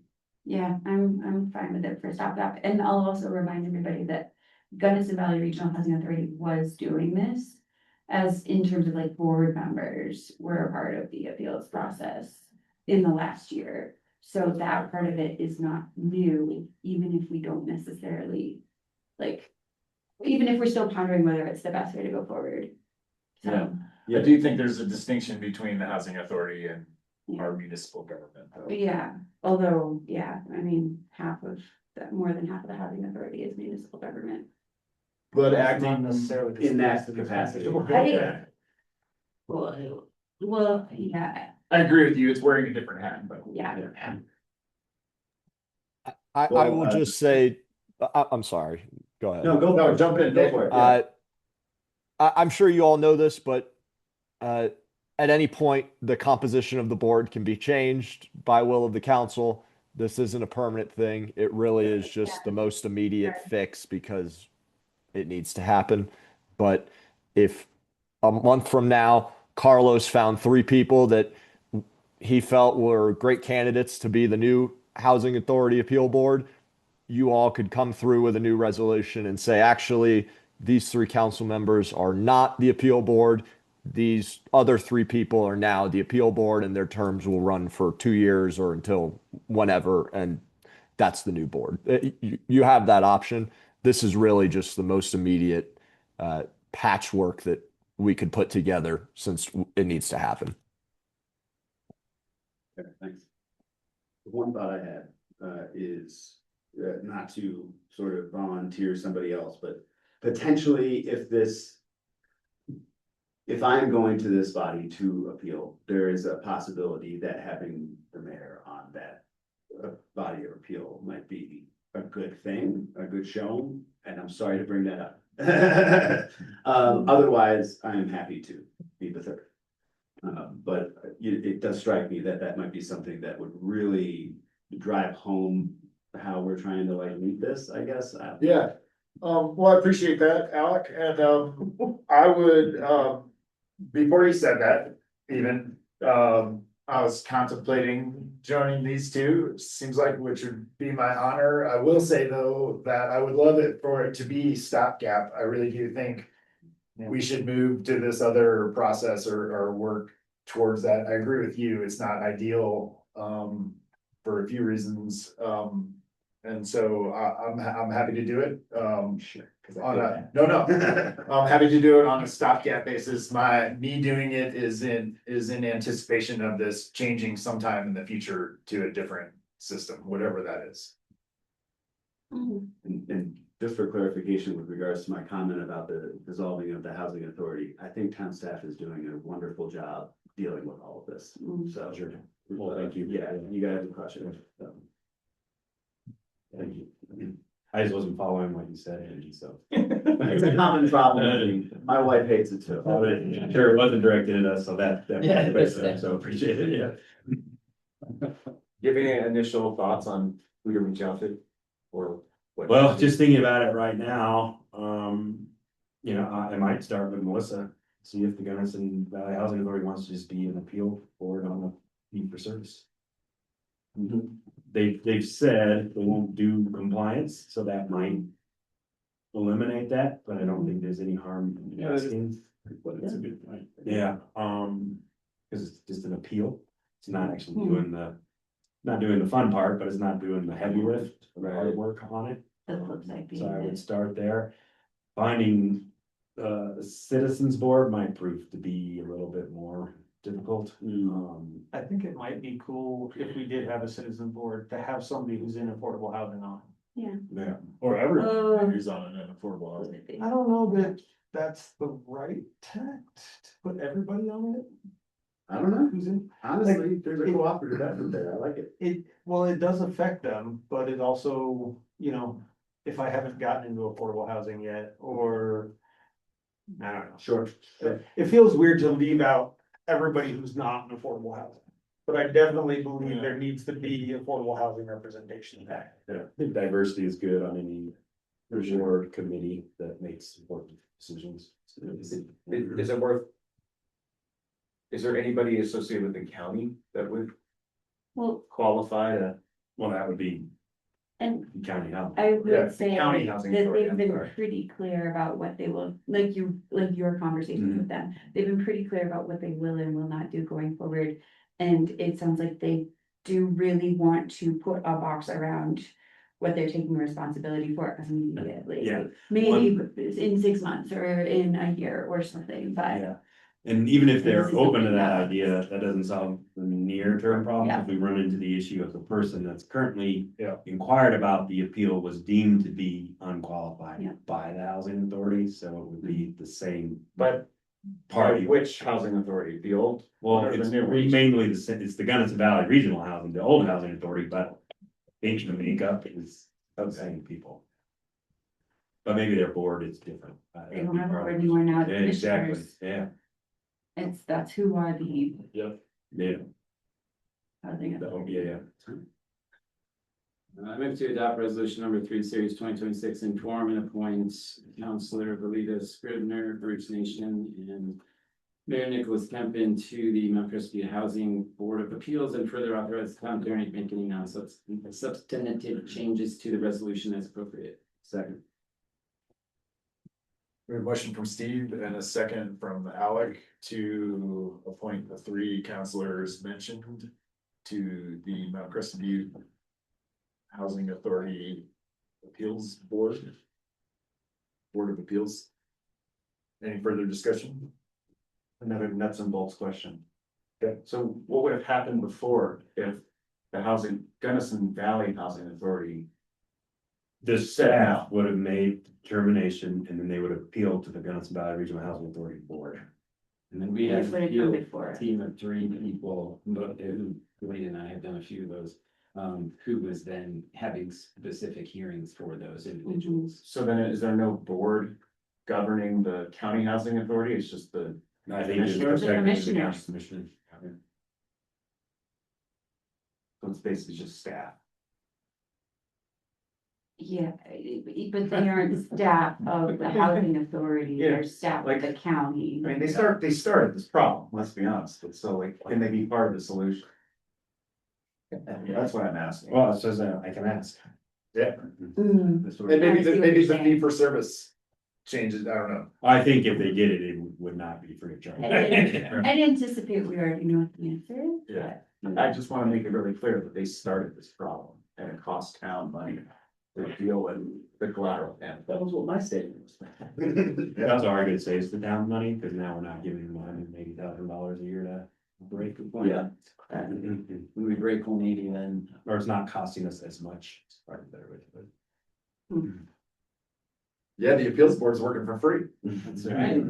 Yeah, I'm fine with it for stopgap, and I'll also remind everybody that Gunnison Valley Regional Housing Authority was doing this. As in terms of like board members were a part of the appeals process in the last year. So that part of it is not new, even if we don't necessarily, like, even if we're still pondering whether it's the best way to go forward. So, I do think there's a distinction between the housing authority and yeah. our municipal government, though. Yeah, although, yeah, I mean, more than half of the housing authority is municipal government. But Not acting necessarily in that the capacity. I- Well, yeah, I agree with you, it's wearing a different hat, but. yeah. I Well, will just say, I'm sorry, go ahead. No, go for it. Jump in, Go for it. Yeah. I'm sure you all know this, but at any point, the composition of the board can be changed by will of the council. This isn't a permanent thing. It really is just the most immediate fix because it needs to happen. But if a month from now, Carlos found 3 people that he felt were great candidates to be the new Housing Authority Appeal Board, you all could come through with a new resolution and say, actually, these 3 council members are not the appeal board. These other 3 people are now the appeal board, and their terms will run for 2 years or until whenever, and that's the new board. You have that option. This is really just the most immediate patchwork that we could put together since it needs to happen. Okay, thanks. The one thought I had is not to sort of volunteer somebody else, but potentially if I'm going to this body to appeal, there is a possibility that having the mayor on that body of appeal might be a good thing, a good showing, and I'm sorry to bring that up. Otherwise, I am happy to be the third. But it does strike me that that might be something that would really drive home how we're trying to like meet this, I guess. Yeah, well, I appreciate that, Alec, and I would, before you said that, even, I was contemplating joining these 2, seems like which would be my honor. I will say though, that I would love it for it to be stopgap. I really do think we should move to this other process or work towards that. I agree with you, it's not ideal, for a few reasons, and so I'm happy to do it, I'm happy to do it on a stopgap basis. Me doing it is in anticipation of this changing sometime in the future to a different system, whatever that is. And just for clarification with regards to my comment about the dissolving of the housing authority, I think town staff is doing a wonderful job dealing with all of this, so. Sure. Well, thank you. Yeah, you guys have crushed it. Thank you. I just wasn't following what you said, Andy, so. It's a common problem, my wife hates it too. I'm sure it wasn't directed at us, so that. So appreciate it, yeah. Do you have any initial thoughts on who you're reaching out to? Or what? Well, just thinking about it right now, I might start with Melissa, see if the Gunnison Valley Housing Authority wants to just be an appeal board on the fee for service. They've said they won't do compliance, so that might eliminate that, but I don't think there's any harm in asking. But it's a good point. Yeah, because it's just an appeal. It's not actually doing not doing the fun part, but it's not doing the heavy lift, or the hard Right. work on it. That looks like being So I would it. start there. Finding a citizens board might prove to be a little bit more difficult. I think it might be cool if we did have a citizen board to have somebody who's in affordable housing on. Yeah. Or everyone Uh, who's on an affordable housing. I don't know that that's the right tact to put everybody on it. I don't know, Who's in, honestly, there's a cooperative effort there, I like it. well, it does affect them, but it also, you know, if I haven't gotten into affordable housing yet, or. I don't know. Sure. It feels weird to leave out everybody who's not in affordable housing. But I definitely believe there needs to be affordable housing representation there. Yeah, I think diversity is good on any board committee that makes important decisions. Is it worth? Is there anybody associated with the county that would Well, Qualify to, well, that would be and county health. I Yeah, would the say county that housing they've authority, I'm been sorry. pretty clear about what they will, like your conversations Mhm. with them. They've been pretty clear about what they will and will not do going forward. And it sounds like they do really want to put a box around what they're taking responsibility for immediately. Yeah. Maybe in 6 months or in a year or something, but Yeah, and even if they're This is open to something that that- idea, that doesn't solve the near term problem. Yeah. If we run into the issue of the person that's currently Yeah. inquired about the appeal was deemed to be unqualified Yeah. by the housing authority, so it would be the same But party. which housing authority, the old? Well, or the it's new one? mainly it's the Gunnison Valley Regional Housing, the old housing authority, but the makeup is the same people. But maybe their board is different. they don't have a board anymore now. Yeah, It's exactly, commissioners. yeah, That's who are the yeah, housing. that would be, yeah. I move to adopt resolution number 3, series 2026, and form and appoint Counselor Valita Scribner, Birch Nation, and Mayor Nicholas Kempin to the Mount Crescent Housing Board of Appeals, and further authorize the town attorney to make any substantive changes to the resolution as appropriate. Second. We have a motion from Steve and a second from Alec to appoint the 3 counselors mentioned to the Mount Crescent View Housing Authority Appeals Board. Board of Appeals. Any further discussion? Another nuts and bolts question. Okay. So what would have happened before if the Gunnison Valley Housing Authority? The Set staff out. would have made the determination and then they would appeal to the Gunnison Valley Regional Housing Authority Board. And then we That's have what it a come before. team of 3 people, but who, Wade and I have done a few of those. Who was then having specific hearings for those individuals. So then is there no board governing the county housing authority? It's just the. I think it's Commissioners? The technically the county commissioners. commissioners. So it's basically just staff. Yeah, but they aren't staff of the housing authority, Yeah, they're staff of the county. I mean, they started this problem, let's be honest, but so like, can they be part of the solution? That's what I'm asking. Well, it says I can ask. Yeah. Mm. That's what And I'm- maybe I see what maybe you're the saying. fee for service changes, I don't know. I think if they did it, it would not be free of charge. I'd anticipate we already know what the answer is. Yeah. but- I just wanna make it really clear that they started this problem and it cost town money to deal with the collateral damage. That was what my statement was. That's all I could say is the town money, because now we're not giving them $180,000 a year to break the plan. Yeah. When we break 180, then Or it's not costing us as much. It's probably a better way to put it. Yeah, the appeals board's working for free. that's all right.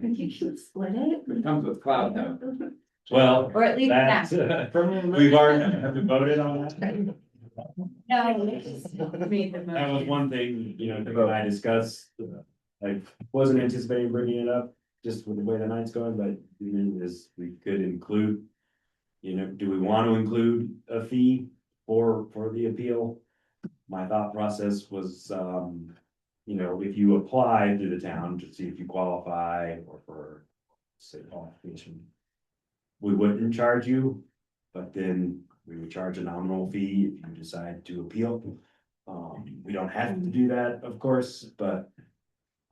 You should split it. It comes with cloud though. Well, Or at least that. that's, we've already, have we voted on that? No, they just made the That was motion. one thing, you know, Nick and I discussed, I wasn't anticipating bringing it up, just with the way the night's going, but we could include. You know, do we want to include a fee for the appeal? My thought process was, you know, if you apply to the town to see if you qualify or for say qualification. We wouldn't charge you, but then we would charge a nominal fee if you decide to appeal. We don't have to do that, of course, but.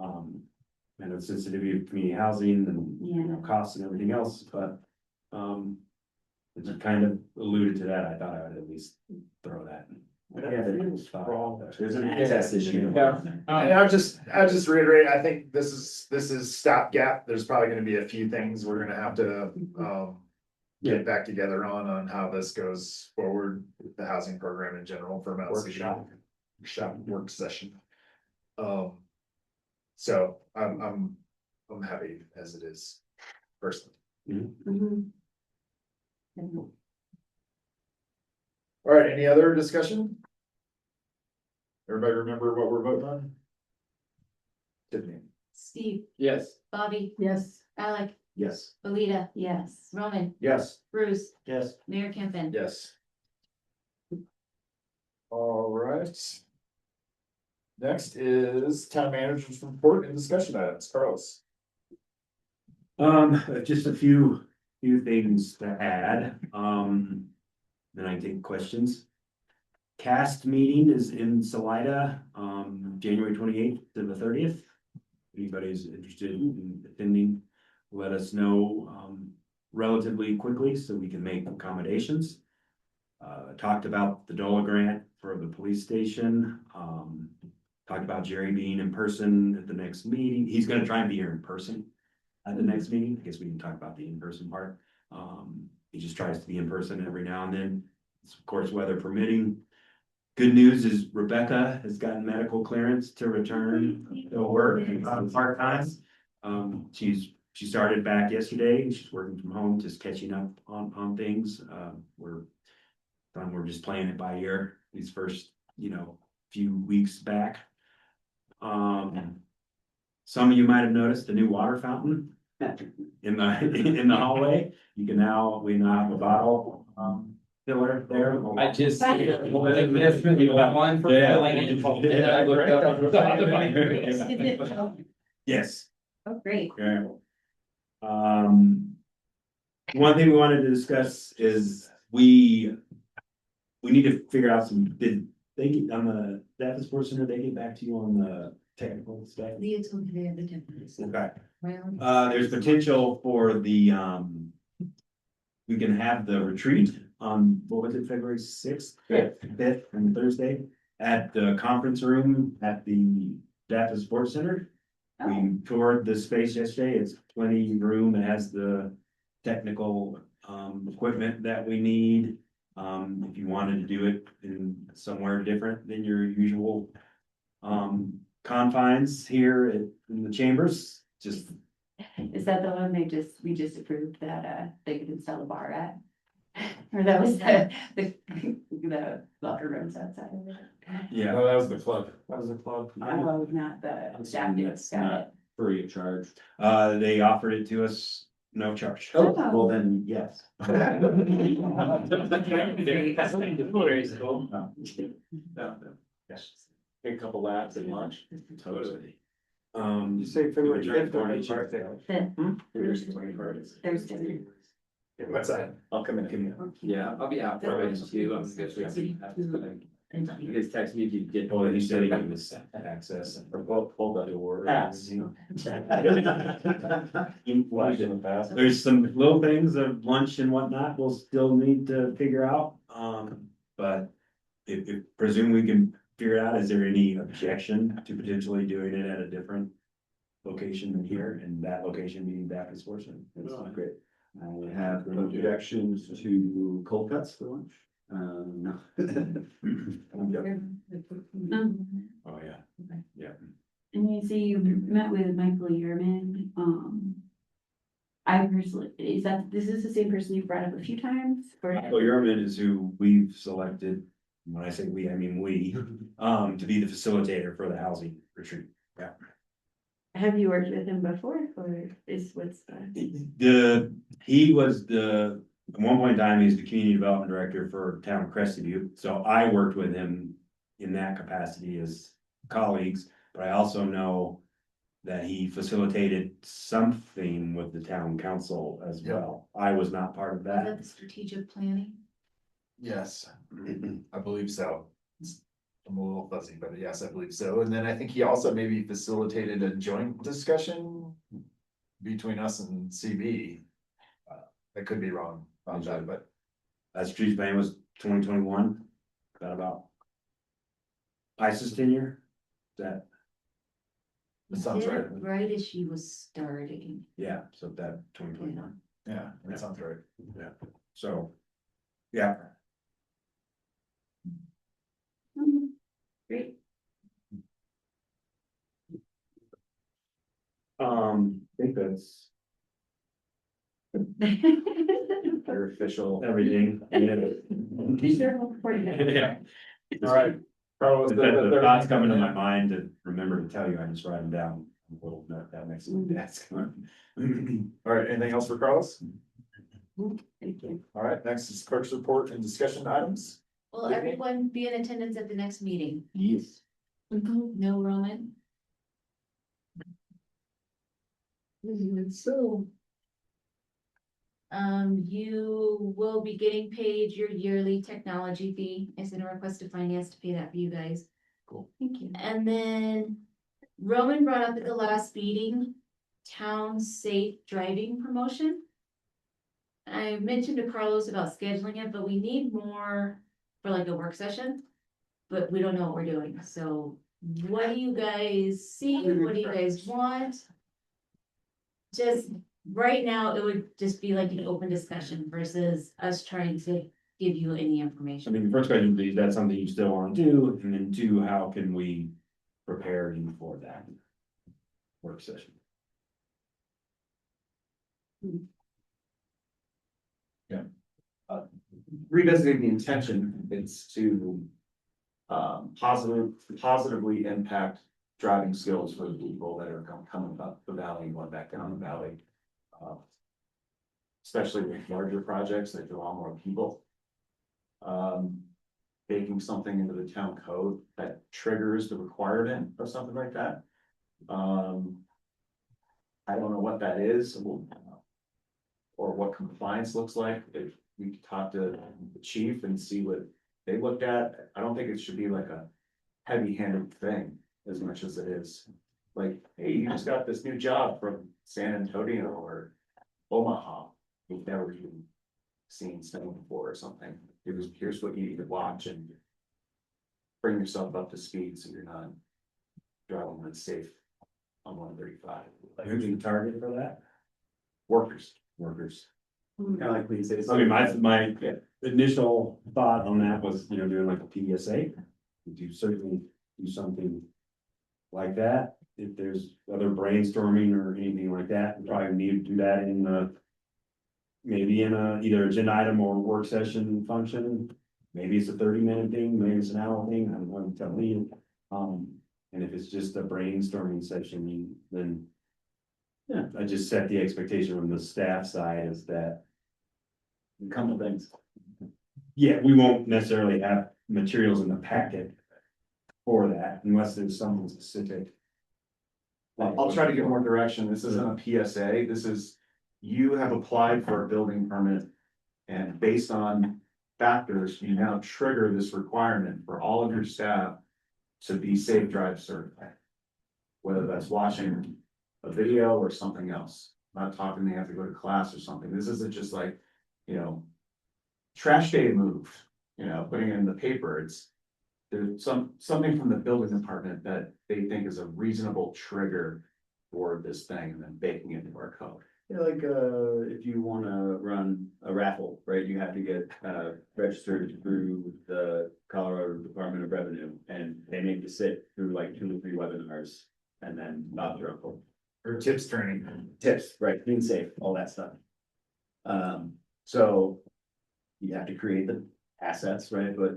And it's sensitivity of community housing and, you know, costs and everything else, but. It just kind of alluded to that. I thought I would at least throw that. There's an access issue. And I'll just reiterate, I think this is stopgap. There's probably gonna be a few things we're gonna have to, get back together on how this goes forward, with the housing program in general for Mount City. Workshop work session. So I'm happy as it is personally. All right, any other discussion? Everybody remember what we're voting on? Tiffany? Steve, Yes. Bobby, Yes. Alec, Yes. Belita, Yes. Roman, Yes. Bruce, Yes. Mayor Campbell. Yes. All right. Next is town manager's report and discussion items. Carlos. Just a few things to add, then I take questions. Cast meeting is in Salida, January 28th to the 30th. Anybody's interested in attending, let us know, relatively quickly so we can make accommodations. Talked about the DOLA grant for the police station, talked about Jerry being in person at the next meeting. He's gonna try and be here in person at the next meeting. I guess we can talk about the in-person part. He just tries to be in person every now and then. It's of course, weather permitting. Good news is Rebecca has gotten medical clearance to return to work part-time. She started back yesterday. She's working from home, just catching up on things. We're just playing it by ear these first, few weeks back. Some of you might have noticed the new water fountain in the hallway. We now have a bottle filler there. I just. One for Yes. Oh, great. Yeah. One thing we wanted to discuss is we need to figure out did they get on the Davis Sports Center, they get back to you on the technical stuff? Leah told me they have the templates. Okay. Well, There's potential for the, we can have the retreat on, what was it, February 6th? 5th, on Thursday, at the conference room at the Davis Sports Center. We toured the space yesterday. It's plenty of room. It has the technical, equipment that we need. If you wanted to do it in somewhere different than your usual, confines here in the chambers, just. Is that the one we just approved that, they could install a bar at? Or that was the locker rooms outside of it? Yeah. No, that was the club. That was a club. Oh, not the staff, got it. Free of charge. They offered it to us, no charge. Oh, well then, yes. A couple laps at lunch. Totally. You say February 5th or May Thursday. What's that? I'll come in. Yeah, I'll be out for a bit too. I'm good. You guys text me if you get. Oh, he said he gave us access. Or hold that door. Pass. Flash in the past. There's some little things of lunch and whatnot we'll still need to figure out, but if presume we can figure it out, is there any objection to potentially doing it at a different location than here, and that location being back in Sportsman? That's great. I have no objections to cold cuts for lunch. No. Oh, yeah. Yeah. And you say you met with Michael Yearman, I personally, this is the same person you've brought up a few times? Or Michael Yerman is who we've selected, when I say we, I mean we, to be the facilitator for the housing retreat. Yeah. have you worked with him before, or He was at one point in time, he was the community development director for town of Crested Butte, so I worked with him in that capacity as colleagues, but I also know that he facilitated something with the town council as well. I was not part of Is that that. the strategic planning? Yes, I believe so. I'm a little fuzzy, but yes, I believe so. And then I think he also maybe facilitated a joint discussion between us and CB. I could be wrong on that, but That strategic plan was 2021, that about. ISIS tenure, that, You sounds did right. it right as she was starting. yeah, so that 2021, Yeah, that sounds right. so. Yeah, Great. I think that's Their official. everything. Yeah. All right. Carlos, The thoughts coming to my mind to remember to tell you, I just write them down, a little note that makes my desk. All right, anything else for Carlos? Thank you. All right, next is clerk's report and discussion items. Will everyone be in attendance at the next meeting? Yes. No, Roman? So. You will be getting paid your yearly technology fee. I sent a request to finance to pay that for you guys. Thank you. And then Roman brought up at the last meeting, town safe driving promotion. I mentioned to Carlos about scheduling it, but we need more for like a work session. But we don't know what we're doing, so what do you guys see? What do you guys want? Just right now, it would just be like an open discussion versus us trying to give you any I information. mean, the first question would be, is that something you still want to do? And then two, how can we prepare you for that work session? Revisiting the intention, it's to positively impact driving skills for the people that are coming up the valley and going back down the valley. Especially with larger projects that draw more people. Baking something into the town code that triggers the requirement of something like that. I don't know what that is. Or what compliance looks like. If we could talk to the chief and see what they looked at, I don't think it should be like a heavy-handed thing as much as it is. Like, hey, you just got this new job from San Antonio or Omaha. You've never even seen snow before or something. Here's what you need to watch and bring yourself up to speed so you're not driving unsafe on 135. Who's the target for that? Workers. Kind of like we say. I mean, my initial thought on that was, doing like a PSA. Would you certainly do something like that? If there's other brainstorming or anything like that, we probably need to do that in the. Maybe in either agenda item or work session function. Maybe it's a 30-minute thing, maybe it's an hour thing, I don't want to tell you. And if it's just a brainstorming session, then. Yeah, I just set the expectation from the staff side is that. A couple things. Yeah, we won't necessarily have materials in the packet. For that, unless there's something specific. I'll try to get more direction. This isn't a PSA. This is, you have applied for a building permit. And based on factors, you now trigger this requirement for all of your staff to be safe drive certified. Whether that's watching a video or something else. I'm not talking they have to go to class or something. This isn't just like, trash day moved, putting it in the paper. It's there's something from the building department that they think is a reasonable trigger for this thing and then baking it into our code. Yeah, like, if you wanna run a raffle, right, you have to get, registered through the Colorado Department of Revenue, and they make you sit through like 2 or 3 webinars, and then not the raffle. Or tips training. Tips, right, being safe, all that stuff. So you have to create the assets, right, but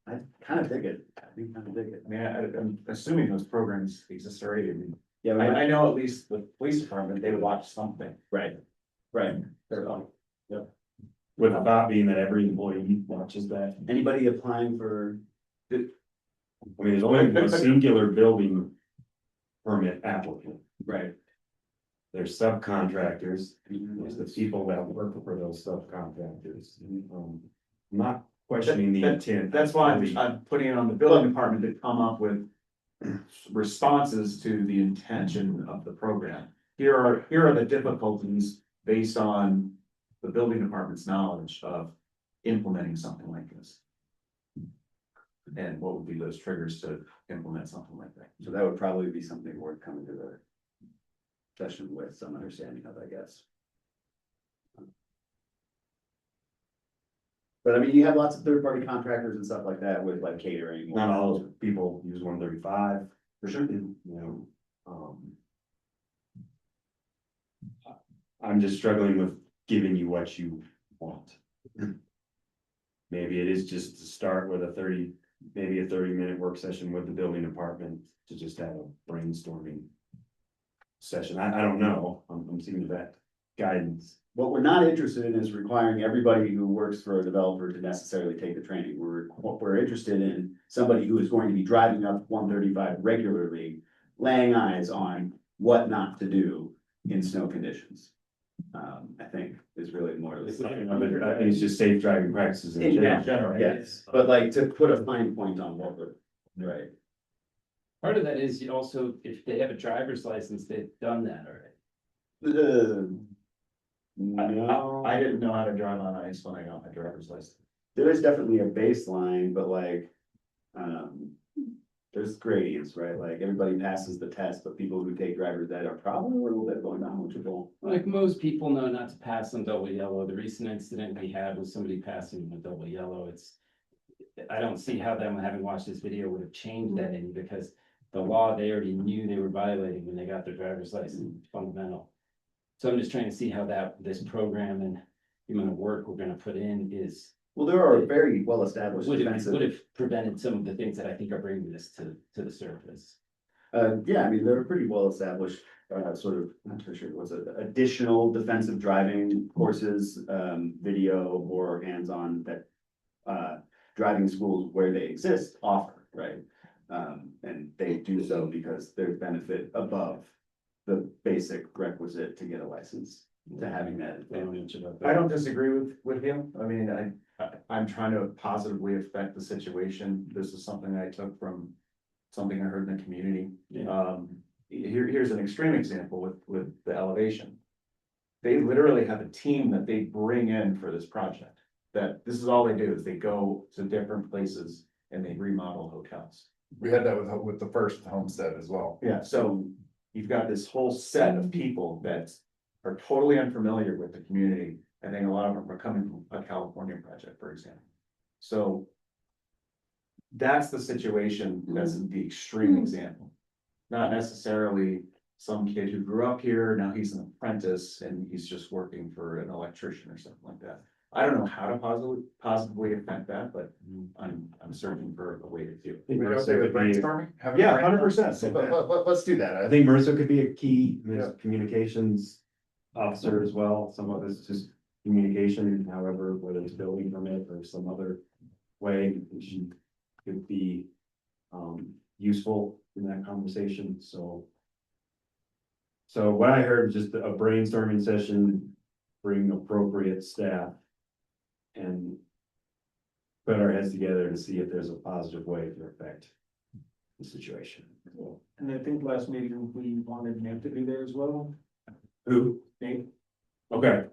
I kind of dig it, I think kind of dig it. I mean, I'm assuming those programs exist already. I mean, Yeah, I know at least the police department, they would watch something. right. They're like, With the thought being that every employee watches that. Anybody applying for, I mean, there's only a singular building permit applicant. right, There's subcontractors, there's the people that work for those subcontractors. I'm not questioning the intent. That's why I'm putting it on the building department to come up with responses to the intention of the program. Here are the difficulties based on the building department's knowledge of implementing something like this. And what would be those triggers to implement something like that? So that would probably be something worth coming to the session with some understanding of, I guess. But I mean, you have lots of third-party contractors and stuff like that with like catering. Not all those people use 135. For sure. You know, I'm just struggling with giving you what you want. Maybe it is just to start with maybe a 30-minute work session with the building department to just have a brainstorming session. I don't know. I'm seeing that guidance. What we're not interested in is requiring everybody who works for a developer to necessarily take the training. What we're interested in, somebody who is going to be driving up 135 regularly, laying eyes on what not to do in snow conditions. I think is really more. I think it's just safe driving practices in In general. general, yes, but like to put a fine point on what we're, right? Part of that is you also, if they have a driver's license, they've done that already. No, I didn't know how to drive on ice when I got my driver's license. there is definitely a baseline, but like, there's gradients, right? Like everybody passes the test, but people who take driver's ed are probably a little bit more knowledgeable. Like most people know not to pass on double yellow. The recent incident we had was somebody passing with double yellow. I don't see how them having watched this video would have changed that any, because the law, they already knew they were violating when they got their driver's license, fundamental. So I'm just trying to see how this program and the amount of work we're gonna put in is, Well, there are very well established would defensive. have prevented some of the things that I think are bringing this to the surface. Yeah, I mean, there are pretty well established, sort of, I'm not too sure, was it additional defensive driving courses, video or hands-on that. Driving schools where they exist offer, right? And they do so because there's benefit above the basic requisite to get a license, to having that. I don't disagree with him. I mean, I'm trying to positively affect the situation. This is something I took from something I heard in the community. Yeah. Here's an extreme example with the elevation. They literally have a team that they bring in for this project. That this is all they do is they go to different places and they remodel hotels. We had that with the first homestead as well. Yeah, so you've got this whole set of people that are totally unfamiliar with the community. I think a lot of them are coming from a California project, for example. So that's the situation, that's the extreme example. Not necessarily some kid who grew up here, now he's an apprentice and he's just working for an electrician or something like that. I don't know how to positively affect that, but I'm searching for a way to do it. We go through the brainstorming? Have a Yeah, brainstorm? 100%. Let's do that. I think Marissa could be a key Yeah. communications officer as well. Some of it's just communication, however, whether it's building permit or some other way, she could be useful in that conversation. So what I heard, just a brainstorming session, bring appropriate staff and put our heads together to see if there's a positive way to affect the situation. And I think last meeting, we wanted Nate to be there as well. Who? Nate? Okay.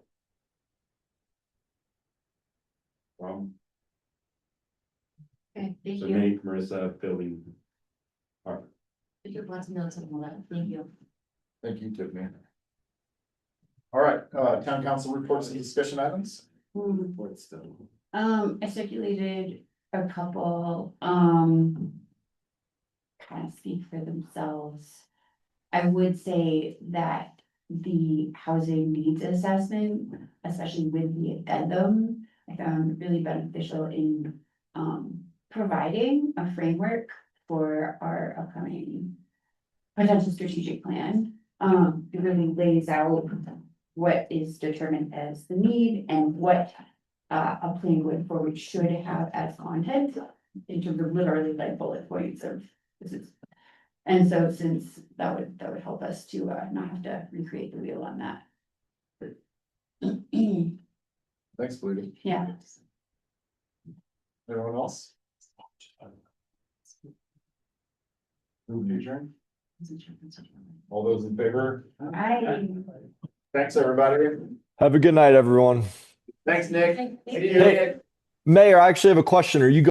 Okay, thank So you. Nate, Marissa, building. I took lots of notes on all that. Thank you. Thank you, Tiffany. All right, town council reports and discussion items. Reports still. I circulated a couple, kind of speak for themselves. I would say that the housing needs assessment, especially with the addendum, I found really beneficial in, providing a framework for our upcoming potential strategic plan. It really lays out what is determined as the need and what a plan going forward should have as content in terms of literally like bullet points of this is. And so since that would help us to not have to recreate the wheel on that. Thanks, Flutie. Yeah. Everyone else? Move to adjourn. All those in favor? I. Thanks, everybody. Have a good night, everyone. Thanks, Nick. Thank Hey, you. Elliot. Mayor, I actually have a question. Are you